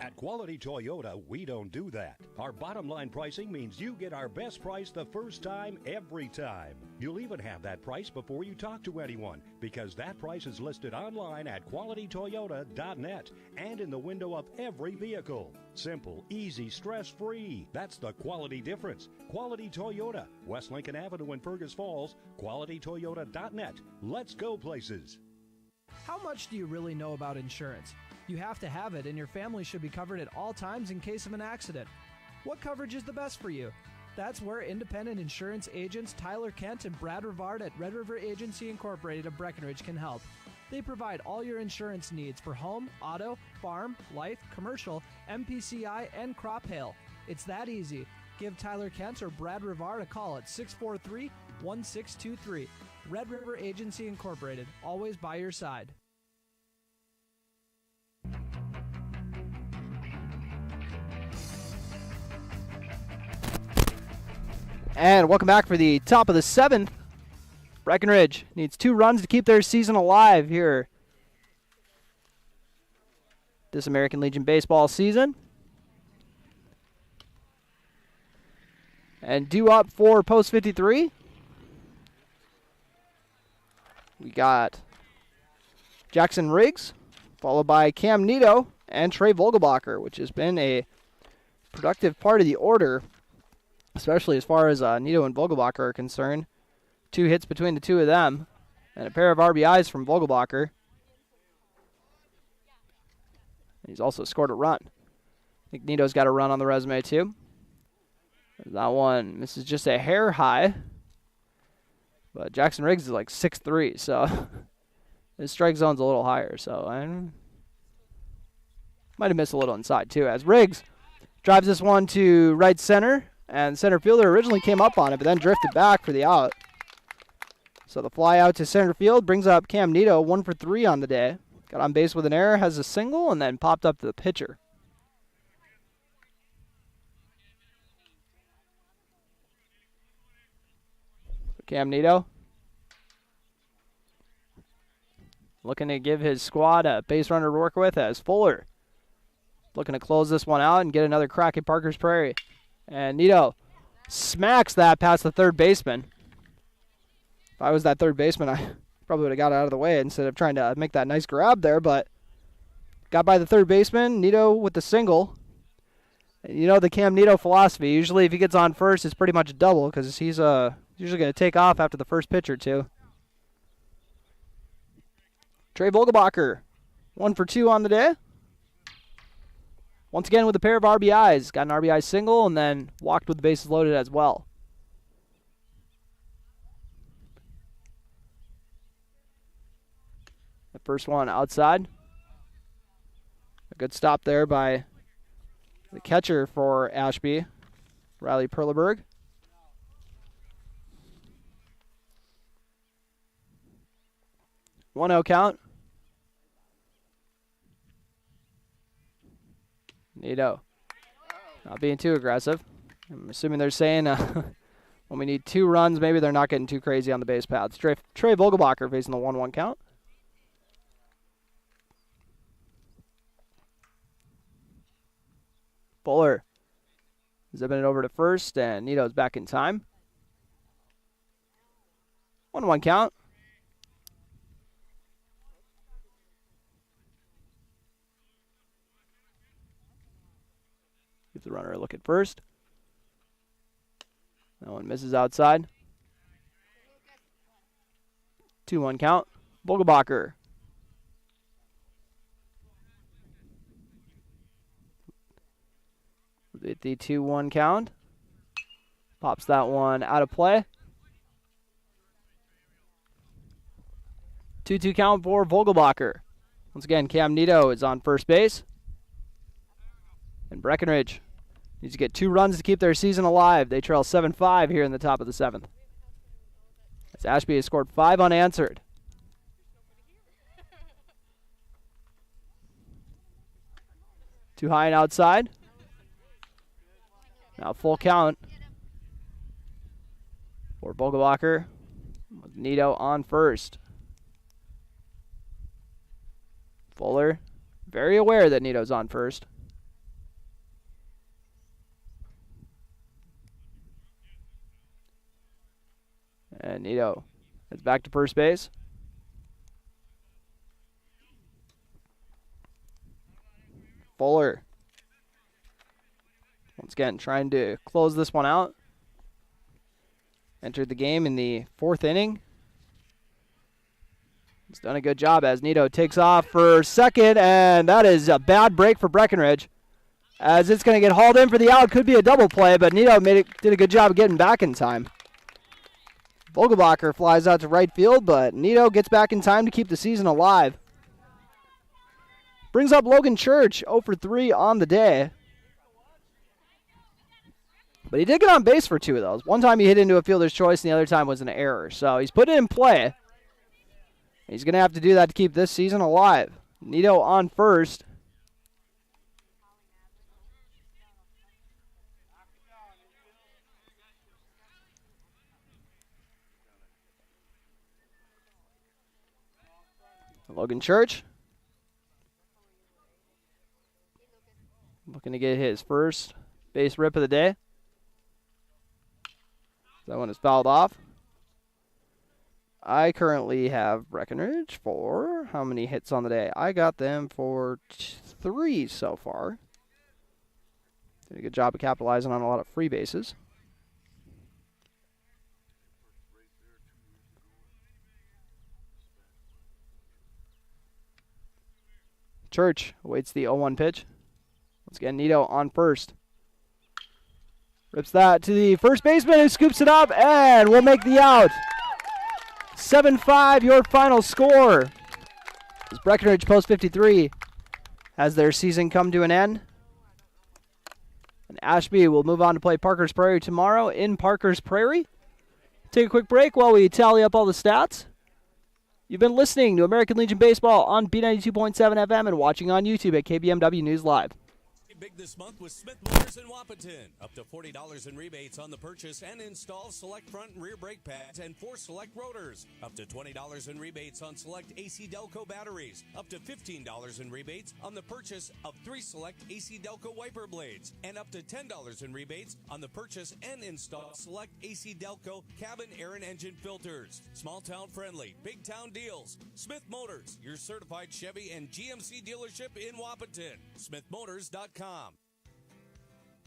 At Quality Toyota, we don't do that. Our bottom line pricing means you get our best price the first time, every time. You'll even have that price before you talk to anyone, because that price is listed online at qualitytoyota.net and in the window of every vehicle. Simple, easy, stress-free. That's the quality difference. Quality Toyota, West Lincoln Avenue in Fergus Falls, qualitytoyota.net. Let's go places. How much do you really know about insurance? You have to have it, and your family should be covered at all times in case of an accident. What coverage is the best for you? That's where independent insurance agents Tyler Kent and Brad Rivard at Red River Agency Incorporated of Breckenridge can help. They provide all your insurance needs for home, auto, farm, life, commercial, MPCI, and crop hail. It's that easy. Give Tyler Kent or Brad Rivard a call at 643-1623. Red River Agency Incorporated, always by your side. And welcome back for the top of the 7th. Breckenridge needs 2 runs to keep their season alive here this American Legion baseball season. And due up for post 53. We got Jackson Riggs, followed by Cam Nito and Trey Vogelbacher, which has been a productive part of the order, especially as far as Nito and Vogelbacher are concerned. 2 hits between the 2 of them, and a pair of RBIs from Vogelbacher. He's also scored a run. I think Nito's got a run on the resume too. That one misses just a hair high. But Jackson Riggs is like 6'3", so his strike zone's a little higher. So I might have missed a little inside too, as Riggs drives this one to right center, and center fielder originally came up on it, but then drifted back for the out. So the fly out to center field brings up Cam Nito, 1 for 3 on the day. Got on base with an error, has a single, and then popped up to the pitcher. Cam Nito looking to give his squad a base runner to work with, as Fuller looking to close this one out and get another crack at Parker's Prairie. And Nito smacks that past the third baseman. If I was that third baseman, I probably would have got out of the way instead of trying to make that nice grab there, but got by the third baseman. Nito with the single. And you know the Cam Nito philosophy. Usually if he gets on first, it's pretty much a double because he's usually going to take off after the first pitch or two. Trey Vogelbacher, 1 for 2 on the day. Once again with a pair of RBIs. Got an RBI single and then walked with the bases loaded as well. The first one outside. A good stop there by the catcher for Ashby, Riley Perleberg. 1-0 count. Nito. Not being too aggressive. I'm assuming they're saying when we need 2 runs, maybe they're not getting too crazy on the base paths. Trey Vogelbacher facing the 1-1 count. Fuller zipping it over to first, and Nito's back in time. 1-1 count. Gives the runner a look at first. That one misses outside. 2-1 count. Vogelbacher. At the 2-1 count. Pops that one out of play. 2-2 count for Vogelbacher. Once again, Cam Nito is on first base. And Breckenridge needs to get 2 runs to keep their season alive. They trail 7-5 here in the top of the 7th. As Ashby has scored 5 unanswered. Too high and outside. Now full count for Vogelbacher with Nito on first. Fuller very aware that Nito's on first. And Nito heads back to first base. Fuller once again trying to close this one out. Entered the game in the 4th inning. He's done a good job as Nito takes off for second, and that is a bad break for Breckenridge. As it's going to get hauled in for the out. Could be a double play, but Nito did a good job of getting back in time. Vogelbacher flies out to right field, but Nito gets back in time to keep the season alive. Brings up Logan Church, 0 for 3 on the day. But he did get on base for 2 of those. One time he hit into a fielder's choice, and the other time was an error. So he's put it in play. He's going to have to do that to keep this season alive. Nito on first. Logan Church looking to get his first base rip of the day. That one is fouled off. I currently have Breckenridge for how many hits on the day? I got them for 3 so far. Did a good job of capitalizing on a lot of free bases. Church awaits the 0-1 pitch. Once again, Nito on first. Rips that to the first baseman who scoops it up and will make the out. 7-5 your final score. As Breckenridge post 53 has their season come to an end. And Ashby will move on to play Parker's Prairie tomorrow in Parker's Prairie. Take a quick break while we tally up all the stats. You've been listening to American Legion Baseball on B92.7 FM and watching on YouTube at KBMW News Live. big this month with Smith Motors in Wapaton. Up to $40 in rebates on the purchase and install select front and rear brake pads and 4 select rotors. Up to $20 in rebates on select AC Delco batteries. Up to $15 in rebates on the purchase of 3 select AC Delco wiper blades. And up to $10 in rebates on the purchase and install select AC Delco cabin air and engine filters. Small town friendly, big town deals. Smith Motors, your certified Chevy and GMC dealership in Wapaton. SmithMotors.com.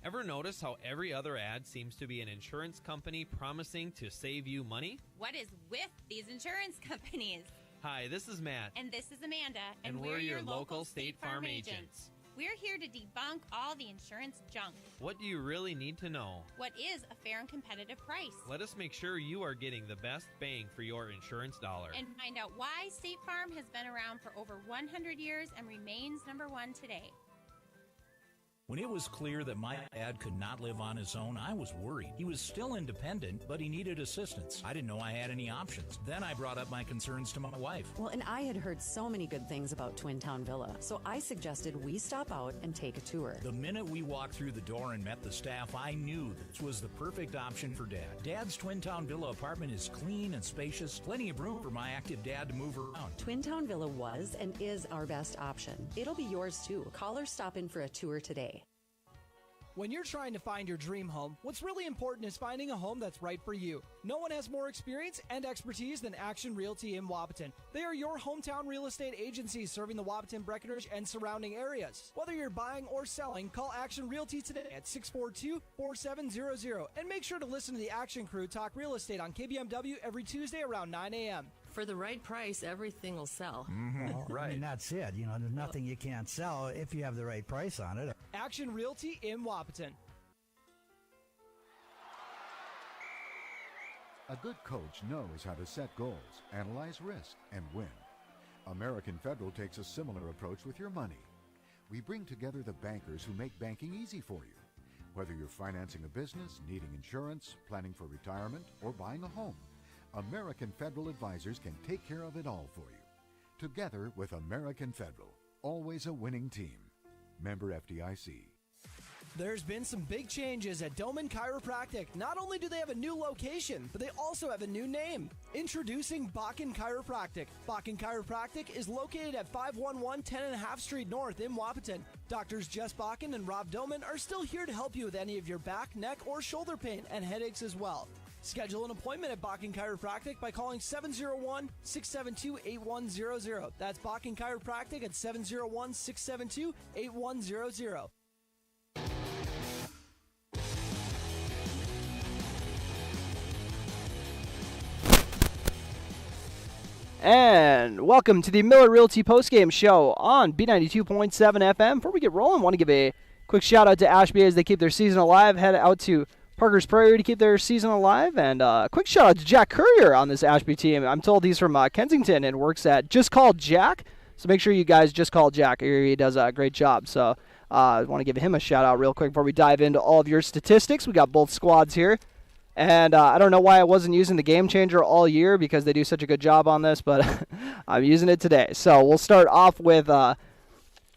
Ever notice how every other ad seems to be an insurance company promising to save you money? What is with these insurance companies? Hi, this is Matt. And this is Amanda. And we're your local State Farm agents. We're here to debunk all the insurance junk. What do you really need to know? What is a fair and competitive price? Let us make sure you are getting the best bang for your insurance dollar. And find out why State Farm has been around for over 100 years and remains number one today. When it was clear that my dad could not live on his own, I was worried. He was still independent, but he needed assistance. I didn't know I had any options. Then I brought up my concerns to my wife. Well, and I had heard so many good things about Twin Town Villa, so I suggested we stop out and take a tour. The minute we walked through the door and met the staff, I knew this was the perfect option for Dad. Dad's Twin Town Villa apartment is clean and spacious, plenty of room for my active dad to move around. Twin Town Villa was and is our best option. It'll be yours too. Call or stop in for a tour today. When you're trying to find your dream home, what's really important is finding a home that's right for you. No one has more experience and expertise than Action Realty in Wapaton. They are your hometown real estate agency serving the Wapaton, Breckenridge, and surrounding areas. Whether you're buying or selling, call Action Realty today at 642-4700. And make sure to listen to the Action Crew talk real estate on KBMW every Tuesday around 9 a.m. For the right price, everything will sell. Well, right. I mean, that's it. You know, there's nothing you can't sell if you have the right price on it. Action Realty in Wapaton. A good coach knows how to set goals, analyze risk, and win. American Federal takes a similar approach with your money. We bring together the bankers who make banking easy for you. Whether you're financing a business, needing insurance, planning for retirement, or buying a home, American Federal advisors can take care of it all for you. Together with American Federal, always a winning team. Member FDIC. There's been some big changes at Doman Chiropractic. Not only do they have a new location, but they also have a new name. Introducing Bakken Chiropractic. Bakken Chiropractic is located at 511 10.5 Street North in Wapaton. Doctors Jess Bakken and Rob Doman are still here to help you with any of your back, neck, or shoulder pain and headaches as well. Schedule an appointment at Bakken Chiropractic by calling 701-672-8100. That's Bakken Chiropractic at 701-672-8100. And welcome to the Miller Realty postgame show on B92.7 FM. Before we get rolling, I want to give a quick shout out to Ashby as they keep their season alive. Head out to Parker's Prairie to keep their season alive. And quick shout out to Jack Courier on this Ashby team. I'm told he's from Kensington and works at Just Call Jack. So make sure you guys just call Jack. He does a great job. So I want to give him a shout out real quick before we dive into all of your statistics. We got both squads here. And I don't know why I wasn't using the Game Changer all year because they do such a good job on this, but I'm using it today. So we'll start off with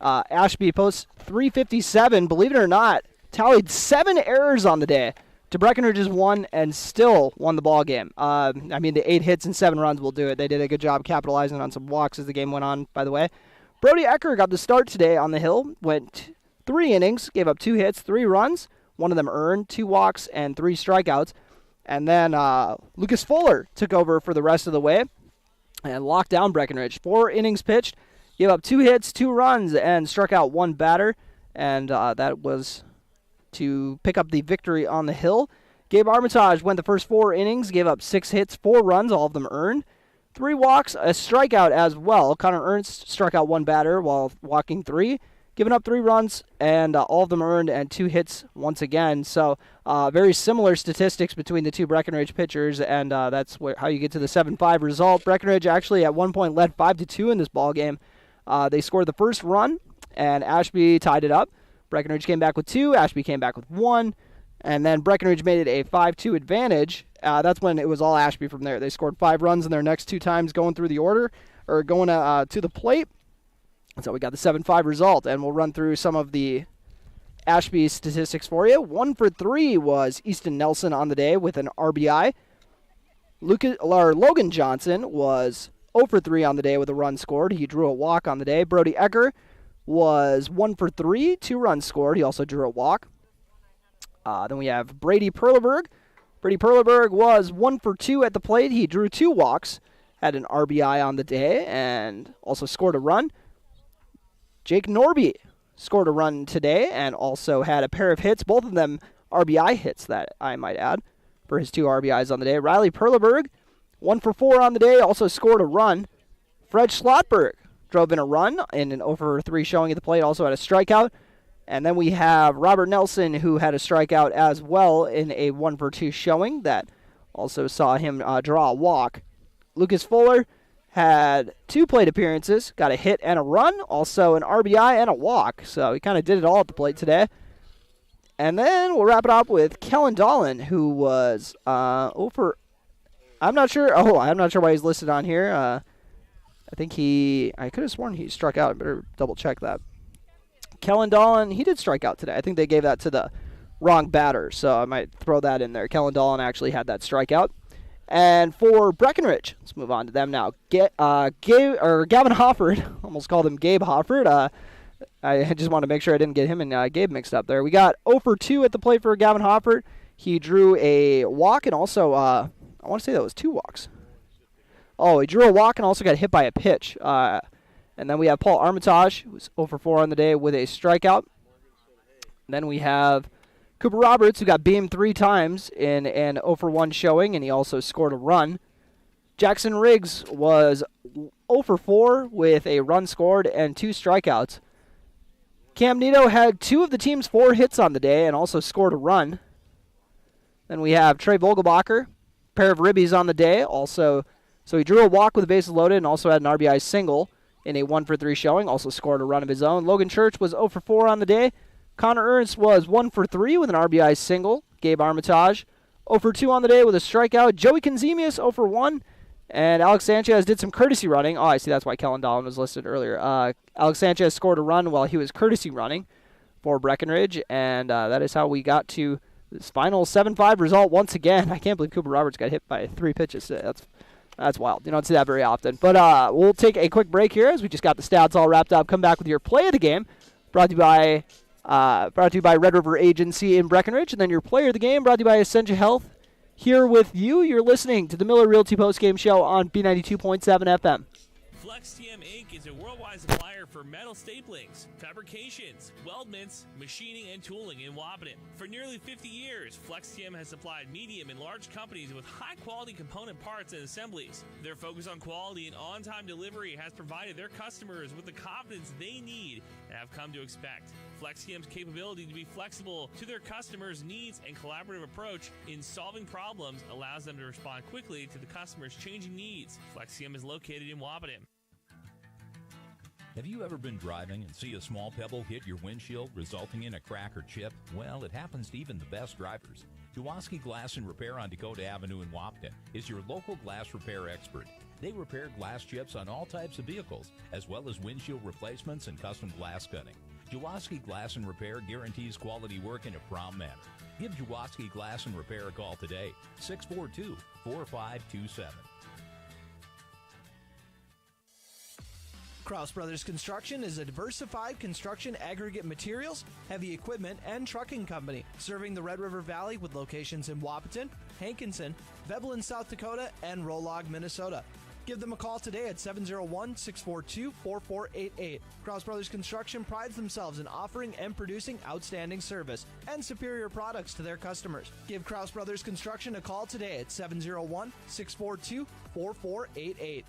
Ashby post 357. Believe it or not, tallied 7 errors on the day. To Breckenridge's 1 and still won the ball game. I mean, the 8 hits and 7 runs will do it. They did a good job capitalizing on some walks as the game went on, by the way. Brody Ecker got the start today on the hill. Went 3 innings, gave up 2 hits, 3 runs. 1 of them earned, 2 walks, and 3 strikeouts. And then Lucas Fuller took over for the rest of the way and locked down Breckenridge. 4 innings pitched, gave up 2 hits, 2 runs, and struck out 1 batter. And that was to pick up the victory on the hill. Gabe Armitage went the first 4 innings, gave up 6 hits, 4 runs, all of them earned. 3 walks, a strikeout as well. Connor Ernst struck out 1 batter while walking 3. Giving up 3 runs, and all of them earned, and 2 hits once again. So very similar statistics between the 2 Breckenridge pitchers, and that's how you get to the 7-5 result. Breckenridge actually at one point led 5-2 in this ballgame. They scored the first run, and Ashby tied it up. Breckenridge came back with 2, Ashby came back with 1, and then Breckenridge made it a 5-2 advantage. That's when it was all Ashby from there. They scored 5 runs in their next 2 times going through the order, or going to the plate. So we got the 7-5 result, and we'll run through some of the Ashby statistics for you. 1 for 3 was Easton Nelson on the day with an RBI. Logan Johnson was 0 for 3 on the day with a run scored. He drew a walk on the day. Brody Egger was 1 for 3, 2 runs scored. He also drew a walk. Then we have Brady Perleberg. Brady Perleberg was 1 for 2 at the plate. He drew 2 walks, had an RBI on the day, and also scored a run. Jake Norby scored a run today and also had a pair of hits, both of them RBI hits, that I might add, for his 2 RBIs on the day. Riley Perleberg, 1 for 4 on the day, also scored a run. Fred Schlotberg drove in a run in an 0 for 3 showing at the plate, also had a strikeout. And then we have Robert Nelson, who had a strikeout as well in a 1 for 2 showing that also saw him draw a walk. Lucas Fuller had 2 plate appearances, got a hit and a run, also an RBI and a walk. So he kind of did it all at the plate today. And then we'll wrap it up with Kellen Dolan, who was over. I'm not sure why he's listed on here. I could have sworn he struck out. I better double check that. Kellen Dolan, he did strike out today. I think they gave that to the wrong batter, so I might throw that in there. Kellen Dolan actually had that strikeout. And for Breckenridge, let's move on to them now. Gavin Hofford, almost called him Gabe Hofford. I just want to make sure I didn't get him and Gabe mixed up there. We got 0 for 2 at the plate for Gavin Hofford. He drew a walk and also, I want to say that was 2 walks. Oh, he drew a walk and also got hit by a pitch. And then we have Paul Armitage, who was 0 for 4 on the day with a strikeout. And then we have Cooper Roberts, who got beamed 3 times in an 0 for 1 showing, and he also scored a run. Jackson Riggs was 0 for 4 with a run scored and 2 strikeouts. Cam Nito had 2 of the team's 4 hits on the day and also scored a run. Then we have Trey Vogelbacher, pair of ribbies on the day. Also, so he drew a walk with the bases loaded and also had an RBI single in a 1 for 3 showing, also scored a run of his own. Logan Church was 0 for 4 on the day. Connor Ernst was 1 for 3 with an RBI single. Gabe Armitage 0 for 2 on the day with a strikeout. Joey Conzemius 0 for 1. And Alex Sanchez did some courtesy running. Oh, I see, that's why Kellen Dolan was listed earlier. Alex Sanchez scored a run while he was courtesy running for Breckenridge. And that is how we got to this final 7-5 result once again. I can't believe Cooper Roberts got hit by 3 pitches today. That's wild. You don't see that very often. But we'll take a quick break here as we just got the stats all wrapped up. Come back with your play of the game, brought to you by Red River Agency in Breckenridge, and then your player of the game, brought to you by Essentia Health. Here with you, you're listening to the Miller Realty Postgame Show on B92.7 FM. FlexTM Inc. is a worldwide supplier for metal staplings, fabrications, weldments, machining, and tooling in Wapaton. For nearly 50 years, FlexTM has supplied medium and large companies with high-quality component parts and assemblies. Their focus on quality and on-time delivery has provided their customers with the confidence they need and have come to expect. FlexTM's capability to be flexible to their customers' needs and collaborative approach in solving problems allows them to respond quickly to the customer's changing needs. FlexTM is located in Wapaton. Have you ever been driving and see a small pebble hit your windshield, resulting in a crack or chip? Well, it happens to even the best drivers. Jaworski Glass and Repair on Dakota Avenue in Wapaton is your local glass repair expert. They repair glass chips on all types of vehicles, as well as windshield replacements and custom glass cutting. Jaworski Glass and Repair guarantees quality work in a prompt manner. Give Jaworski Glass and Repair a call today, 642-4527. Kraus Brothers Construction is a diversified construction aggregate materials, heavy equipment, and trucking company serving the Red River Valley with locations in Wapaton, Hankinson, Veblen, South Dakota, and Rolog, Minnesota. Give them a call today at 701-642-4488. Kraus Brothers Construction prides themselves in offering and producing outstanding service and superior products to their customers. Give Kraus Brothers Construction a call today at 701-642-4488.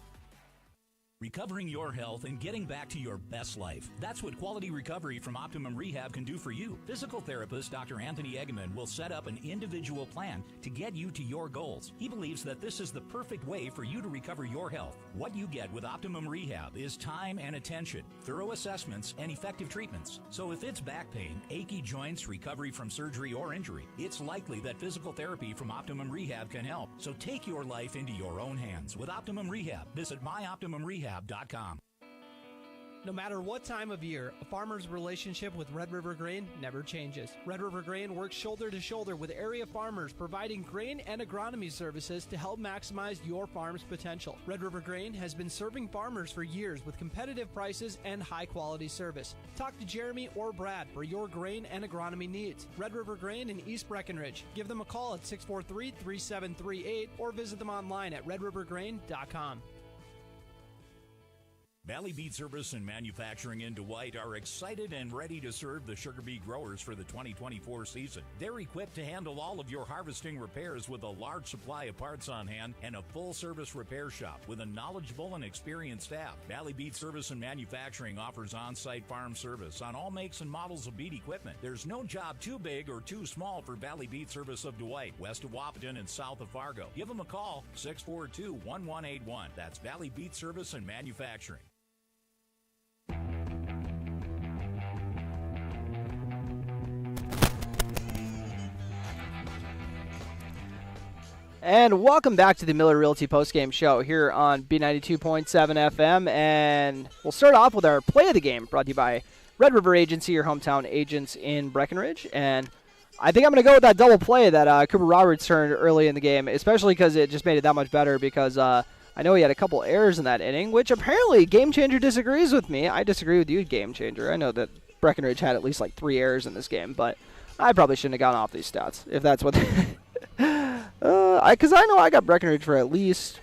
Recovering your health and getting back to your best life. That's what Quality Recovery from Optimum Rehab can do for you. Physical therapist Dr. Anthony Eggman will set up an individual plan to get you to your goals. He believes that this is the perfect way for you to recover your health. What you get with Optimum Rehab is time and attention, thorough assessments, and effective treatments. So if it's back pain, achy joints, recovery from surgery or injury, it's likely that physical therapy from Optimum Rehab can help. So take your life into your own hands with Optimum Rehab. Visit myoptimumrehab.com. No matter what time of year, a farmer's relationship with Red River Grain never changes. Red River Grain works shoulder to shoulder with area farmers, providing grain and agronomy services to help maximize your farm's potential. Red River Grain has been serving farmers for years with competitive prices and high-quality service. Talk to Jeremy or Brad for your grain and agronomy needs. Red River Grain in East Breckenridge. Give them a call at 643-3738 or visit them online at redrivergrain.com. Valley Beet Service and Manufacturing in Dwight are excited and ready to serve the sugar beet growers for the 2024 season. They're equipped to handle all of your harvesting repairs with a large supply of parts on hand and a full-service repair shop with a knowledgeable and experienced staff. Valley Beet Service and Manufacturing offers on-site farm service on all makes and models of beet equipment. There's no job too big or too small for Valley Beet Service of Dwight, west of Wapaton and south of Fargo. Give them a call, 642-1181. That's Valley Beet Service and Manufacturing. And welcome back to the Miller Realty postgame show here on B92.7 FM. And we'll start off with our play of the game, brought to you by Red River Agency, your hometown agents in Breckenridge. And I think I'm going to go with that double play that Cooper Roberts turned early in the game, especially because it just made it that much better because I know he had a couple errors in that inning, which apparently Game Changer disagrees with me. I disagree with you, Game Changer. I know that Breckenridge had at least like 3 errors in this game, but I probably shouldn't have gone off these stats if that's what because I know I got Breckenridge for at least,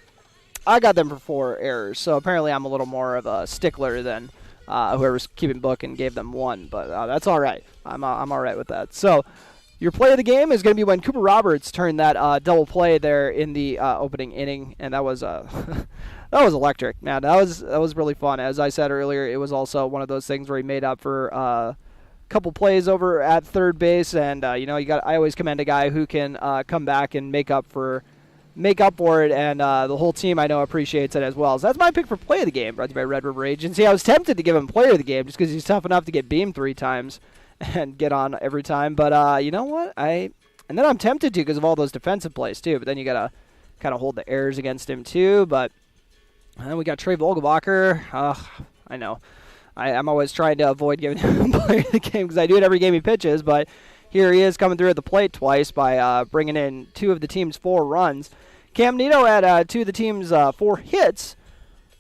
I got them for 4 errors, so apparently I'm a little more of a stickler than whoever's keeping book and gave them 1, but that's all right. I'm all right with that. So your play of the game is going to be when Cooper Roberts turned that double play there in the opening inning, and that was that was electric, man. That was really fun. As I said earlier, it was also one of those things where he made up for couple plays over at third base, and I always commend a guy who can come back and make up for it, and the whole team I know appreciates it as well. So that's my pick for play of the game, brought to you by Red River Agency. I was tempted to give him player of the game just because he's tough enough to get beamed 3 times and get on every time, but you know what? And then I'm tempted to because of all those defensive plays too, but then you gotta kind of hold the errors against him too. But and then we got Trey Vogelbacher. I know. I'm always trying to avoid giving him player of the game because I do it every game he pitches, but here he is coming through at the plate twice by bringing in 2 of the team's 4 runs. Cam Nito had 2 of the team's 4 hits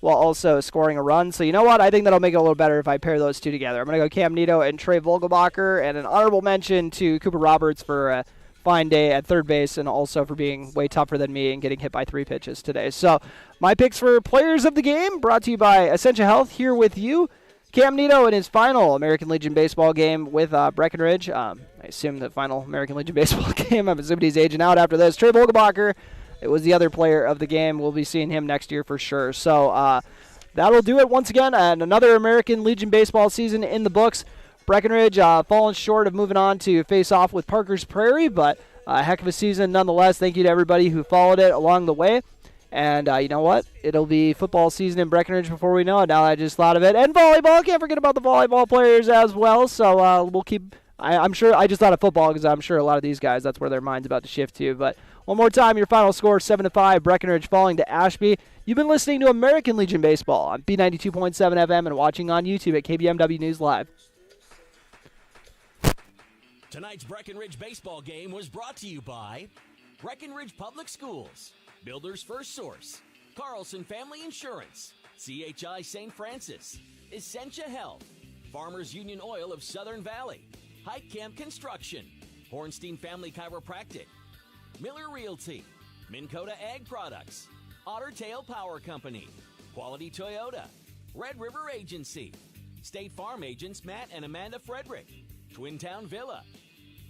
while also scoring a run. So you know what? I think that'll make it a little better if I pair those 2 together. I'm going to go Cam Nito and Trey Vogelbacher, and an honorable mention to Cooper Roberts for a fine day at third base and also for being way tougher than me and getting hit by 3 pitches today. So my picks for players of the game brought to you by Essentia Health here with you. Cam Nito in his final American Legion baseball game with Breckenridge. I assume the final American Legion baseball game. I'm assuming he's aging out after this. Trey Vogelbacher, it was the other player of the game. We'll be seeing him next year for sure. So that'll do it once again. And another American Legion baseball season in the books. Breckenridge falling short of moving on to face off with Parker's Prairie, but a heck of a season nonetheless. Thank you to everybody who followed it along the way. And you know what? It'll be football season in Breckenridge before we know it. Now I just thought of it. And volleyball. Can't forget about the volleyball players as well. So we'll keep... I'm sure I just thought of football because I'm sure a lot of these guys, that's where their mind's about to shift to. But one more time, your final score, 7-5, Breckenridge falling to Ashby. You've been listening to American Legion Baseball on B92.7 FM and watching on YouTube at KBMW News Live. Tonight's Breckenridge baseball game was brought to you by Breckenridge Public Schools, Builder's First Source, Carlson Family Insurance, CHI St. Francis, Essentia Health, Farmers Union Oil of Southern Valley, Hike Camp Construction, Hornstein Family Chiropractic, Miller Realty, Minn Kota Ag Products, Otter Tail Power Company, Quality Toyota, Red River Agency, State Farm agents Matt and Amanda Frederick, Twin Town Villa,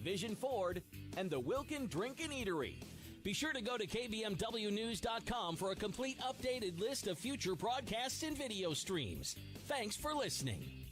Vision Ford, and the Wilkin Drink and Eatery. Be sure to go to kbmwnews.com for a complete updated list of future broadcasts and video streams. Thanks for listening.